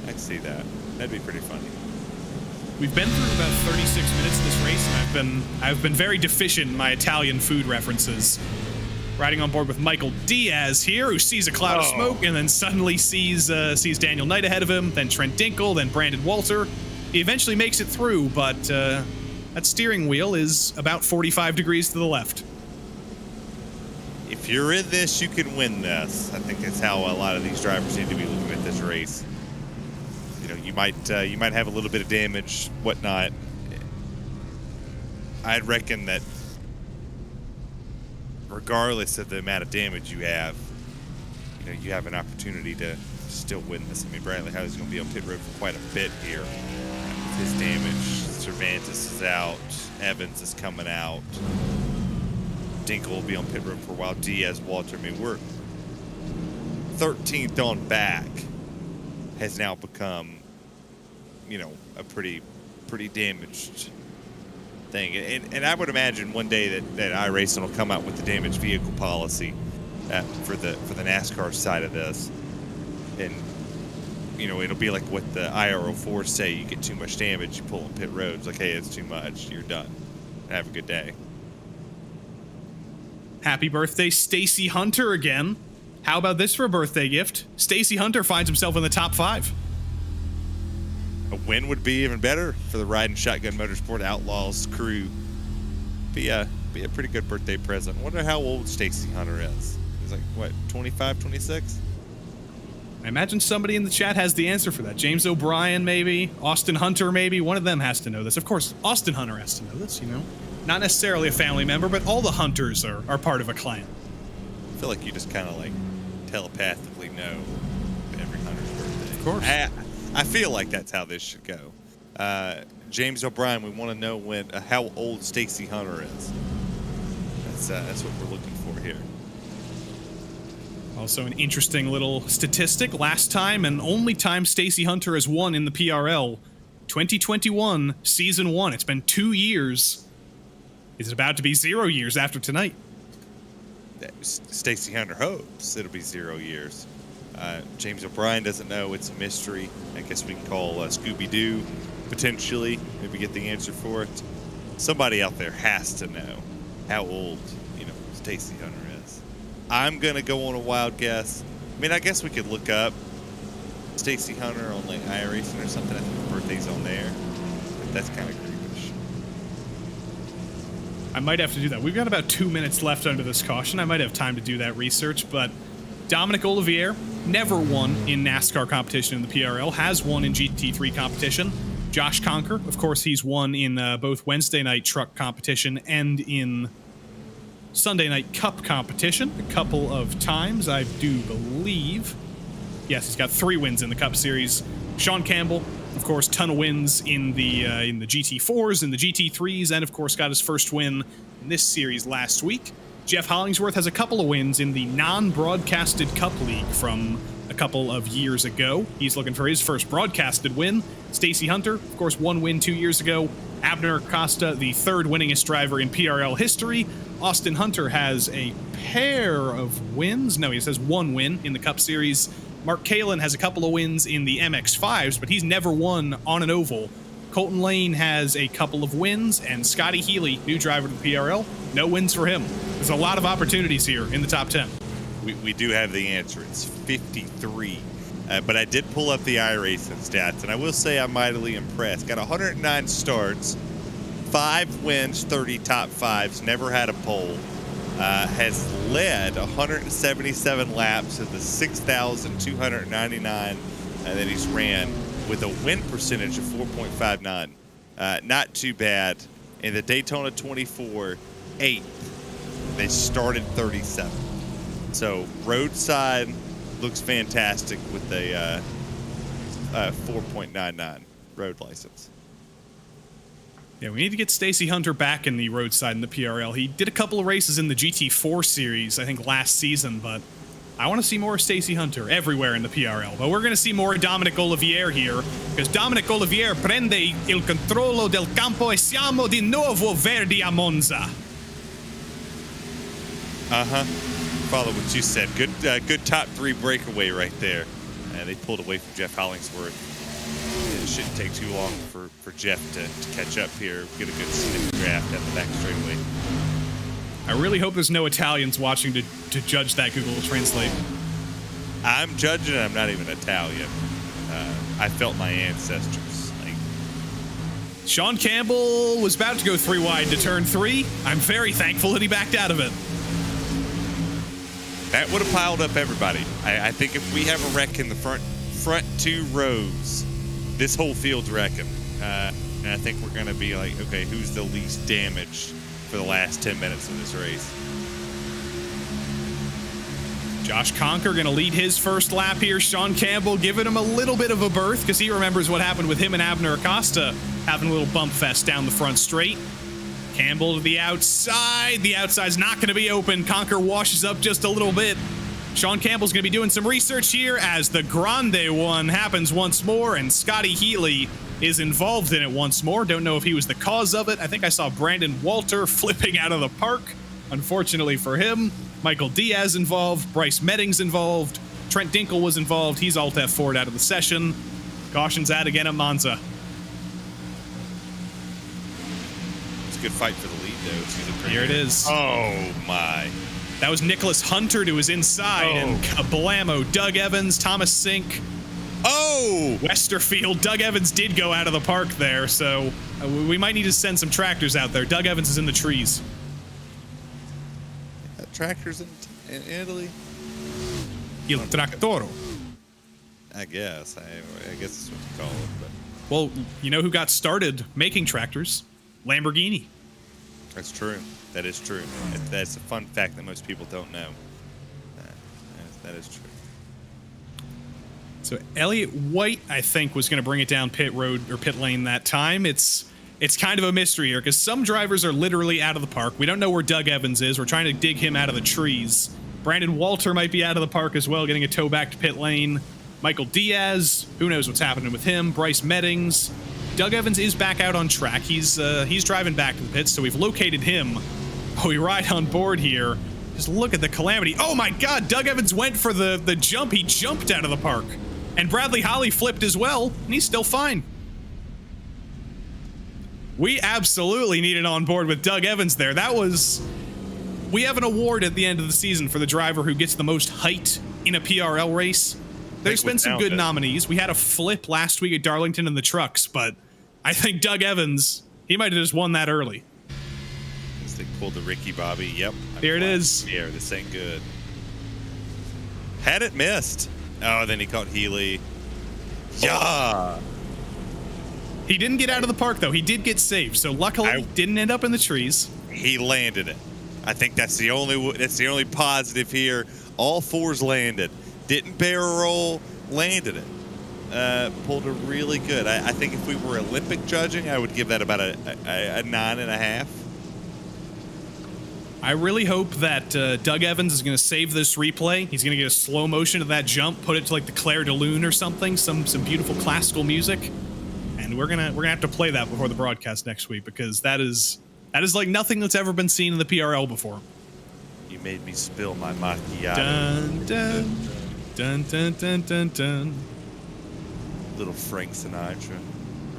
I'd see that. That'd be pretty funny.
We've been through about 36 minutes of this race, and I've been very deficient in my Italian food references. Riding on board with Michael Diaz here, who sees a cloud of smoke and then suddenly sees Daniel Knight ahead of him, then Trent Dinkle, then Brandon Walter. He eventually makes it through, but that steering wheel is about 45 degrees to the left.
If you're in this, you can win this. I think that's how a lot of these drivers need to be looking at this race. You know, you might have a little bit of damage, whatnot. I'd reckon that regardless of the amount of damage you have, you know, you have an opportunity to still win this. I mean, Bradley Howley's going to be on pit road for quite a bit here. With his damage, Cervantes is out, Evans is coming out. Dinkle will be on pit road for a while. Diaz, Walter. I mean, we're 13th on back has now become, you know, a pretty damaged thing. And I would imagine one day that iRacing will come out with the damaged vehicle policy for the NASCAR side of this. And, you know, it'll be like what the IRO4 say. You get too much damage, you pull on pit roads. Like, hey, it's too much. You're done. Have a good day.
Happy birthday, Stacy Hunter again. How about this for a birthday gift? Stacy Hunter finds himself in the top 5.
A win would be even better for the Riding Shotgun Motorsport Outlaws crew. Be a pretty good birthday present. I wonder how old Stacy Hunter is. He's like, what, 25, 26?
I imagine somebody in the chat has the answer for that. James O'Brien, maybe. Austin Hunter, maybe. One of them has to know this. Of course, Austin Hunter has to know this, you know. Not necessarily a family member, but all the Hunters are part of a clan.
I feel like you just kind of like telepathically know every Hunter's birthday.
Of course.
I feel like that's how this should go. James O'Brien, we want to know how old Stacy Hunter is. That's what we're looking for here.
Also an interesting little statistic. Last time and only time Stacy Hunter has won in the PRL, 2021, Season 1. It's been 2 years. It's about to be 0 years after tonight.
Stacy Hunter hopes it'll be 0 years. James O'Brien doesn't know. It's a mystery. I guess we can call Scooby-Doo, potentially. Maybe get the answer for it. Somebody out there has to know how old, you know, Stacy Hunter is. I'm going to go on a wild guess. I mean, I guess we could look up Stacy Hunter on like iRacing or something. I think her birthday's on there. But that's kind of creepish.
I might have to do that. We've got about 2 minutes left under this caution. I might have time to do that research, but Dominic Olivier never won in NASCAR competition in the PRL, has won in GT3 competition. Josh Conker, of course, he's won in both Wednesday night truck competition and in Sunday night cup competition a couple of times, I do believe. Yes, he's got 3 wins in the Cup Series. Sean Campbell, of course, ton of wins in the GT4s, in the GT3s, and of course got his first win in this series last week. Jeff Hollingsworth has a couple of wins in the non-broadcasted Cup League from a couple of years ago. He's looking for his first broadcasted win. Stacy Hunter, of course, 1 win 2 years ago. Abner Costa, the 3rd winningest driver in PRL history. Austin Hunter has a pair of wins. No, he says 1 win in the Cup Series. Mark Kalin has a couple of wins in the MX-5s, but he's never won on an oval. Colton Lane has a couple of wins, and Scotty Healy, new driver to the PRL, no wins for him. There's a lot of opportunities here in the top 10.
We do have the answer. It's 53. But I did pull up the iRacing stats, and I will say I'm mightily impressed. Got 109 starts, 5 wins, 30 top 5s, never had a pole. Has led 177 laps of the 6,299 that he's ran with a win percentage of 4.59. Not too bad. In the Daytona 24, 8th. They started 37. So roadside looks fantastic with a 4.99 road license.
Yeah, we need to get Stacey Hunter back in the roadside in the PRL. He did a couple of races in the GT4 series, I think, last season, but I want to see more of Stacey Hunter everywhere in the PRL. But we're going to see more of Dominic Olivier here, because Dominic Olivier prende il controllo del campo e siamo di nuovo verdi a Monza.
Follow what you said. Good top 3 breakaway right there. They pulled away from Jeff Hollingsworth. It shouldn't take too long for Jeff to catch up here. Get a good sniff draft at the back straightaway.
I really hope there's no Italians watching to judge that Google Translate.
I'm judging. I'm not even Italian. I felt my ancestors.
Sean Campbell was about to go 3 wide to turn 3. I'm very thankful that he backed out of it.
That would have piled up everybody. I think if we have a wreck in the front 2 rows, this whole field's wrecking. And I think we're going to be like, okay, who's the least damaged for the last 10 minutes of this race?
Josh Conker going to lead his first lap here. Sean Campbell giving him a little bit of a berth because he remembers what happened with him and Abner Acosta having a little bump fest down the front straight. Campbell to the outside. The outside's not going to be open. Conker washes up just a little bit. Sean Campbell's going to be doing some research here as the Grande one happens once more, and Scotty Healy is involved in it once more. Don't know if he was the cause of it. I think I saw Brandon Walter flipping out of the park. Unfortunately for him, Michael Diaz involved, Bryce Meddings involved, Trent Dinkle was involved. He's alt F4'd out of the session. Caution's out again at Monza.
It's a good fight for the lead, though.
Here it is.
Oh, my.
That was Nicholas Hunter to his inside, and kablamo. Doug Evans, Thomas Sink.
Oh!
Westerfield. Doug Evans did go out of the park there, so we might need to send some tractors out there. Doug Evans is in the trees.
Tractors in Italy?
Il Trattoro.
I guess. I guess that's what you call it. But.
Well, you know who got started making tractors? Lamborghini.
That's true. That is true. That's a fun fact that most people don't know. That is true.
So Elliott White, I think, was going to bring it down pit road or pit lane that time. It's kind of a mystery here because some drivers are literally out of the park. We don't know where Doug Evans is. We're trying to dig him out of the trees. Brandon Walter might be out of the park as well, getting a tow back to pit lane. Michael Diaz, who knows what's happening with him. Bryce Meddings. Doug Evans is back out on track. He's driving back to the pits, so we've located him. We ride on board here. Just look at the calamity. Oh my God, Doug Evans went for the jump. He jumped out of the park. And Bradley Holly flipped as well, and he's still fine. We absolutely needed on board with Doug Evans there. We have an award at the end of the season for the driver who gets the most height in a PRL race. There's been some good nominees. We had a flip last week at Darlington in the trucks, but I think Doug Evans, he might have just won that early.
They pulled the Ricky Bobby. Yep.
Here it is.
Yeah, this ain't good. Had it missed. Oh, then he caught Healy. Yeah.
He didn't get out of the park, though. He did get saved, so luckily didn't end up in the trees.
He landed it. I think that's the only positive here. All 4s landed. Didn't barrel roll, landed it. Pulled it really good. I think if we were Olympic judging, I would give that about a 9.5.
I really hope that Doug Evans is going to save this replay. He's going to get a slow motion of that jump, put it to like the Claire de Lune or something, some beautiful classical music, and we're gonna have to play that before the broadcast next week because that is like nothing that's ever been seen in the PRL before.
You made me spill my macchiato.
Dun dun dun dun dun dun dun.
Little Frank Sinatra.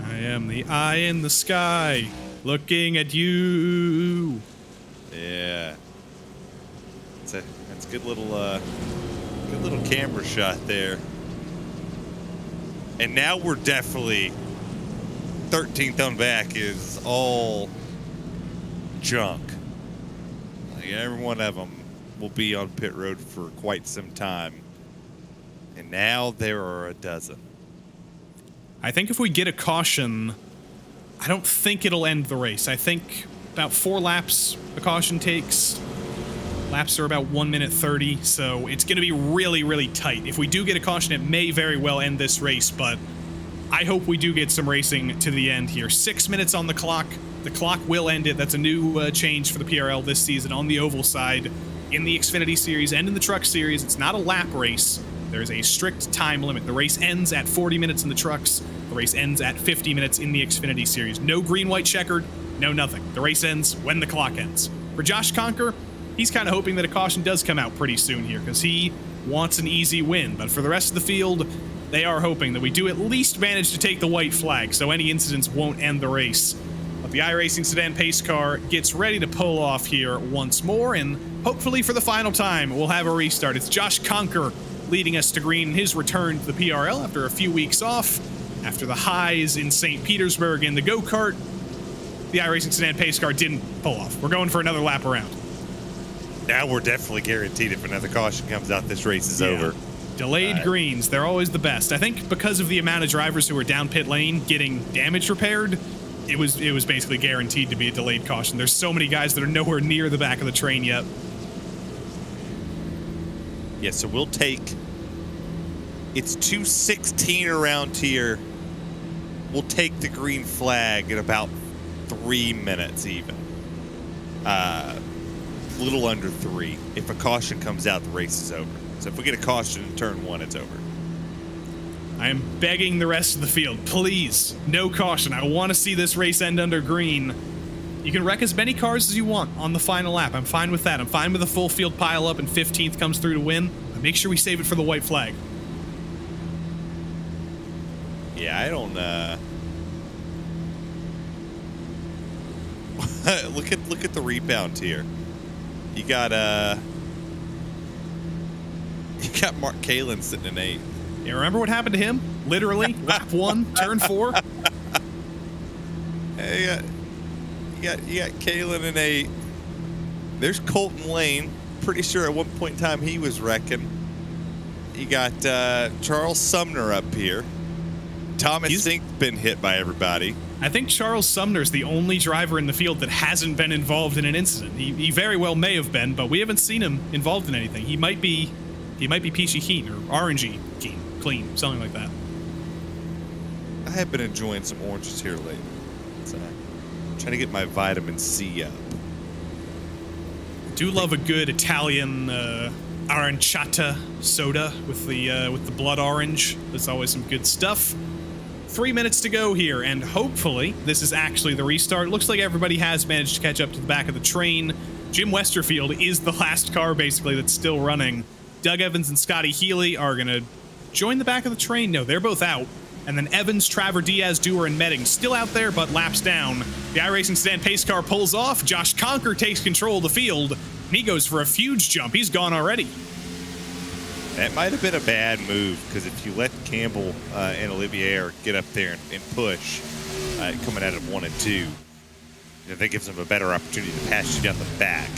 I am the eye in the sky, looking at you.
Yeah, that's a good little camera shot there. And now we're definitely 13th on back is all junk. Like every one of them will be on pit road for quite some time, and now there are a dozen.
I think if we get a caution, I don't think it'll end the race. I think about 4 laps a caution takes. Laps are about 1 minute 30, so it's going to be really, really tight. If we do get a caution, it may very well end this race, but I hope we do get some racing to the end here. 6 minutes on the clock. The clock will end it. That's a new change for the PRL this season on the oval side. In the Xfinity Series and in the Truck Series, it's not a lap race. There's a strict time limit. The race ends at 40 minutes in the trucks. The race ends at 50 minutes in the Xfinity Series. No green, white, checkered. No nothing. The race ends when the clock ends. For Josh Conker, he's kind of hoping that a caution does come out pretty soon here because he wants an easy win. But for the rest of the field, they are hoping that we do at least manage to take the white flag so any incidents won't end the race. But the iRacing sedan pace car gets ready to pull off here once more, and hopefully for the final time, we'll have a restart. It's Josh Conker leading us to green in his return to the PRL after a few weeks off. After the highs in St. Petersburg in the go-kart, the iRacing sedan pace car didn't pull off. We're going for another lap around.
Now we're definitely guaranteed if another caution comes out, this race is over.
Delayed greens, they're always the best. I think because of the amount of drivers who were down pit lane getting damage repaired, it was basically guaranteed to be a delayed caution. There's so many guys that are nowhere near the back of the train yet.
Yeah, so we'll take... It's 2:16 around here. We'll take the green flag in about 3 minutes even. A little under 3. If a caution comes out, the race is over. So if we get a caution in turn 1, it's over.
I am begging the rest of the field, please, no caution. I want to see this race end under green. You can wreck as many cars as you want on the final lap. I'm fine with that. I'm fine with a full field pile up and 15th comes through to win. But make sure we save it for the white flag.
Yeah, I don't look at the rebound here. You got Mark Kalin sitting in 8th.
Yeah, remember what happened to him? Literally, lap 1, turn 4.
Hey, you got Kalin in 8th. There's Colton Lane. Pretty sure at one point in time he was wrecking. You got Charles Sumner up here. Thomas Sink's been hit by everybody.
I think Charles Sumner's the only driver in the field that hasn't been involved in an incident. He very well may have been, but we haven't seen him involved in anything. He might be peachy keen or orangey keen, clean, something like that.
I have been enjoying some oranges here lately. So trying to get my vitamin C up.
I do love a good Italian aranciata soda with the blood orange. That's always some good stuff. 3 minutes to go here, and hopefully this is actually the restart. Looks like everybody has managed to catch up to the back of the train. Jim Westerfield is the last car, basically, that's still running. Doug Evans and Scotty Healy are going to join the back of the train. No, they're both out. And then Evans, Traver, Diaz, Dewar, and Medding still out there, but laps down. The iRacing sedan pace car pulls off. Josh Conker takes control of the field, and he goes for a huge jump. He's gone already.
That might have been a bad move, because if you let Campbell and Olivier get up there and push, coming out of 1 and 2, that gives them a better opportunity to pass you down the back,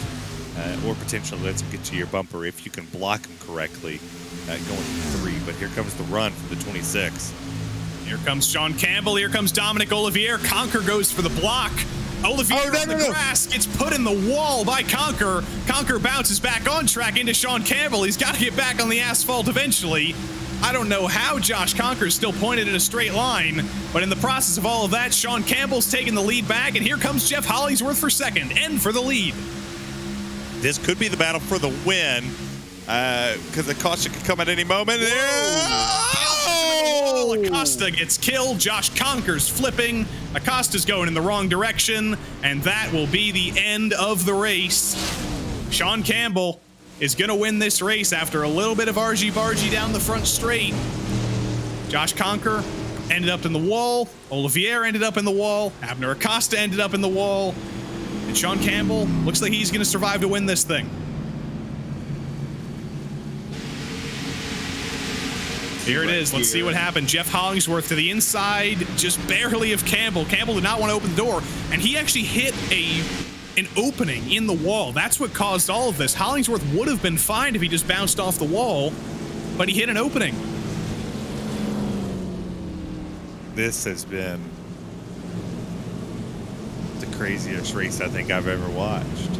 or potentially lets them get to your bumper if you can block them correctly going to 3. But here comes the run from the 26.
Here comes Sean Campbell. Here comes Dominic Olivier. Conker goes for the block. Olivier on the grass gets put in the wall by Conker. Conker bounces back on track into Sean Campbell. He's got to get back on the asphalt eventually. I don't know how Josh Conker's still pointed in a straight line, but in the process of all of that, Sean Campbell's taking the lead back, and here comes Jeff Hollingsworth for second and for the lead.
This could be the battle for the win, because the caution could come at any moment.
Acosta gets killed. Josh Conker's flipping. Acosta's going in the wrong direction, and that will be the end of the race. Sean Campbell is going to win this race after a little bit of argy-bargy down the front straight. Josh Conker ended up in the wall. Olivier ended up in the wall. Abner Acosta ended up in the wall. And Sean Campbell looks like he's going to survive to win this thing. Here it is. Let's see what happened. Jeff Hollingsworth to the inside, just barely of Campbell. Campbell did not want to open the door, and he actually hit an opening in the wall. That's what caused all of this. Hollingsworth would have been fine if he just bounced off the wall, but he hit an opening.
This has been the craziest race I think I've ever watched.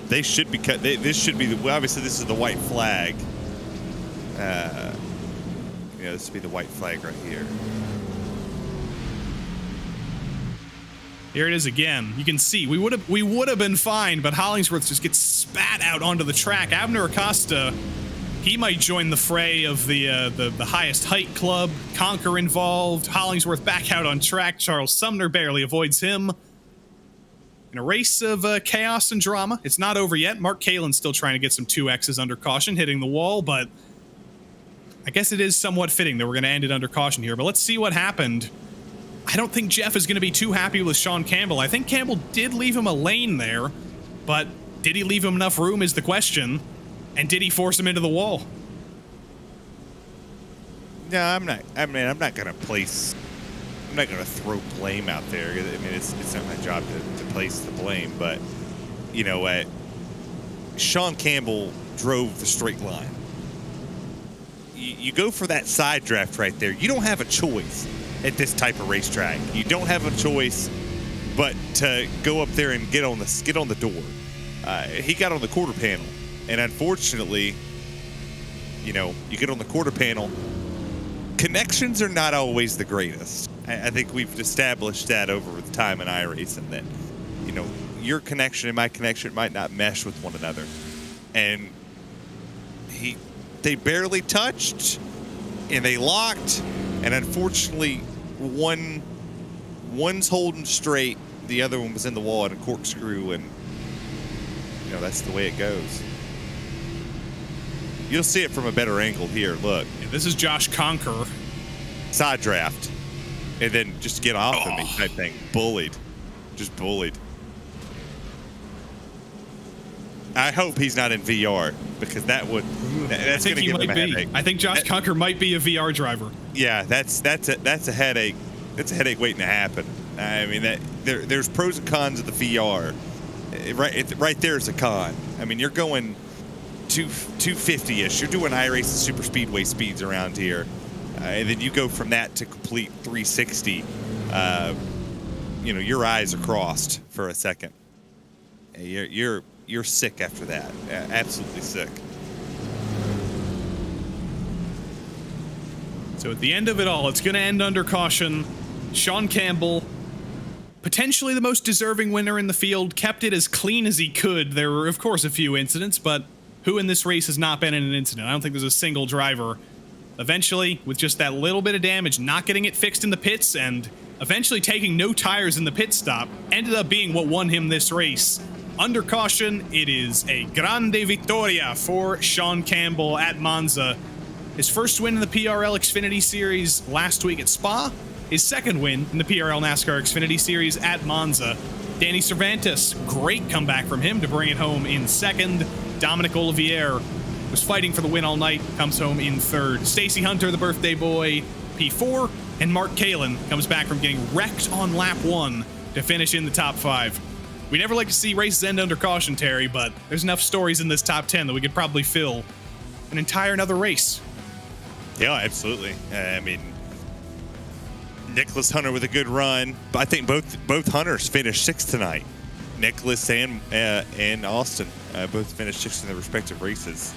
They should be cut. This should be obviously this is the white flag. This would be the white flag right here.
Here it is again. You can see we would have been fine, but Hollingsworth just gets spat out onto the track. Abner Acosta, he might join the fray of the highest height club. Conker involved. Hollingsworth back out on track. Charles Sumner barely avoids him. In a race of chaos and drama. It's not over yet. Mark Kalen's still trying to get some 2Xs under caution, hitting the wall, but I guess it is somewhat fitting that we're going to end it under caution here. But let's see what happened. I don't think Jeff is going to be too happy with Sean Campbell. I think Campbell did leave him a lane there, but did he leave him enough room is the question. And did he force him into the wall?
No, I'm not. I'm not going to place. I'm not going to throw blame out there. I mean, it's not my job to place the blame, but you know what? Sean Campbell drove the straight line. You go for that side draft right there. You don't have a choice at this type of racetrack. You don't have a choice but to go up there and get on the door. He got on the quarter panel, and unfortunately, you get on the quarter panel. Connections are not always the greatest. I think we've established that over the time in iRacing that, your connection and my connection might not mesh with one another. And they barely touched, and they locked, and unfortunately, one's holding straight, the other one was in the wall at a corkscrew, and that's the way it goes. You'll see it from a better angle here. Look.
Yeah, this is Josh Conker.
Side draft. And then just get off of me type thing. Bullied. Just bullied. I hope he's not in VR, because that's going to give him a headache.
I think Josh Conker might be a VR driver.
Yeah, that's a headache. That's a headache waiting to happen. I mean, there's pros and cons of the VR. Right there's a con. I mean, you're going 250-ish. You're doing iRacing super speedway speeds around here, and then you go from that to complete 360. Your eyes are crossed for a second. You're sick after that. Absolutely sick.
So at the end of it all, it's going to end under caution. Sean Campbell, potentially the most deserving winner in the field, kept it as clean as he could. There were, of course, a few incidents, but who in this race has not been in an incident? I don't think there's a single driver. Eventually, with just that little bit of damage, not getting it fixed in the pits, and eventually taking no tires in the pit stop, ended up being what won him this race. Under caution, it is a grande vittoria for Sean Campbell at Monza. His first win in the PRL Xfinity Series last week at Spa. His second win in the PRL NASCAR Xfinity Series at Monza. Danny Cervantes, great comeback from him to bring it home in second. Dominic Olivier was fighting for the win all night, comes home in third. Stacey Hunter, the birthday boy, P4. And Mark Kalen comes back from getting wrecked on lap 1 to finish in the top 5. We never like to see races end under caution, Terry, but there's enough stories in this top 10 that we could probably fill an entire another race.
Yeah, absolutely. I mean, Nicholas Hunter with a good run. I think both Hunters finished sixth tonight. Nicholas and Austin both finished sixth in their respective races.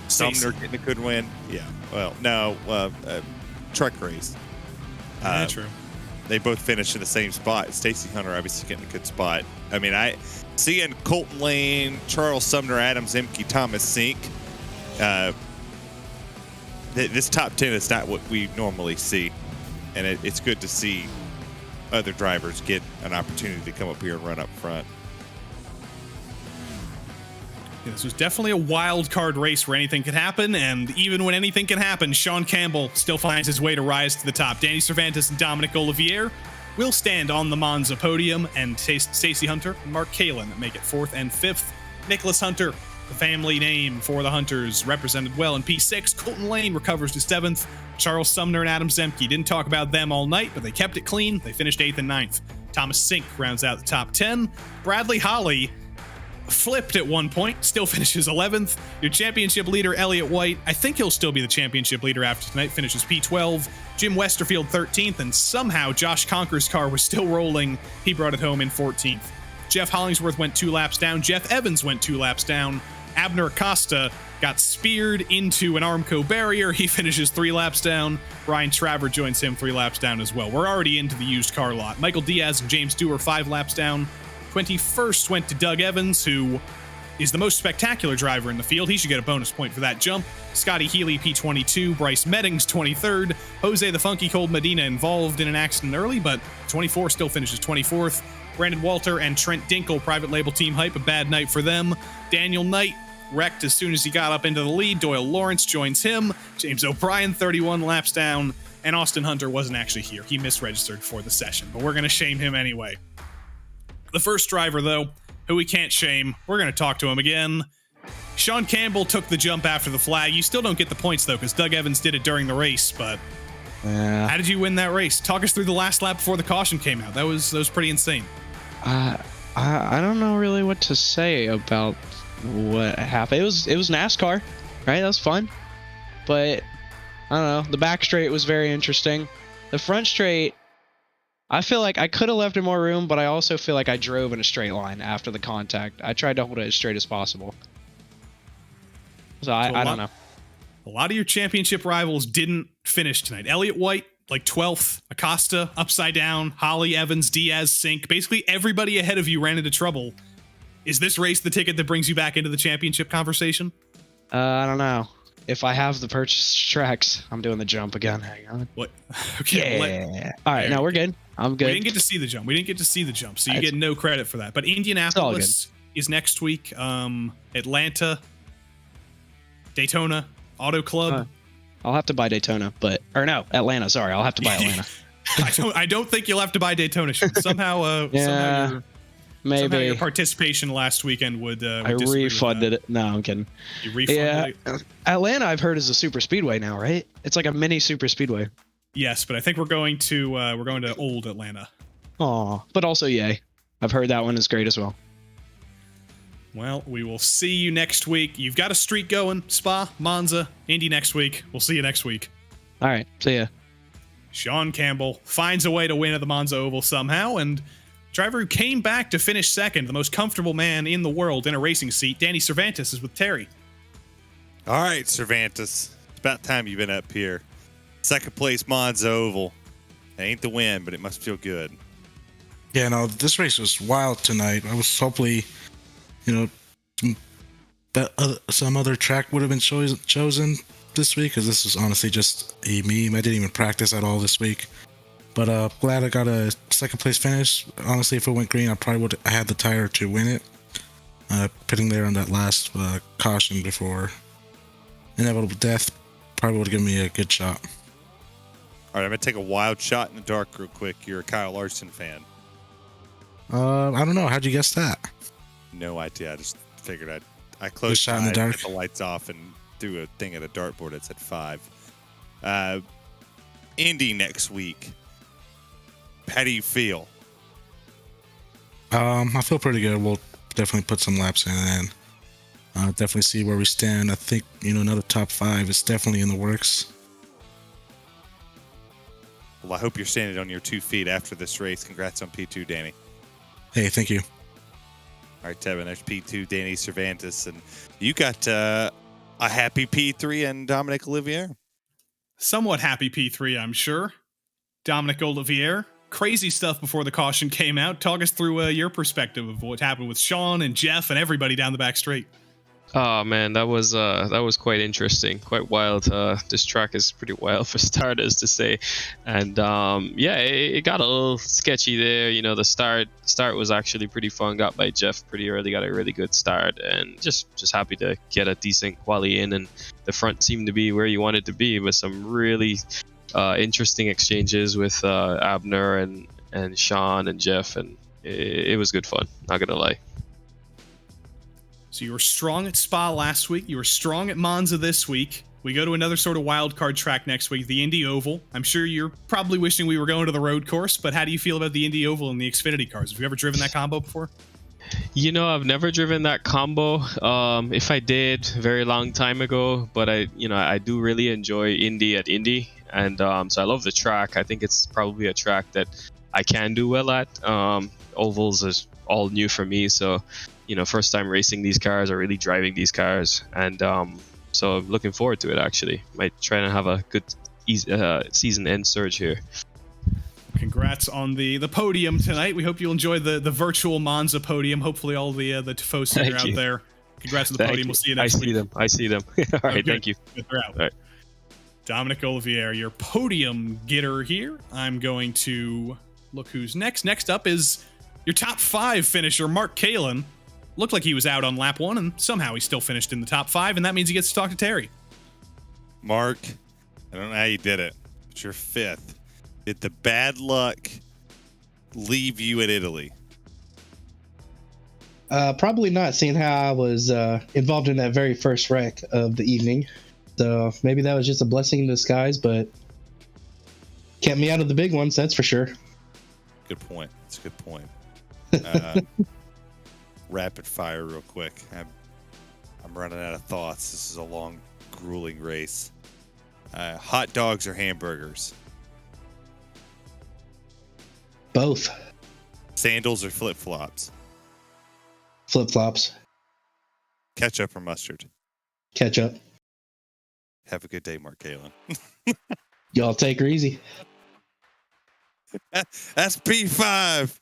Sumner getting a good win. Yeah. Well, no, truck race.
Yeah, true.
They both finished in the same spot. Stacey Hunter obviously getting a good spot. I mean, seeing Colton Lane, Charles Sumner, Adam Zemke, Thomas Sink. This top 10 is not what we normally see, and it's good to see other drivers get an opportunity to come up here and run up front.
Yeah, this was definitely a wild card race where anything could happen, and even when anything can happen, Sean Campbell still finds his way to rise to the top. Danny Cervantes and Dominic Olivier will stand on the Monza podium, and Stacey Hunter and Mark Kalen make it 4th and 5th. Nicholas Hunter, the family name for the Hunters, represented well in P6. Colton Lane recovers to 7th. Charles Sumner and Adam Zemke, didn't talk about them all night, but they kept it clean. They finished 8th and 9th. Thomas Sink rounds out the top 10. Bradley Holly flipped at one point, still finishes 11th. Your championship leader, Elliott White, I think he'll still be the championship leader after tonight, finishes P12. Jim Westerfield 13th, and somehow Josh Conker's car was still rolling. He brought it home in 14th. Jeff Hollingsworth went 2 laps down. Jeff Evans went 2 laps down. Abner Acosta got speared into an Armco barrier. He finishes 3 laps down. Ryan Traver joins him 3 laps down as well. We're already into the used car lot. Michael Diaz and James Dewar 5 laps down. 21st went to Doug Evans, who is the most spectacular driver in the field. He should get a bonus point for that jump. Scotty Healy, P22. Bryce Meddings, 23rd. Jose the Funky Cold Medina involved in an accident early, but 24 still finishes 24th. Brandon Walter and Trent Dinkle, private label team hype, a bad night for them. Daniel Knight wrecked as soon as he got up into the lead. Doyle Lawrence joins him. James O'Brien, 31 laps down. And Austin Hunter wasn't actually here. He misregistered for the session, but we're going to shame him anyway. The first driver, though, who we can't shame, we're going to talk to him again. Sean Campbell took the jump after the flag. You still don't get the points, though, because Doug Evans did it during the race, but how did you win that race? Talk us through the last lap before the caution came out. That was pretty insane.
I don't know really what to say about what happened. It was NASCAR, right? That was fun. But I don't know. The back straight was very interesting. The front straight, I feel like I could have left it more room, but I also feel like I drove in a straight line after the contact. I tried to hold it as straight as possible. So I don't know.
A lot of your championship rivals didn't finish tonight. Elliott White, like 12th. Acosta, upside down. Holly, Evans, Diaz, Sink. Basically, everybody ahead of you ran into trouble. Is this race the ticket that brings you back into the championship conversation?
I don't know. If I have the purchased tracks, I'm doing the jump again. Hang on.
What? Okay.
Yeah. All right, no, we're good. I'm good.
We didn't get to see the jump. So you get no credit for that. But Indianapolis is next week. Atlanta, Daytona, Auto Club.
I'll have to buy Daytona, Atlanta. Sorry, I'll have to buy Atlanta.
I don't think you'll have to buy Daytona. Somehow your participation last weekend would.
I refunded it. No, I'm kidding.
You refunded it?
Atlanta, I've heard, is a super speedway now, right? It's like a mini super speedway.
Yes, but I think we're going to old Atlanta.
Aw, but also yay. I've heard that one is great as well.
Well, we will see you next week. You've got a streak going. Spa, Monza, Indy next week. We'll see you next week.
All right, see ya.
Sean Campbell finds a way to win at the Monza Oval somehow, and driver who came back to finish second, the most comfortable man in the world in a racing seat, Danny Cervantes, is with Terry.
All right, Cervantes. It's about time you've been up here. Second place Monza Oval. It ain't the win, but it must feel good.
Yeah, no, this race was wild tonight. I was hopefully, some other track would have been chosen this week, because this was honestly just a meme. I didn't even practice at all this week. But glad I got a second place finish. Honestly, if it went green, I had the tire to win it. Pitting there on that last caution before inevitable death probably would have given me a good shot.
All right, I'm going to take a wild shot in the dark real quick. You're a Kyle Larson fan.
I don't know. How'd you guess that?
No idea. I just figured I closed my eyes, got the lights off, and threw a thing at a dartboard that said 5. Indy next week. How do you feel?
I feel pretty good. We'll definitely put some laps in and definitely see where we stand. I think, another top 5 is definitely in the works.
Well, I hope you're standing on your 2 feet after this race. Congrats on P2, Danny.
Hey, thank you.
All right, Tevin, there's P2, Danny Cervantes. And you got a happy P3 and Dominic Olivier.
Somewhat happy P3, I'm sure. Dominic Olivier. Crazy stuff before the caution came out. Talk us through your perspective of what happened with Sean and Jeff and everybody down the back straight.
Oh man, that was quite interesting, quite wild. This track is pretty wild for starters to say, and it got a little sketchy there. The start was actually pretty fun. Got by Jeff pretty early, got a really good start, and just happy to get a decent quali in, and the front seemed to be where you wanted to be with some really interesting exchanges with Abner and Sean and Jeff, and it was good fun, not gonna lie.
So you were strong at Spa last week. You were strong at Monza this week. We go to another sort of wild card track next week, the Indy Oval. I'm sure you're probably wishing we were going to the road course, but how do you feel about the Indy Oval and the Xfinity cars? Have you ever driven that combo before?
I've never driven that combo. If I did, very long time ago, but I do really enjoy Indy at Indy, and so I love the track. I think it's probably a track that I can do well at. Ovals is all new for me, so first time racing these cars or really driving these cars, and so I'm looking forward to it. Actually, might try and have a good season end surge here.
Congrats on the podium tonight. We hope you'll enjoy the virtual Monza podium. Hopefully all the Tifosi are out there. Congrats on the podium. We'll see you next week.
I see them. All right, thank you.
They're out.
All right.
Dominic Olivier, your podium getter here. I'm going to look who's next. Next up is your top 5 finisher, Mark Kalin. Looked like he was out on lap 1, and somehow he still finished in the top 5, and that means he gets to talk to Terry.
Mark, I don't know how you did it, but you're 5th. Did the bad luck leave you at Italy?
Probably not, seeing how I was involved in that very first wreck of the evening. So maybe that was just a blessing in disguise, but kept me out of the big ones, that's for sure.
Good point. That's a good point. Rapid fire real quick. I'm running out of thoughts. This is a long, grueling race. Hot dogs or hamburgers?
Both.
Sandals or flip-flops?
Flip-flops.
Ketchup or mustard?
Ketchup.
Have a good day, Mark Kalin.
Y'all take her easy.
That's P5.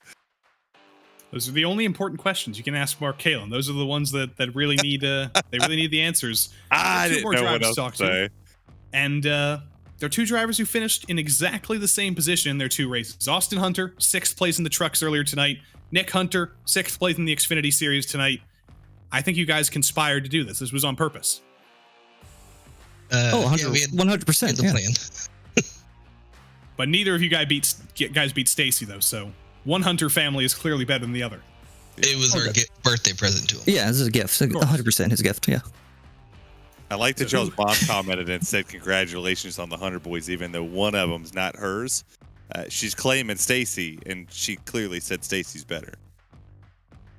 Those are the only important questions you can ask Mark Kalin. Those are the ones that really need they really need the answers.
I didn't know what else to say.
And there are 2 drivers who finished in exactly the same position in their 2 races. Austin Hunter, 6th place in the trucks earlier tonight. Nick Hunter, 6th place in the Xfinity Series tonight. I think you guys conspired to do this. This was on purpose.
100%. The plan.
But neither of you guys beat Stacy, though, so one Hunter family is clearly better than the other.
It was our birthday present to him.
Yeah, this is a gift. 100% his gift, yeah.
I like that Joe's mom commented and said congratulations on the Hunter boys, even though one of them's not hers. She's claiming Stacy, and she clearly said Stacy's better.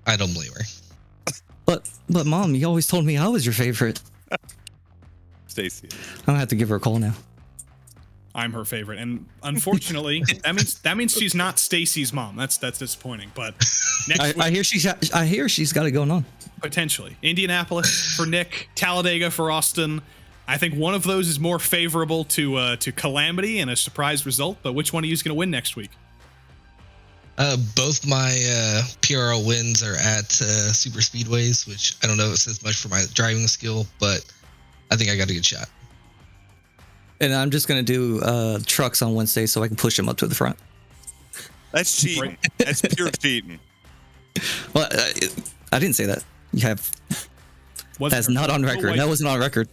I don't blame her.
But Mom, you always told me I was your favorite.
Stacy.
I'm gonna have to give her a call now.
I'm her favorite, and unfortunately, that means she's not Stacy's mom. That's disappointing. But next
I hear she's got it going on.
Potentially, Indianapolis for Nick, Talladega for Austin. I think one of those is more favorable to Calamity and a surprise result. But which one of you is going to win next week?
Both my PRL wins are at super speedways, which I don't know if it says much for my driving skill, but I think I got a good shot.
And I'm just going to do trucks on Wednesday so I can push them up to the front.
That's cheating. That's pure cheating.
Well, I didn't say that. You have... That's not on record. That wasn't on record.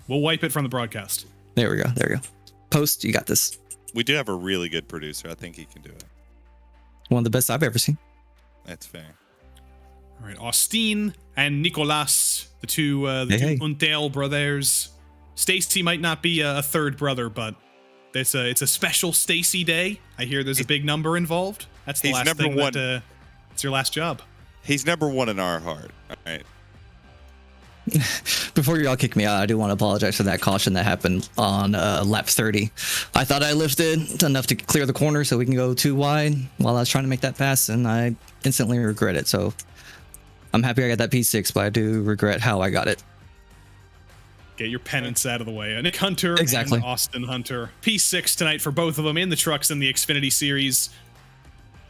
We'll wipe it from the broadcast.
There we go. Post, you got this.
We do have a really good producer. I think he can do it.
One of the best I've ever seen.
That's fair.
All right, Austin and Nicolas, the two Untel brothers. Stacy might not be a third brother, but it's a special Stacy day. I hear there's a big number involved. That's the last thing one. It's your last job.
He's number 1 in our heart. All right.
Before y'all kick me out, I do want to apologize for that caution that happened on lap 30. I thought I lifted enough to clear the corner so we can go 2 wide while I was trying to make that pass, and I instantly regret it. So I'm happy I got that P6, but I do regret how I got it.
Get your penance out of the way. Nick Hunter
exactly.
And Austin Hunter. P6 tonight for both of them in the trucks in the Xfinity Series.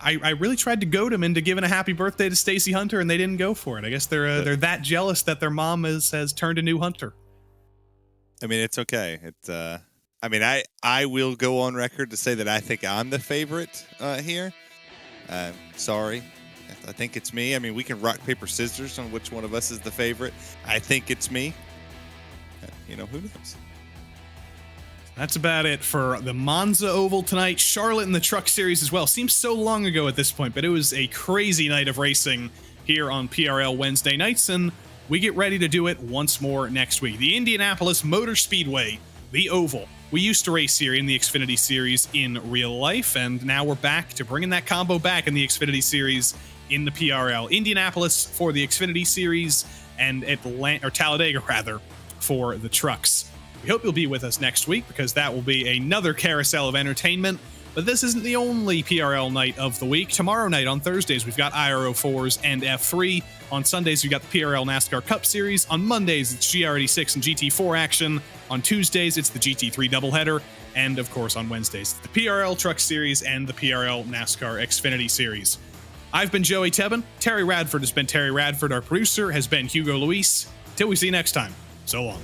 I really tried to goad them into giving a happy birthday to Stacy Hunter, and they didn't go for it. I guess they're that jealous that their mom has turned a new Hunter.
I mean, it's okay. I will go on record to say that I think I'm the favorite here. Sorry. I think it's me. I mean, we can rock, paper, scissors on which one of us is the favorite. I think it's me. Who knows?
That's about it for the Monza Oval tonight. Charlotte in the Truck Series as well. Seems so long ago at this point, but it was a crazy night of racing here on PRL Wednesday nights, and we get ready to do it once more next week. The Indianapolis Motor Speedway, the Oval. We used to race here in the Xfinity Series in real life, and now we're back to bringing that combo back in the Xfinity Series in the PRL. Indianapolis for the Xfinity Series, and Talladega rather, for the trucks. We hope you'll be with us next week because that will be another carousel of entertainment. But this isn't the only PRL night of the week. Tomorrow night on Thursdays, we've got IRO4s and F3. On Sundays, we've got the PRL NASCAR Cup Series. On Mondays, it's GR86 and GT4 action. On Tuesdays, it's the GT3 doubleheader. And of course, on Wednesdays, the PRL Truck Series and the PRL NASCAR Xfinity Series. I've been Joey Tebbin. Terry Radford has been Terry Radford. Our producer has been Hugo Luis. Till we see you next time, so long.